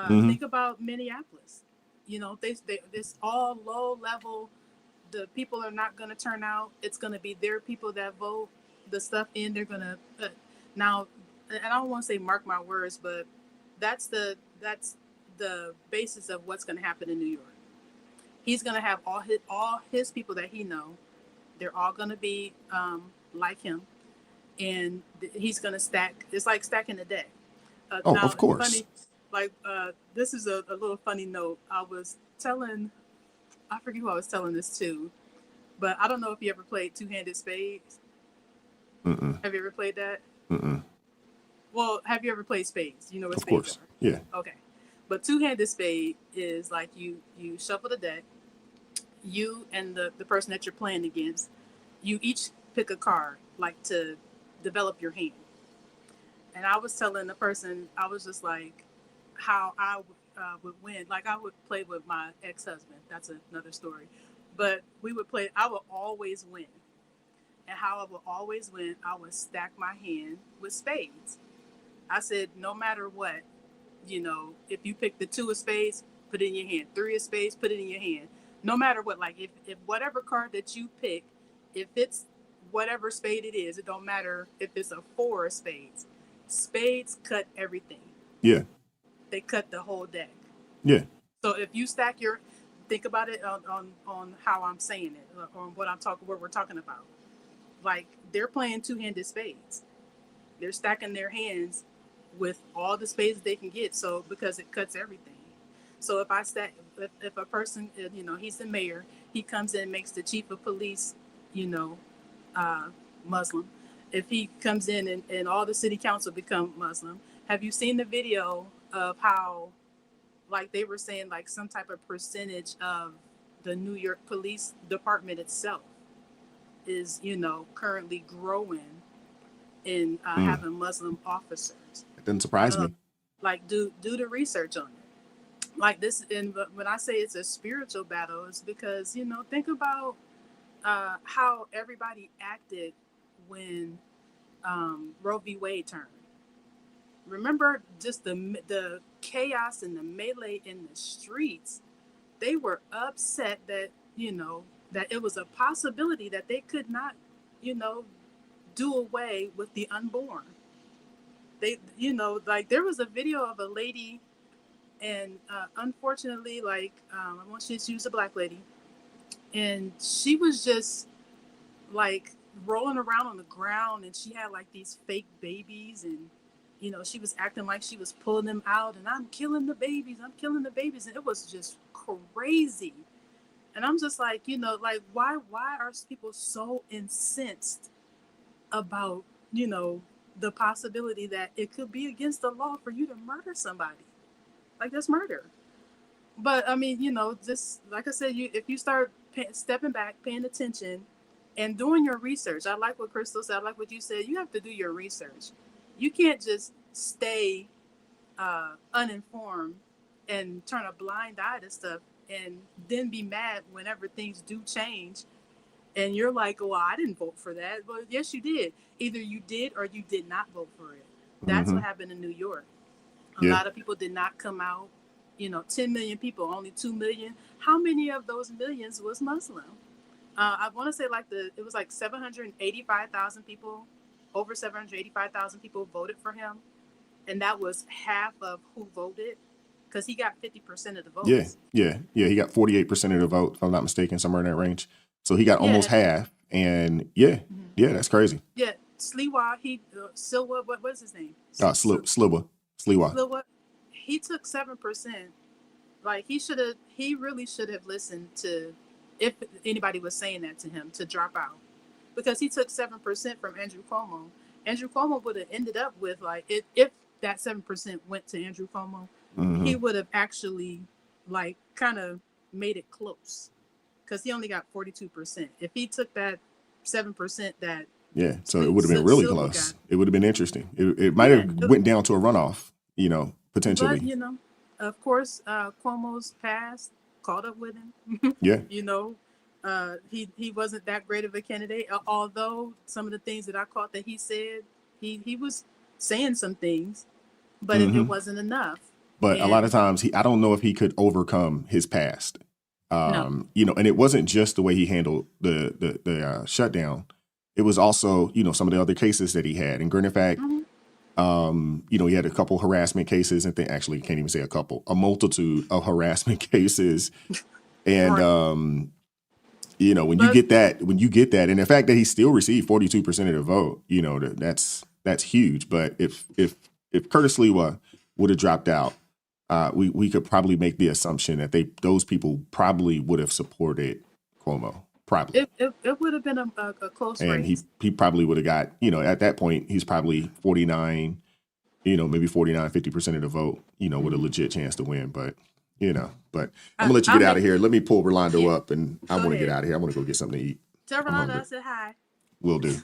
Think about Minneapolis. This all low level. The people are not going to turn out. It's going to be their people that vote the stuff in. They're going to now, and I don't want to say mark my words, but that's the basis of what's going to happen in New York. He's going to have all his people that he know. They're all going to be like him, and he's going to stack. It's like stacking the deck. Now, of course. Funny, this is a little funny note. I forget who I was telling this to, but I don't know if you ever played two-handed spades. Have you ever played that? Well, have you ever played spades? You know what spades are? Yeah. Okay. But two-handed spade is like you shuffle the deck. You and the person that you're playing against, you each pick a card, like to develop your hand. And I was telling the person, I was just like, how I would win. Like I would play with my ex-husband. That's another story. But we would play. I would always win. And how I would always win, I would stack my hand with spades. I said, no matter what, if you pick the 2 of spades, put it in your hand. 3 of spades, put it in your hand. No matter what, like if whatever card that you pick, if it's whatever spade it is, it don't matter if it's a 4 of spades. Spades cut everything. Yeah. They cut the whole deck. Yeah. So if you stack think about it on how I'm saying it, on what we're talking about. Like they're playing two-handed spades. They're stacking their hands with all the spades they can get. So because it cuts everything. So if if a person, he's the mayor, he comes in and makes the chief of police, Muslim. If he comes in and all the city council become Muslim, have you seen the video of how, like they were saying, like some type of percentage of the New York Police Department itself is, currently growing in having Muslim officers? It didn't surprise me. Like do the research on it. Like this, and when I say it's a spiritual battle, it's because, think about how everybody acted when Roe v. Wade turned. Remember just the chaos and the melee in the streets. They were upset that, that it was a possibility that they could not, do away with the unborn. They, like there was a video of a lady, and unfortunately, like I want to use a black lady, and she was just like rolling around on the ground, and she had like these fake babies, and she was acting like she was pulling them out, and I'm killing the babies, and it was just crazy. And I'm just like, like why are people so incensed about the possibility that it could be against the law for you to murder somebody? Like that's murder. But I mean, just like I said, if you start stepping back, paying attention, and doing your research. I like what Crystal said. I like what you said. You have to do your research. You can't just stay uninformed and turn a blind eye to stuff and then be mad whenever things do change. And you're like, well, I didn't vote for that. Well, yes, you did. Either you did or you did not vote for it. That's what happened in New York. A lot of people did not come out. 10 million people, only 2 million. How many of those millions was Muslim? I want to say it was like 785,000 people over 785,000 people voted for him, and that was half of who voted, because he got 50% of the votes. Yeah. He got 48% of the vote, if I'm not mistaken, somewhere in that range. So he got almost half, and yeah, that's crazy. Yeah, Sliwa, Silwa, what's his name? Sliwa. Sliwa, he took 7%. Like, he really should have listened to, if anybody was saying that to him, to drop out, because he took 7% from Andrew Cuomo. Andrew Cuomo would have ended up with, like, if that 7% went to Andrew Cuomo, he would have actually, like, kind of made it close, because he only got 42%. If he took that 7% that so it would have been really close. It would have been interesting. It might have went down to a runoff, potentially. But, of course, Cuomo's past caught up with him. Yeah. He wasn't that great of a candidate, although some of the things that I caught that he said, he was saying some things, but it wasn't enough. But a lot of times, I don't know if he could overcome his past. And it wasn't just the way he handled the shutdown. It was also, some of the other cases that he had. And in fact, he had a couple harassment cases, and actually can't even say a multitude of harassment cases. And, when you get that, and the fact that he still received 42% of the vote, that's huge. But if Curtis Lewa would have dropped out, we could probably make the assumption that those people probably would have supported Cuomo. Probably. It would have been a close race. And he probably would have got, at that point, he's probably 49, maybe 49, 50% of the vote, with a legit chance to win. But, I'm going to let you get out of here. Let me pull Rolando up, and I want to get out of here. I want to go get something to eat. Tell Rolando I said hi. Will do.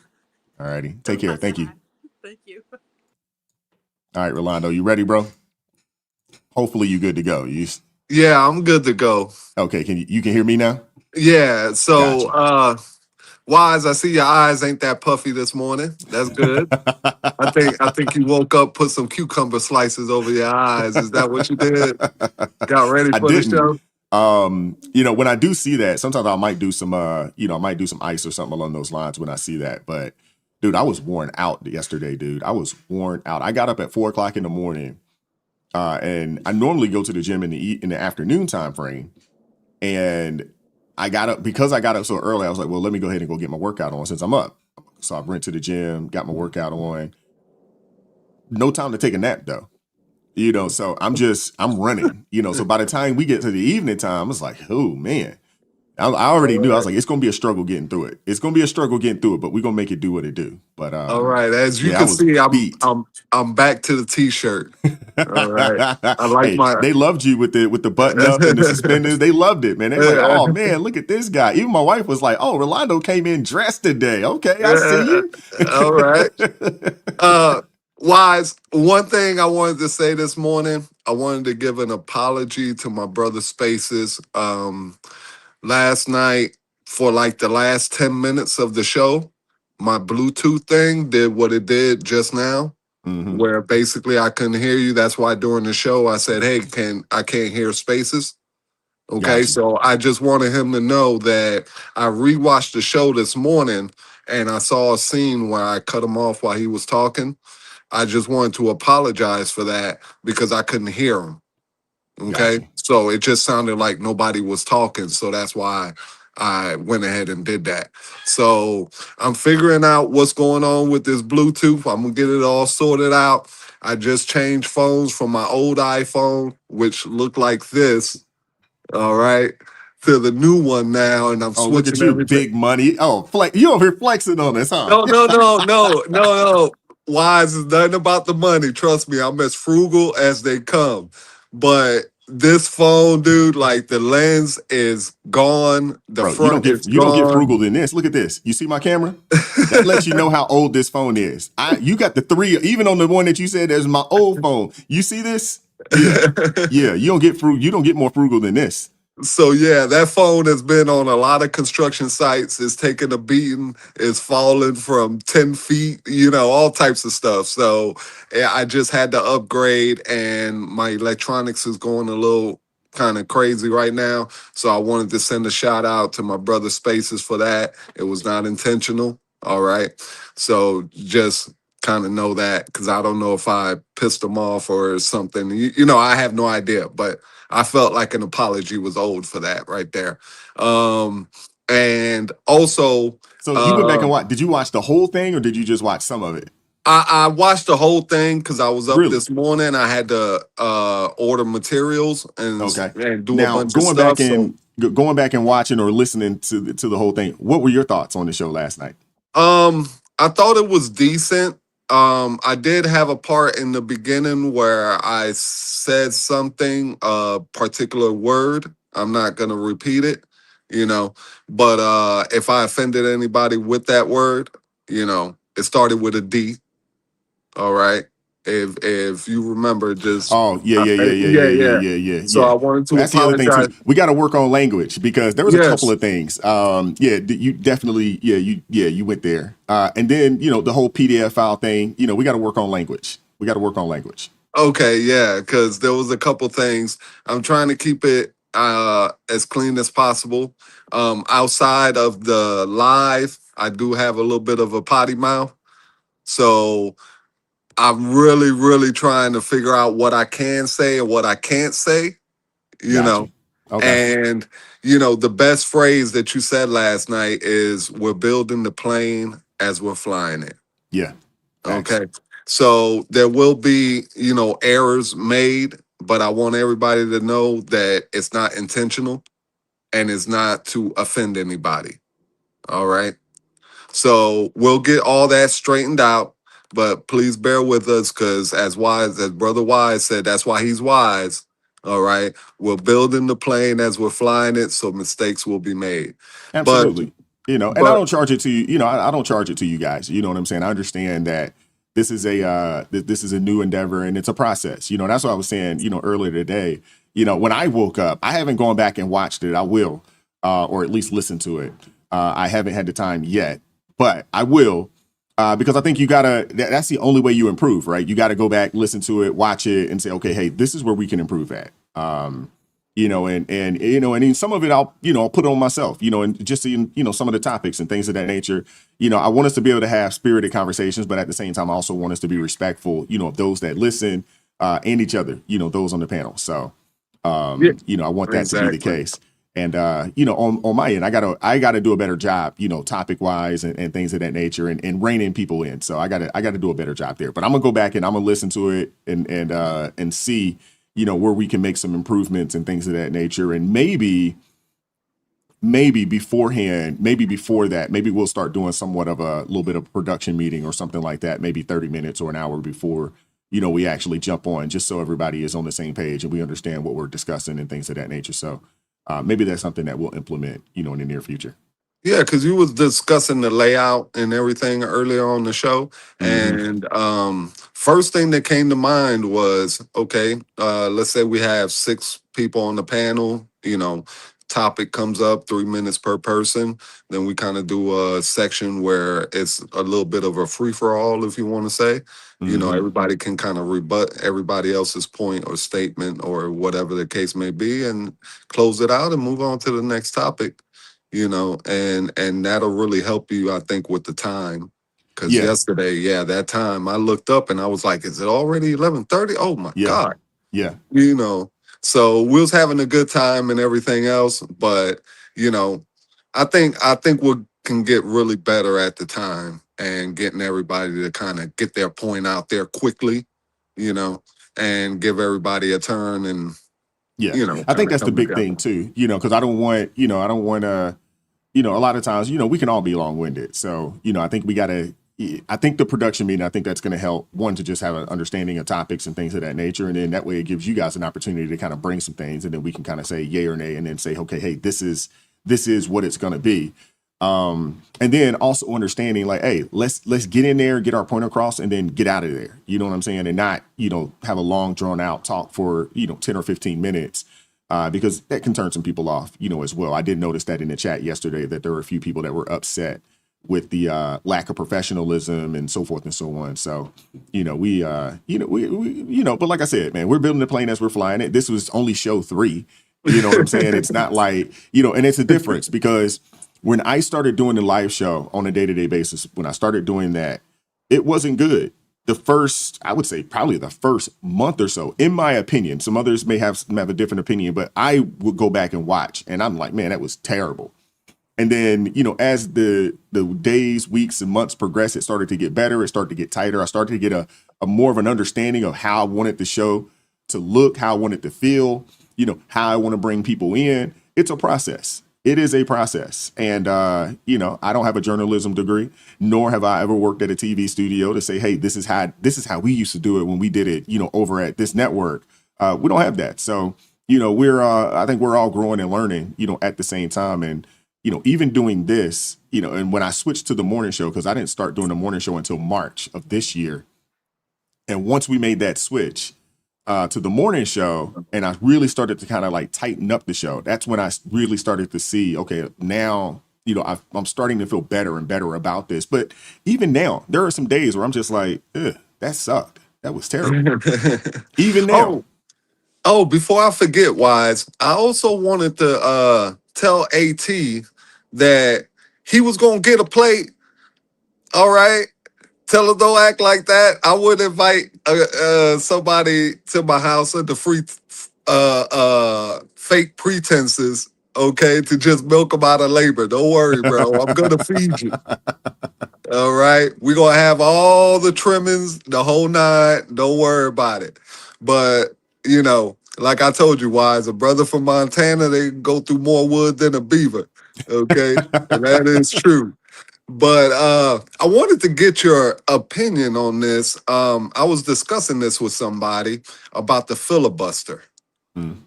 All righty. Take care. Thank you. Thank you. All right, Rolando, you ready, bro? Hopefully you good to go. Yeah, I'm good to go. Okay, you can hear me now? Yeah, so Gotcha. Wise, I see your eyes ain't that puffy this morning. That's good. I think you woke up, put some cucumber slices over your eyes. Is that what you did? Got ready for the show? When I do see that, sometimes I might do some ice or something along those lines when I see that. But dude, I was worn out yesterday, dude. I was worn out. I got up at 4:00 in the morning, and I normally go to the gym in the afternoon time frame, and I got up so early. I was like, well, let me go ahead and go get my workout on since I'm up. So I went to the gym, got my workout on. No time to take a nap though. So I'm running, so by the time we get to the evening time, it's like, oh man, I already knew. I was like, it's going to be a struggle getting through it. But we're going to make it do what it do. But all right. As you can see, I'm back to the t-shirt. All right. I like they loved you with the button up and the suspenders. They loved it, man. They were like, oh man, look at this guy. Even my wife was like, oh, Rolando came in dressed today. Okay, I see you. All right. Wise, one thing I wanted to say this morning, I wanted to give an apology to my brother Spaces. Last night, for like the last 10 minutes of the show, my Bluetooth thing did what it did just now, where basically I couldn't hear you. That's why during the show I said, hey, I can't hear Spaces. Okay, Gotcha. So I just wanted him to know that I rewatched the show this morning and I saw a scene where I cut him off while he was talking. I just wanted to apologize for that because I couldn't hear him. Okay, Gotcha. So it just sounded like nobody was talking. So that's why I went ahead and did that. So I'm figuring out what's going on with this Bluetooth. I'm going to get it all sorted out. I just changed phones from my old iPhone, which looked like this. All right. To the new one now, and I'm switching look at you, everything. big money. Oh, you over here flexing on us, huh? No. Wise is nothing about the money. Trust me, I'm as frugal as they come. But this phone, dude, like the lens is gone. The front is gone. You don't get frugal than this. Look at this. You see my camera? That lets you know how old this phone is. You got the 3, even on the one that you said there's my old phone. You see this? Yeah. You don't get more frugal than this. So yeah, that phone has been on a lot of construction sites. It's taken a beating. It's fallen from 10 feet, all types of stuff. So yeah, I just had to upgrade, and my electronics is going a little kind of crazy right now. So I wanted to send a shout out to my brother Spaces for that. It was not intentional. All right. So just kind of know that, because I don't know if I pissed them off or something. I have no idea, but I felt like an apology was owed for that right there. And also, So you went back and watch. Did you watch the whole thing or did you just watch some of it? I watched the whole thing because I was up Really? this morning. I had to order materials and do a Now bunch of stuff. going back and watching or listening to the whole thing. What were your thoughts on the show last night? I thought it was decent. I did have a part in the beginning where I said something, a particular word. I'm not gonna repeat it, but if I offended anybody with that word, it started with a D. All right. If you remember, just yeah. So I wanted to That's the other thing apologize. too. We got to work on language because there was a couple of things. You definitely, you went there. And then the whole PDF file thing. We got to work on language. Okay, yeah, because there was a couple things. I'm trying to keep it as clean as possible. Outside of the live, I do have a little bit of a potty mouth, so I'm really, really trying to figure out what I can say and what I can't say. Gotcha. Okay. And the best phrase that you said last night is, "We're building the plane as we're flying it." Yeah. Okay. So there will be, errors made, but I want everybody to know that it's not intentional and it's not to offend anybody. All right. So we'll get all that straightened out, but please bear with us because as Brother Wise said, that's why he's wise. All right. We're building the plane as we're flying it, so mistakes will be made. Absolutely. And I don't charge it to you. I don't charge it to you guys. You know what I'm saying? I understand that this is a new endeavor and it's a process. That's what I was saying, earlier today. When I woke up, I haven't gone back and watched it. I will, or at least listen to it. I haven't had the time yet, but I will, because I think that's the only way you improve, right? You got to go back, listen to it, watch it and say, okay, hey, this is where we can improve at. And then some of it I'll put on myself, and just in, some of the topics and things of that nature. I want us to be able to have spirited conversations, but at the same time, I also want us to be respectful, of those that listen, and each other, those on the panel. So, I want that to be the case. And, on my end, I gotta do a better job, topic wise and things of that nature and reining people in. So I gotta do a better job there, but I'm gonna go back and I'm gonna listen to it and see, where we can make some improvements and things of that nature. And maybe beforehand, maybe before that, maybe we'll start doing somewhat of a little bit of production meeting or something like that, maybe 30 minutes or an hour before, we actually jump on, just so everybody is on the same page and we understand what we're discussing and things of that nature. So maybe that's something that we'll implement, in the near future. Yeah, because you was discussing the layout and everything earlier on the show. And first thing that came to mind was, okay, let's say we have 6 people on the panel, topic comes up, 3 minutes per person. Then we kind of do a section where it's a little bit of a free-for-all, if you want to say. Everybody can kind of rebut everybody else's point or statement or whatever the case may be and close it out and move on to the next topic. And that'll really help you, I think, with the time. Because yesterday, that time I looked up and I was like, is it already 11:30? Oh my God. Yeah. So we was having a good time and everything else, but I think we can get really better at the time and getting everybody to kind of get their point out there quickly, and give everybody a turn and I think that's the big thing too, because I don't want to, a lot of times, we can all be long-winded. So, I think I think the production meeting, I think that's going to help one to just have an understanding of topics and things of that nature. And then that way it gives you guys an opportunity to kind of bring some things and then we can kind of say yay or nay and then say, okay, hey, this is what it's going to be. And then also understanding like, hey, let's get in there, get our point across and then get out of there. You know what I'm saying? And not, have a long drawn out talk for, 10 or 15 minutes. Because that can turn some people off, as well. I did notice that in the chat yesterday that there were a few people that were upset with the lack of professionalism and so forth and so on. So, we but like I said, man, we're building the plane as we're flying it. This was only show 3. You know what I'm saying? It's not like, and it's a difference because When I started doing the live show on a day-to-day basis, when I started doing that, it wasn't good. The first, I would say probably the first month or so, in my opinion, some others may have a different opinion, but I would go back and watch and I'm like, man, that was terrible. And then, as the days, weeks, and months progressed, it started to get better. It started to get tighter. I started to get a more of an understanding of how I wanted the show to look, how I wanted to feel, how I want to bring people in. It's a process. It is a process. And, I don't have a journalism degree, nor have I ever worked at a TV studio to say, hey, this is how we used to do it when we did it, over at this network. We don't have that. So, I think we're all growing and learning, at the same time. And, even doing this, and when I switched to the morning show, because I didn't start doing the morning show until March of this year. And once we made that switch to the morning show, and I really started to kind of like tighten up the show, that's when I really started to see, okay, now, I'm starting to feel better and better about this. But even now, there are some days where I'm just like, that sucked. That was terrible. Even now. Oh, before I forget, Wise, I also wanted to tell AT that he was going to get a plate. All right. Tell her don't act like that. I would invite somebody to my house under free fake pretenses, okay, to just milk them out of labor. Don't worry, bro. I'm going to feed you. All right. We're going to have all the trimmings, the whole nine. Don't worry about it. But, like I told you, Wise, a brother from Montana, they go through more wood than a beaver. Okay. And that is true. But I wanted to get your opinion on this. I was discussing this with somebody about the filibuster.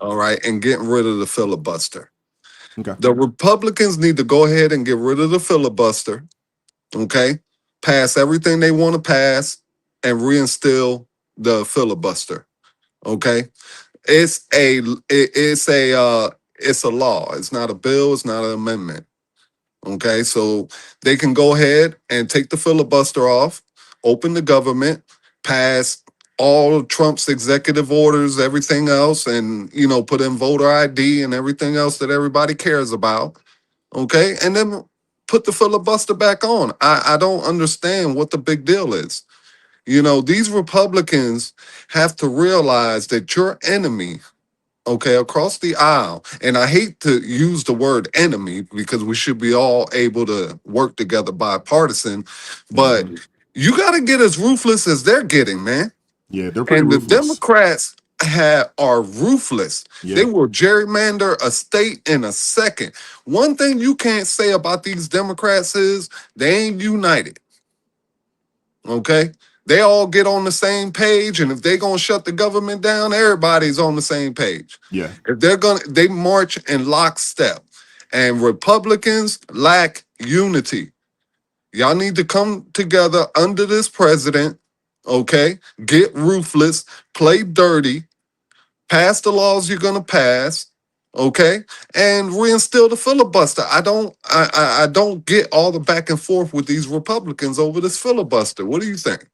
All right. And getting rid of the filibuster. Okay. The Republicans need to go ahead and get rid of the filibuster. Okay. Pass everything they want to pass and reinstill the filibuster. Okay. It's a law. It's not a bill. It's not an amendment. Okay, so they can go ahead and take the filibuster off, open the government, pass all of Trump's executive orders, everything else, and put in voter ID and everything else that everybody cares about. Okay, and then put the filibuster back on. I don't understand what the big deal is. These Republicans have to realize that your enemy, okay, across the aisle, and I hate to use the word enemy because we should be all able to work together bipartisan, but you got to get as ruthless as they're getting, man. Yeah, they're pretty and ruthless. The Democrats are ruthless. Yeah. They will gerrymander a state in a second. One thing you can't say about these Democrats is they ain't united. Okay? They all get on the same page, and if they're gonna shut the government down, everybody's on the same page. Yeah. If they march in lockstep. And Republicans lack unity. Y'all need to come together under this president, okay? Get ruthless, play dirty, pass the laws you're gonna pass, okay? And reinstill the filibuster. I don't get all the back and forth with these Republicans over this filibuster. What do you think?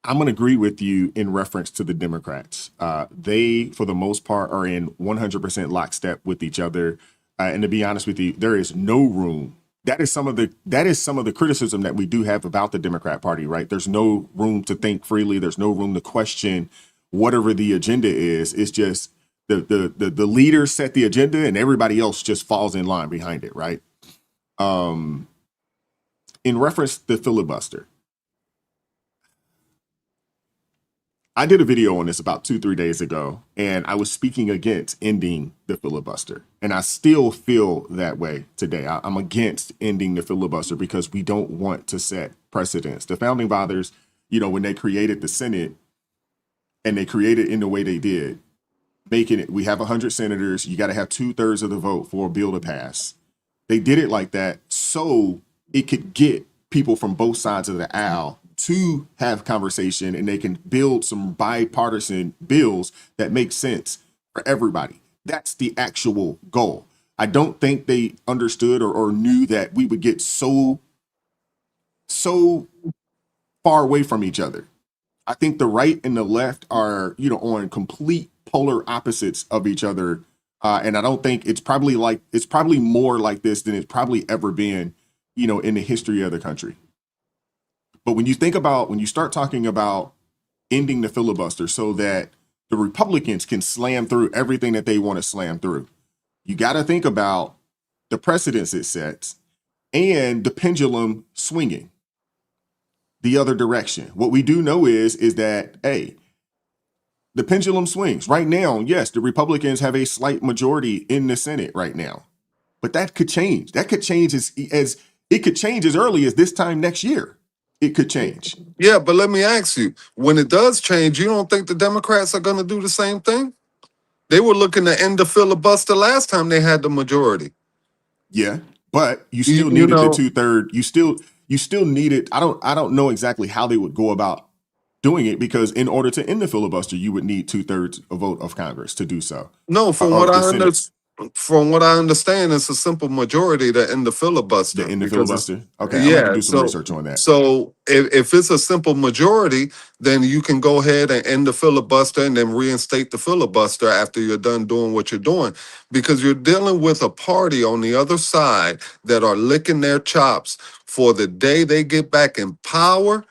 I'm going to agree with you in reference to the Democrats. They, for the most part, are in 100% lockstep with each other. And to be honest with you, there is no room. That is some of the criticism that we do have about the Democrat Party, right? There's no room to think freely. There's no room to question whatever the agenda is. It's just the leaders set the agenda and everybody else just falls in line behind it, right? In reference to the filibuster, I did a video on this about 2-3 days ago, and I was speaking against ending the filibuster. And I still feel that way today. I'm against ending the filibuster because we don't want to set precedents. The founding fathers, when they created the Senate, and they created in the way they did, making it, we have 100 senators, you got to have 2/3 of the vote for a bill to pass. They did it like that so it could get people from both sides of the aisle to have conversation, and they can build some bipartisan bills that make sense for everybody. That's the actual goal. I don't think they understood or knew that we would get so far away from each other. I think the right and the left are, on complete polar opposites of each other And I don't think it's probably more like this than it's probably ever been, in the history of the country. But when you start talking about ending the filibuster so that the Republicans can slam through everything that they want to slam through, you got to think about the precedents it sets and the pendulum swinging the other direction. What we do know is that, hey, the pendulum swings. Right now, yes, the Republicans have a slight majority in the Senate right now, but that could change. That could change as it could change as early as this time next year. It could change. Yeah, but let me ask you, when it does change, you don't think the Democrats are going to do the same thing? They were looking to end the filibuster last time they had the majority. Yeah, but you still needed the 2/3. You still needed. I don't know exactly how they would go about doing it, because in order to end the filibuster, you would need 2/3 a vote of Congress to do so. No, from what I understand, it's a simple majority to end the filibuster. To end the filibuster? Okay, I'll have to do some research on that. So if it's a simple majority, then you can go ahead and end the filibuster and then reinstate the filibuster after you're done doing what you're doing. Because you're dealing with a party on the other side that are licking their chops for the day they get back in power.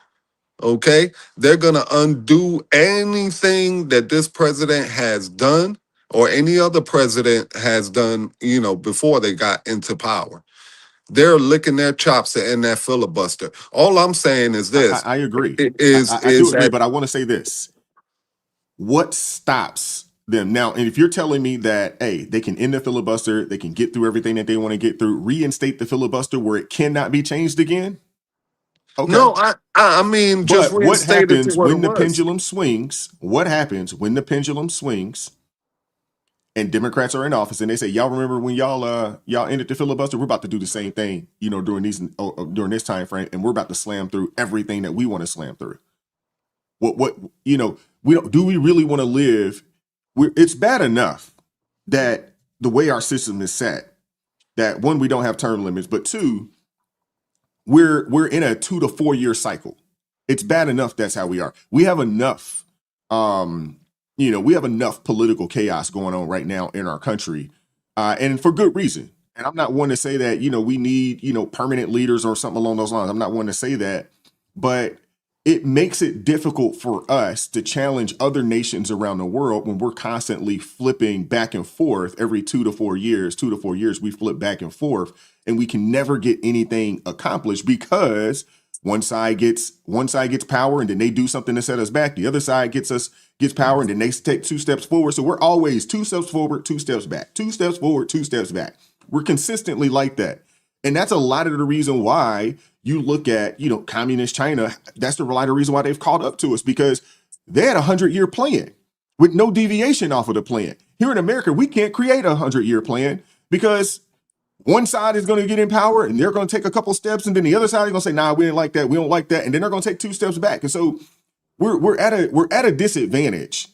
Okay, they're going to undo anything that this president has done or any other president has done, before they got into power. They're licking their chops to end that filibuster. All I'm saying is this. I agree. I do agree, but I want to say this. What stops them now? And if you're telling me that, hey, they can end the filibuster, they can get through everything that they want to get through, reinstate the filibuster where it cannot be changed again. Okay. No, I mean, just but what happens when the was. pendulum swings? What happens when the pendulum swings and Democrats are in office and they say, y'all remember when y'all ended the filibuster? We're about to do the same thing, during this time frame, and we're about to slam through everything that we want to slam through. We don't, do we really want to live? It's bad enough that the way our system is set, that one, we don't have term limits, but two, we're in a 2 to 4 year cycle. It's bad enough that's how we are. We have enough, we have enough political chaos going on right now in our country, and for good reason. And I'm not one to say that, we need, permanent leaders or something along those lines. I'm not one to say that, but it makes it difficult for us to challenge other nations around the world when we're constantly flipping back and forth every 2 to 4 years. 2 to 4 years, we flip back and forth, and we can never get anything accomplished because one side gets power and then they do something to set us back. The other side gets power and then they take 2 steps forward. So we're always 2 steps forward, 2 steps back, 2 steps forward, 2 steps back. We're consistently like that. And that's a lot of the reason why you look at, communist China. That's a lot of the reason why they've caught up to us, because they had a 100-year plan with no deviation off of the plan. Here in America, we can't create a 100-year plan because one side is going to get in power and they're going to take a couple steps, and then the other side is going to say, nah, we didn't like that, we don't like that, and then they're going to take 2 steps back. And so we're at a disadvantage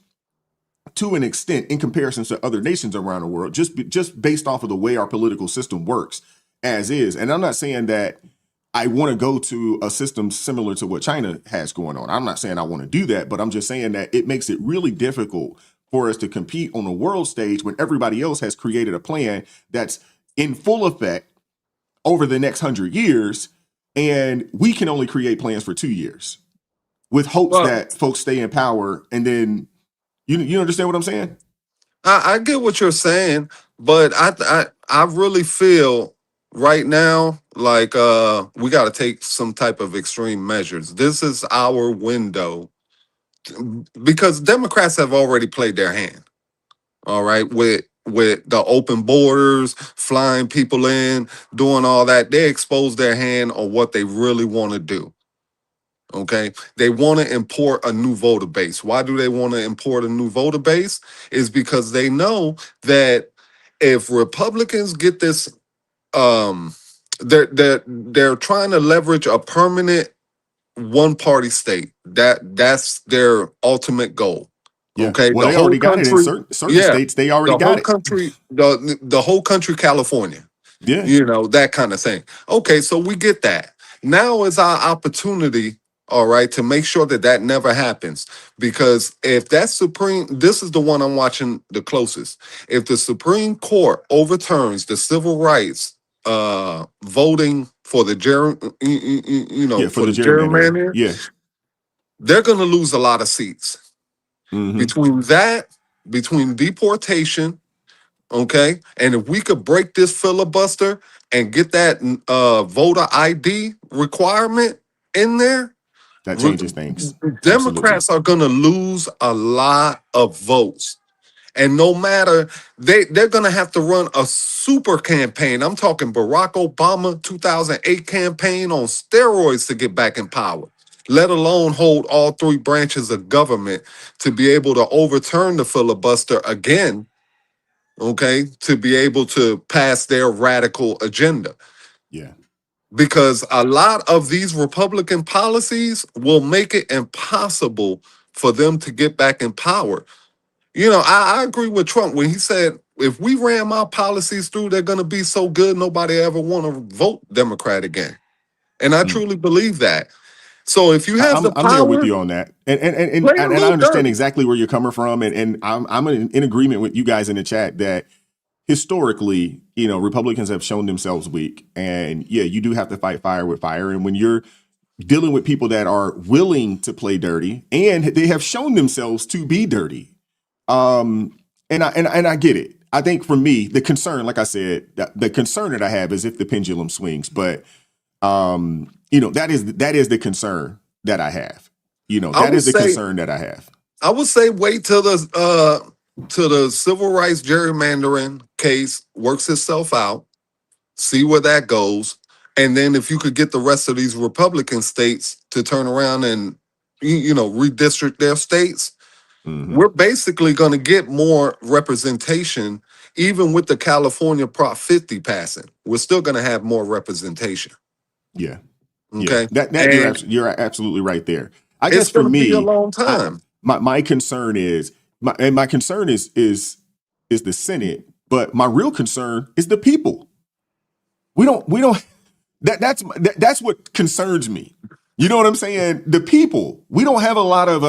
to an extent in comparison to other nations around the world, just based off of the way our political system works as is. And I'm not saying that I want to go to a system similar to what China has going on. I'm not saying I want to do that, but I'm just saying that it makes it really difficult for us to compete on the world stage when everybody else has created a plan that's in full effect over the next 100 years. And we can only create plans for 2 years with hopes that folks stay in power. And then you understand what I'm saying? I get what you're saying, but I really feel right now like we got to take some type of extreme measures. This is our window because Democrats have already played their hand. All right, with the open borders, flying people in, doing all that, they expose their hand on what they really want to do. Okay, they want to import a new voter base. Why do they want to import a new voter base? Is because they know that if Republicans get this, they're trying to leverage a permanent one-party state. That's their ultimate goal. Yeah. Okay, well, they already got it in certain states. They already got it. The whole country, California. Yeah, that kind of thing. Okay, so we get that. Now is our opportunity all right, to make sure that that never happens. Because if that this is the one I'm watching the closest. If the Supreme Court overturns the civil rights voting for the Yeah, for for the the gerrymandering. gerrymander, Yeah. they're going to lose a lot of seats. Between that, between deportation, okay, and if we could break this filibuster and get that voter ID requirement in there, That changes things. Absolutely. Democrats are going to lose a lot of votes. And no matter, they're going to have to run a super campaign. I'm talking Barack Obama 2008 campaign on steroids to get back in power, let alone hold all three branches of government to be able to overturn the filibuster again, okay, to be able to pass their radical agenda. Yeah. Because a lot of these Republican policies will make it impossible for them to get back in power. You know, I agree with Trump when he said, if we ram our policies through, they're going to be so good, nobody ever want to vote Democrat again. And I truly believe that. So if you have the I'm there with power, you on that, and play a I little understand dirty. exactly where you're coming from, and I'm in agreement with you guys in the chat that historically, you know, Republicans have shown themselves weak, and yeah, you do have to fight fire with fire, and when you're dealing with people that are willing to play dirty and they have shown themselves to be dirty, and I get it. I think for me, the concern, like I said, the concern that I have is if the pendulum swings, but you know, that is the concern that I have. You know, that is the concern that I have. I would say wait till the civil rights gerrymandering case works itself out, see where that goes, and then if you could get the rest of these Republican states to turn around and redistrict their states, we're basically going to get more representation. Even with the California Prop 50 passing, we're still going to have more representation. Yeah. Okay. Yeah. That you're absolutely right there. I guess It's for going to be a me, long time. my concern is my concern is the Senate, but my real concern is the people. We don't that's what concerns me. You know what I'm saying? The people. We don't have a lot of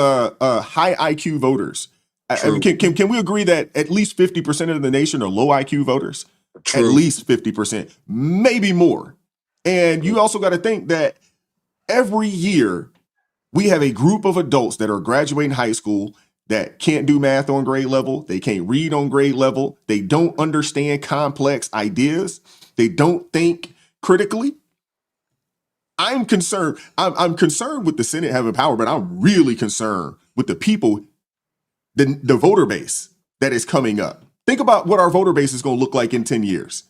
high IQ voters. I mean, can we agree that at least 50% of the nation are low IQ voters? At least 50%, maybe more. And you also got to think that every year we have a group of adults that are graduating high school that can't do math on grade level. They can't read on grade level. They don't understand complex ideas. They don't think critically. I'm concerned. I'm concerned with the Senate having power, but I'm really concerned with the people, the voter base that is coming up. Think about what our voter base is going to look like in 10 years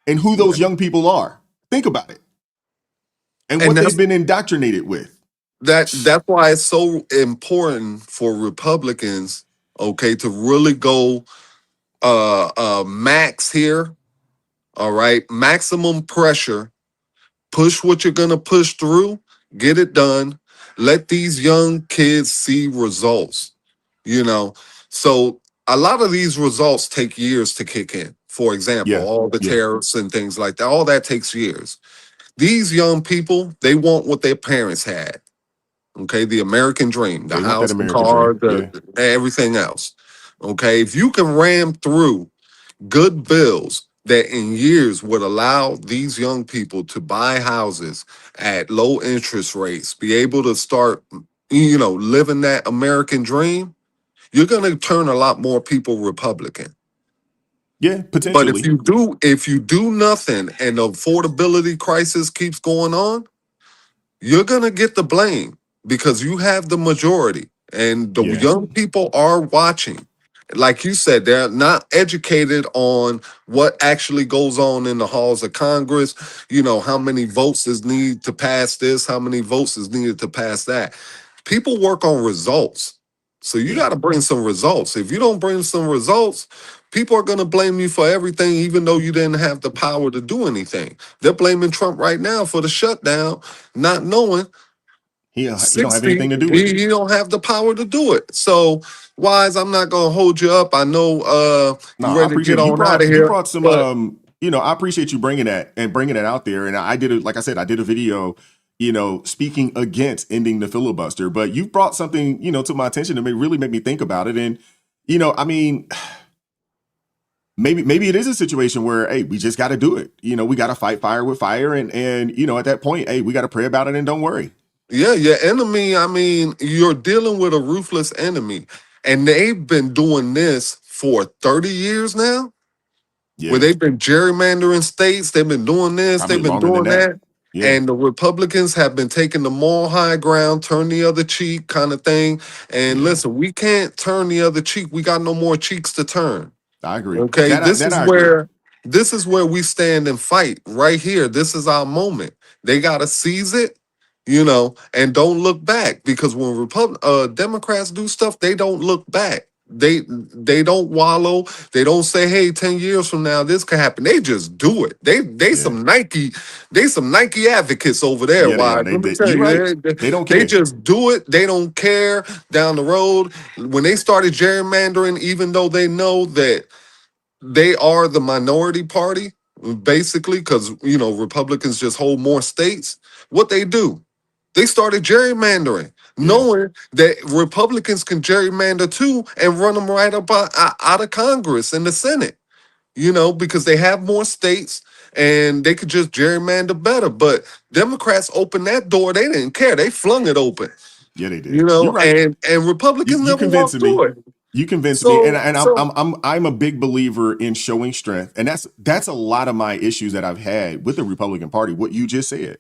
and who those young people are. Think about it. And what they've been indoctrinated with. That's why it's so important for Republicans, okay, to really go max here. All right. Maximum pressure. Push what you're gonna push through, get it done. Let these young kids see results. You know, so a lot of these results take years to kick in. For example, all the tariffs and things like that, all that takes years. These young people, they want what their parents had. Okay, the American dream, the house, the car, everything else. Okay, if you can ram through good bills that in years would allow these young people to buy houses at low interest rates, be able to start, living that American dream, you're going to turn a lot more people Republican. Yeah, potentially. But if you do nothing and the affordability crisis keeps going on, you're going to get the blame because you have the majority and the young people are watching. Like you said, they're not educated on what actually goes on in the halls of Congress. You know, how many votes is needed to pass this, how many votes is needed to pass that. People work on results. So you got to bring some results. If you don't bring some results, people are going to blame you for everything, even though you didn't have the power to do anything. They're blaming Trump right now for the shutdown, not knowing he don't have anything to do with it. He don't have the power to do it. So, Wise, I'm not going to hold you up. I know you're ready to get on out of here. You brought some, I appreciate you bringing that out there. And I did it, like I said, I did a video speaking against ending the filibuster. But you've brought something, to my attention that really made me think about it. And, I mean, maybe it is a situation where, hey, we just got to do it. We got to fight fire with fire. And at that point, hey, we got to pray about it and don't worry. Yeah, your enemy, I mean, you're dealing with a ruthless enemy. And they've been doing this for 30 years now. Yeah. Where they've been gerrymandering states, they've been doing this, Probably they've been longer than doing that. Yeah. And the Republicans have been taking the moral high ground, turn the other cheek kind of thing. And listen, we can't turn the other cheek. We got no more cheeks to turn. I agree. Okay, I agree. This is where we stand and fight right here. This is our moment. They got to seize it, and don't look back, because when Democrats do stuff, they don't look back. They don't wallow. They don't say, "Hey, 10 years from now this could happen." They just do it. They some Nike advocates over there. Yeah, Why? Let me tell you, they don't care. They just do it. They don't care down the road. When they started gerrymandering, even though they know that they are the minority party, basically, because Republicans just hold more states. What they do? They started gerrymandering, knowing that Republicans can gerrymander too and run them right up out of Congress and the Senate, because they have more states and they could just gerrymander better. But Democrats opened that door. They didn't care. They flung it open. Yeah, they did. You're right. And Republicans never walked through it. You convinced me, and I'm a big believer in showing strength, and that's a lot of my issues that I've had with the Republican Party. What you just said.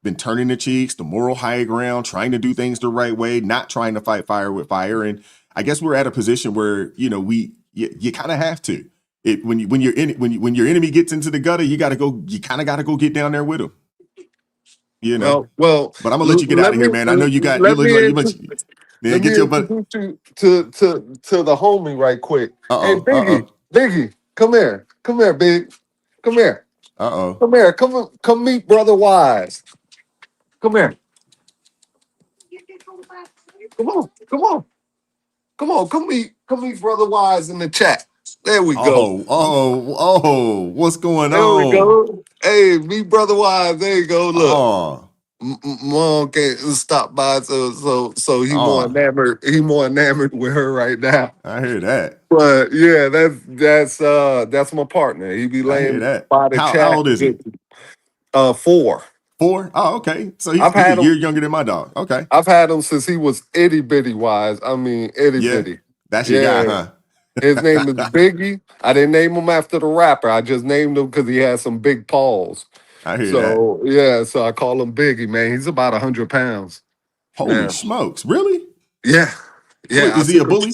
Been turning the cheeks, the moral high ground, trying to do things the right way, not trying to fight fire with fire. And I guess we're at a position where you kind of have to. When your enemy gets into the gutter, you kind of got to go get down there with him. Well, but I'm gonna let you get out of here, man. I know you got. Let me get your butt to the homie right quick. Hey, Biggie, come here, Big, come here. Come here, come meet Brother Wise. Come here. Come on, come meet Brother Wise in the chat. There we go. What's going there on? There we go. Hey, meet Brother Wise. There you go. Look. Mom can't stop by, so he more enamored. He more enamored with her right now. I hear that. But yeah, that's my partner. He be laying by the chat. How old is he? 4. 4? Oh, okay. So he's a year younger than my dog. Okay. I've had him since he was itty bitty Wise. I mean itty bitty. That's your guy, huh? His name is Biggie. I didn't name him after the rapper. I just named him because he has some big paws. I hear that. Yeah, so I call him Biggie, man. He's about 100 pounds. Holy smokes. Really? Yeah. Yeah. Wait, is he a bully?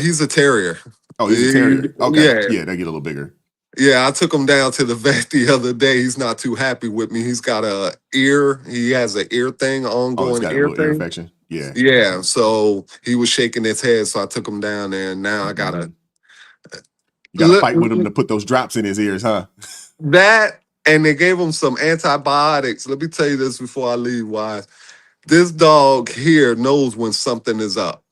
He's a terrier. Oh, he's a terrier. Okay. Yeah, they get a little bigger. Yeah, I took him down to the vet the other day. He's not too happy with me. He's got he has an ear thing, ongoing ear infection. Yeah. Yeah. So he was shaking his head. So I took him down there, and now I gotta fight with him to put those drops in his ears, huh? That, and they gave him some antibiotics. Let me tell you this before I leave, Wise. This dog here knows when something is up.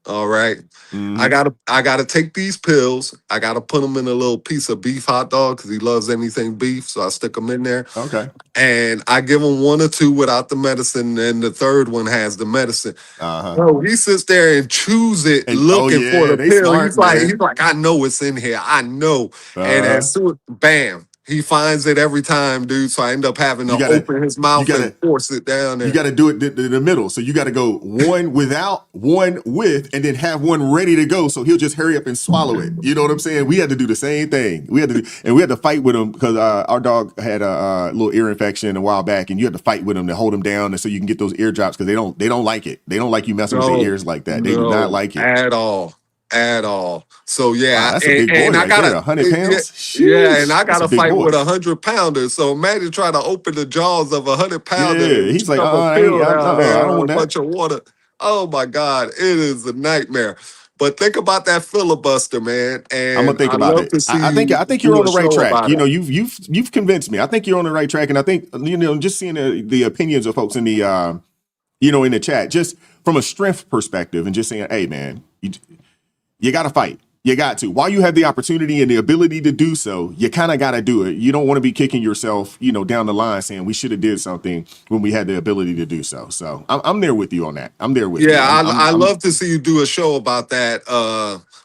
All right. Mm-hmm. I gotta take these pills. I gotta put them in a little piece of beef hot dog because he loves anything beef. So I stick them in there. Okay. And I give him 1 or 2 without the medicine, and the third one has the medicine. So he sits there and chews it, looking for the pill. Smart, he's like, I know it's in here. I know. And as soon, bam. He finds it every time, dude. So I end up having to open his mouth and force it down there. You got to do it in the middle. So you got to go one without, one with, and then have one ready to go. So he'll just hurry up and swallow it. You know what I'm saying? We had to do the same thing. We had to fight with him because our dog had a little ear infection a while back, and you had to fight with him to hold him down, and so you can get those ear drops because they don't like it. They don't like you messing with their ears like that. They do not like it at all. So yeah, wow, that's a big boy. I got 100 pounds. Yeah, and I got to fight with 100-pounder. So imagine trying to open the jaws of 100-pounder. Yeah, he's like, I don't want that. A bunch of water. Oh my God, it is a nightmare. But think about that filibuster, man. And I'm gonna think about it. I think you're on the right track. You know, you've convinced me. I think you're on the right track, and I think just seeing the opinions of folks in the in the chat, just from a strength perspective, and just saying, hey, man. You got to fight. You got to. While you have the opportunity and the ability to do so, you kind of got to do it. You don't want to be kicking yourself, down the line saying we should have did something when we had the ability to do so. So I'm there with you on that. I'm there with you. Yeah, I love to see you do a show about that.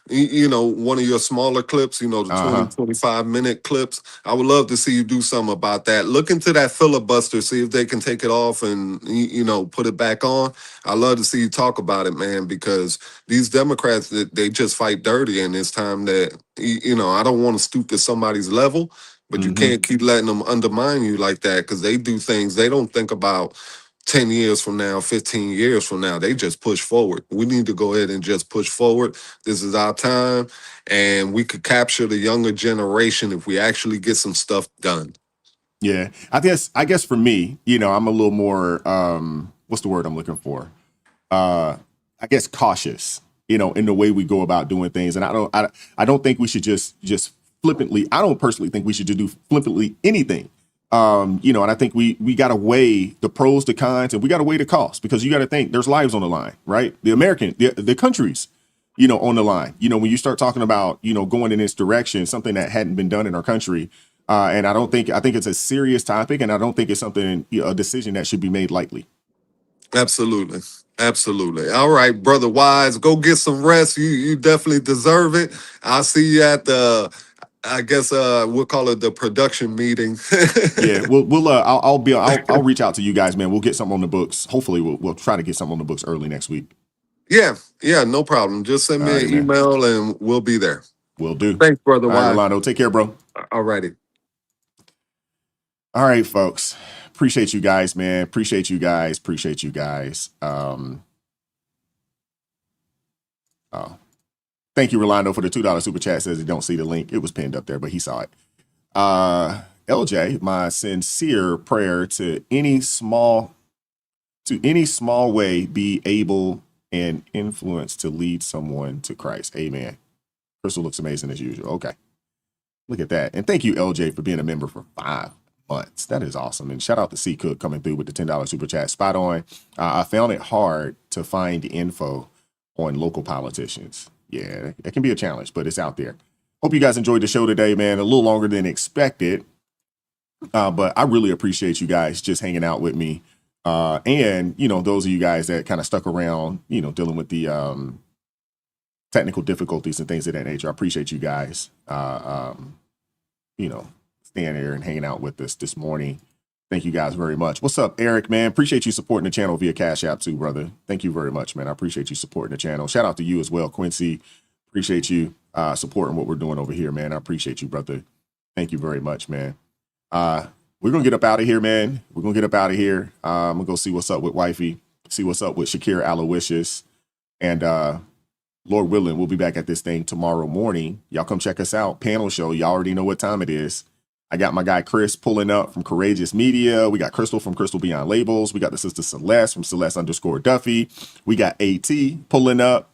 One of your smaller clips, the 25-minute clips. I would love to see you do something about that. Look into that filibuster, see if they can take it off and, put it back on. I love to see you talk about it, man, because these Democrats, they just fight dirty, and it's time that, I don't want to stoop to somebody's level, but you can't keep letting them undermine you like that, because they do things they don't think about 10 years from now, 15 years from now. They just push forward. We need to go ahead and just push forward. This is our time, and we could capture the younger generation if we actually get some stuff done. Yeah, I guess for me, I'm a little more, what's the word I'm looking for? I guess cautious, in the way we go about doing things. And I don't think we should just flippantly, I don't personally think we should do flippantly anything. And I think we got to weigh the pros, the cons, and we got to weigh the costs, because you got to think there's lives on the line, right? The countries, on the line, when you start talking about, going in this direction, something that hadn't been done in our country. And I think it's a serious topic, and I don't think it's something, a decision that should be made lightly. Absolutely. Absolutely. All right, Brother Wise, go get some rest. You definitely deserve it. I'll see you at I guess we'll call it the production meeting. Yeah, I'll reach out to you guys, man. We'll get something on the books. Hopefully we'll try to get something on the books early next week. Yeah, no problem. Just send me an email and we'll be there. Will do. Thanks, Brother Wise. All right, Rolando, take care, bro. All righty. All right, folks. Appreciate you guys, man. Appreciate you guys. Thank you, Rolando, for the $2 super chat. Says he don't see the link. It was pinned up there, but he saw it. LJ, my sincere prayer to any small way be able and influence to lead someone to Christ. Amen. Crystal looks amazing as usual. Okay. Look at that. And thank you, LJ, for being a member for 5 months. That is awesome. And shout out to C Cook coming through with the $10 super chat. Spot on. I found it hard to find info on local politicians. Yeah, it can be a challenge, but it's out there. Hope you guys enjoyed the show today, man. A little longer than expected. But I really appreciate you guys just hanging out with me. And, those of you guys that kind of stuck around, dealing with the technical difficulties and things of that nature. I appreciate you guys, staying there and hanging out with us this morning. Thank you guys very much. What's up, Eric, man? Appreciate you supporting the channel via Cash App too, brother. Thank you very much, man. I appreciate you supporting the channel. Shout out to you as well, Quincy. Appreciate you supporting what we're doing over here, man. I appreciate you, brother. Thank you very much, man. We're going to get up out of here, man. We're going to get up out of here. I'm going to go see what's up with wifey, see what's up with Shakira Aloysius. And Lord willing, we'll be back at this thing tomorrow morning. Y'all come check us out. Panel show. Y'all already know what time it is. I got my guy Chris pulling up from Courageous Media. We got Crystal from Crystal Beyond Labels. We got the sister Celeste from Celeste_Duffy. We got AT pulling up.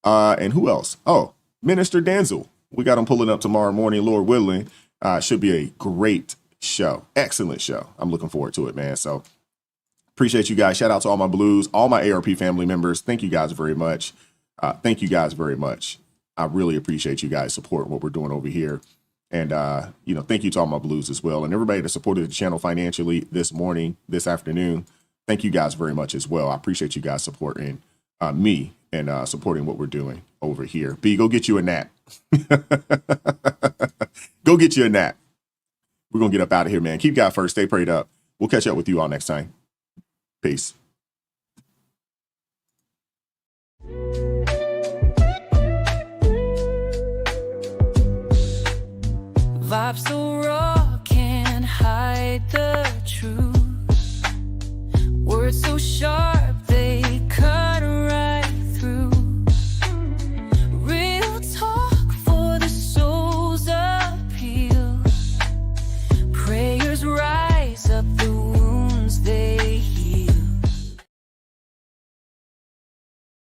And who else? Oh, Minister Denzel. We got him pulling up tomorrow morning, Lord willing. Should be a great show. Excellent show. I'm looking forward to it, man. So appreciate you guys. Shout out to all my Blues, all my ARP family members. Thank you guys very much. Thank you guys very much. I really appreciate you guys supporting what we're doing over here. And, thank you to all my Blues as well. And everybody that supported the channel financially this morning, this afternoon. Thank you guys very much as well. I appreciate you guys supporting me and supporting what we're doing over here. B, go get you a nap. Go get you a nap. We're going to get up out of here, man. Keep God first. Stay prayed up. We'll catch up with you all next time. Peace. Vibes so raw, can't hide the truth. Words so sharp.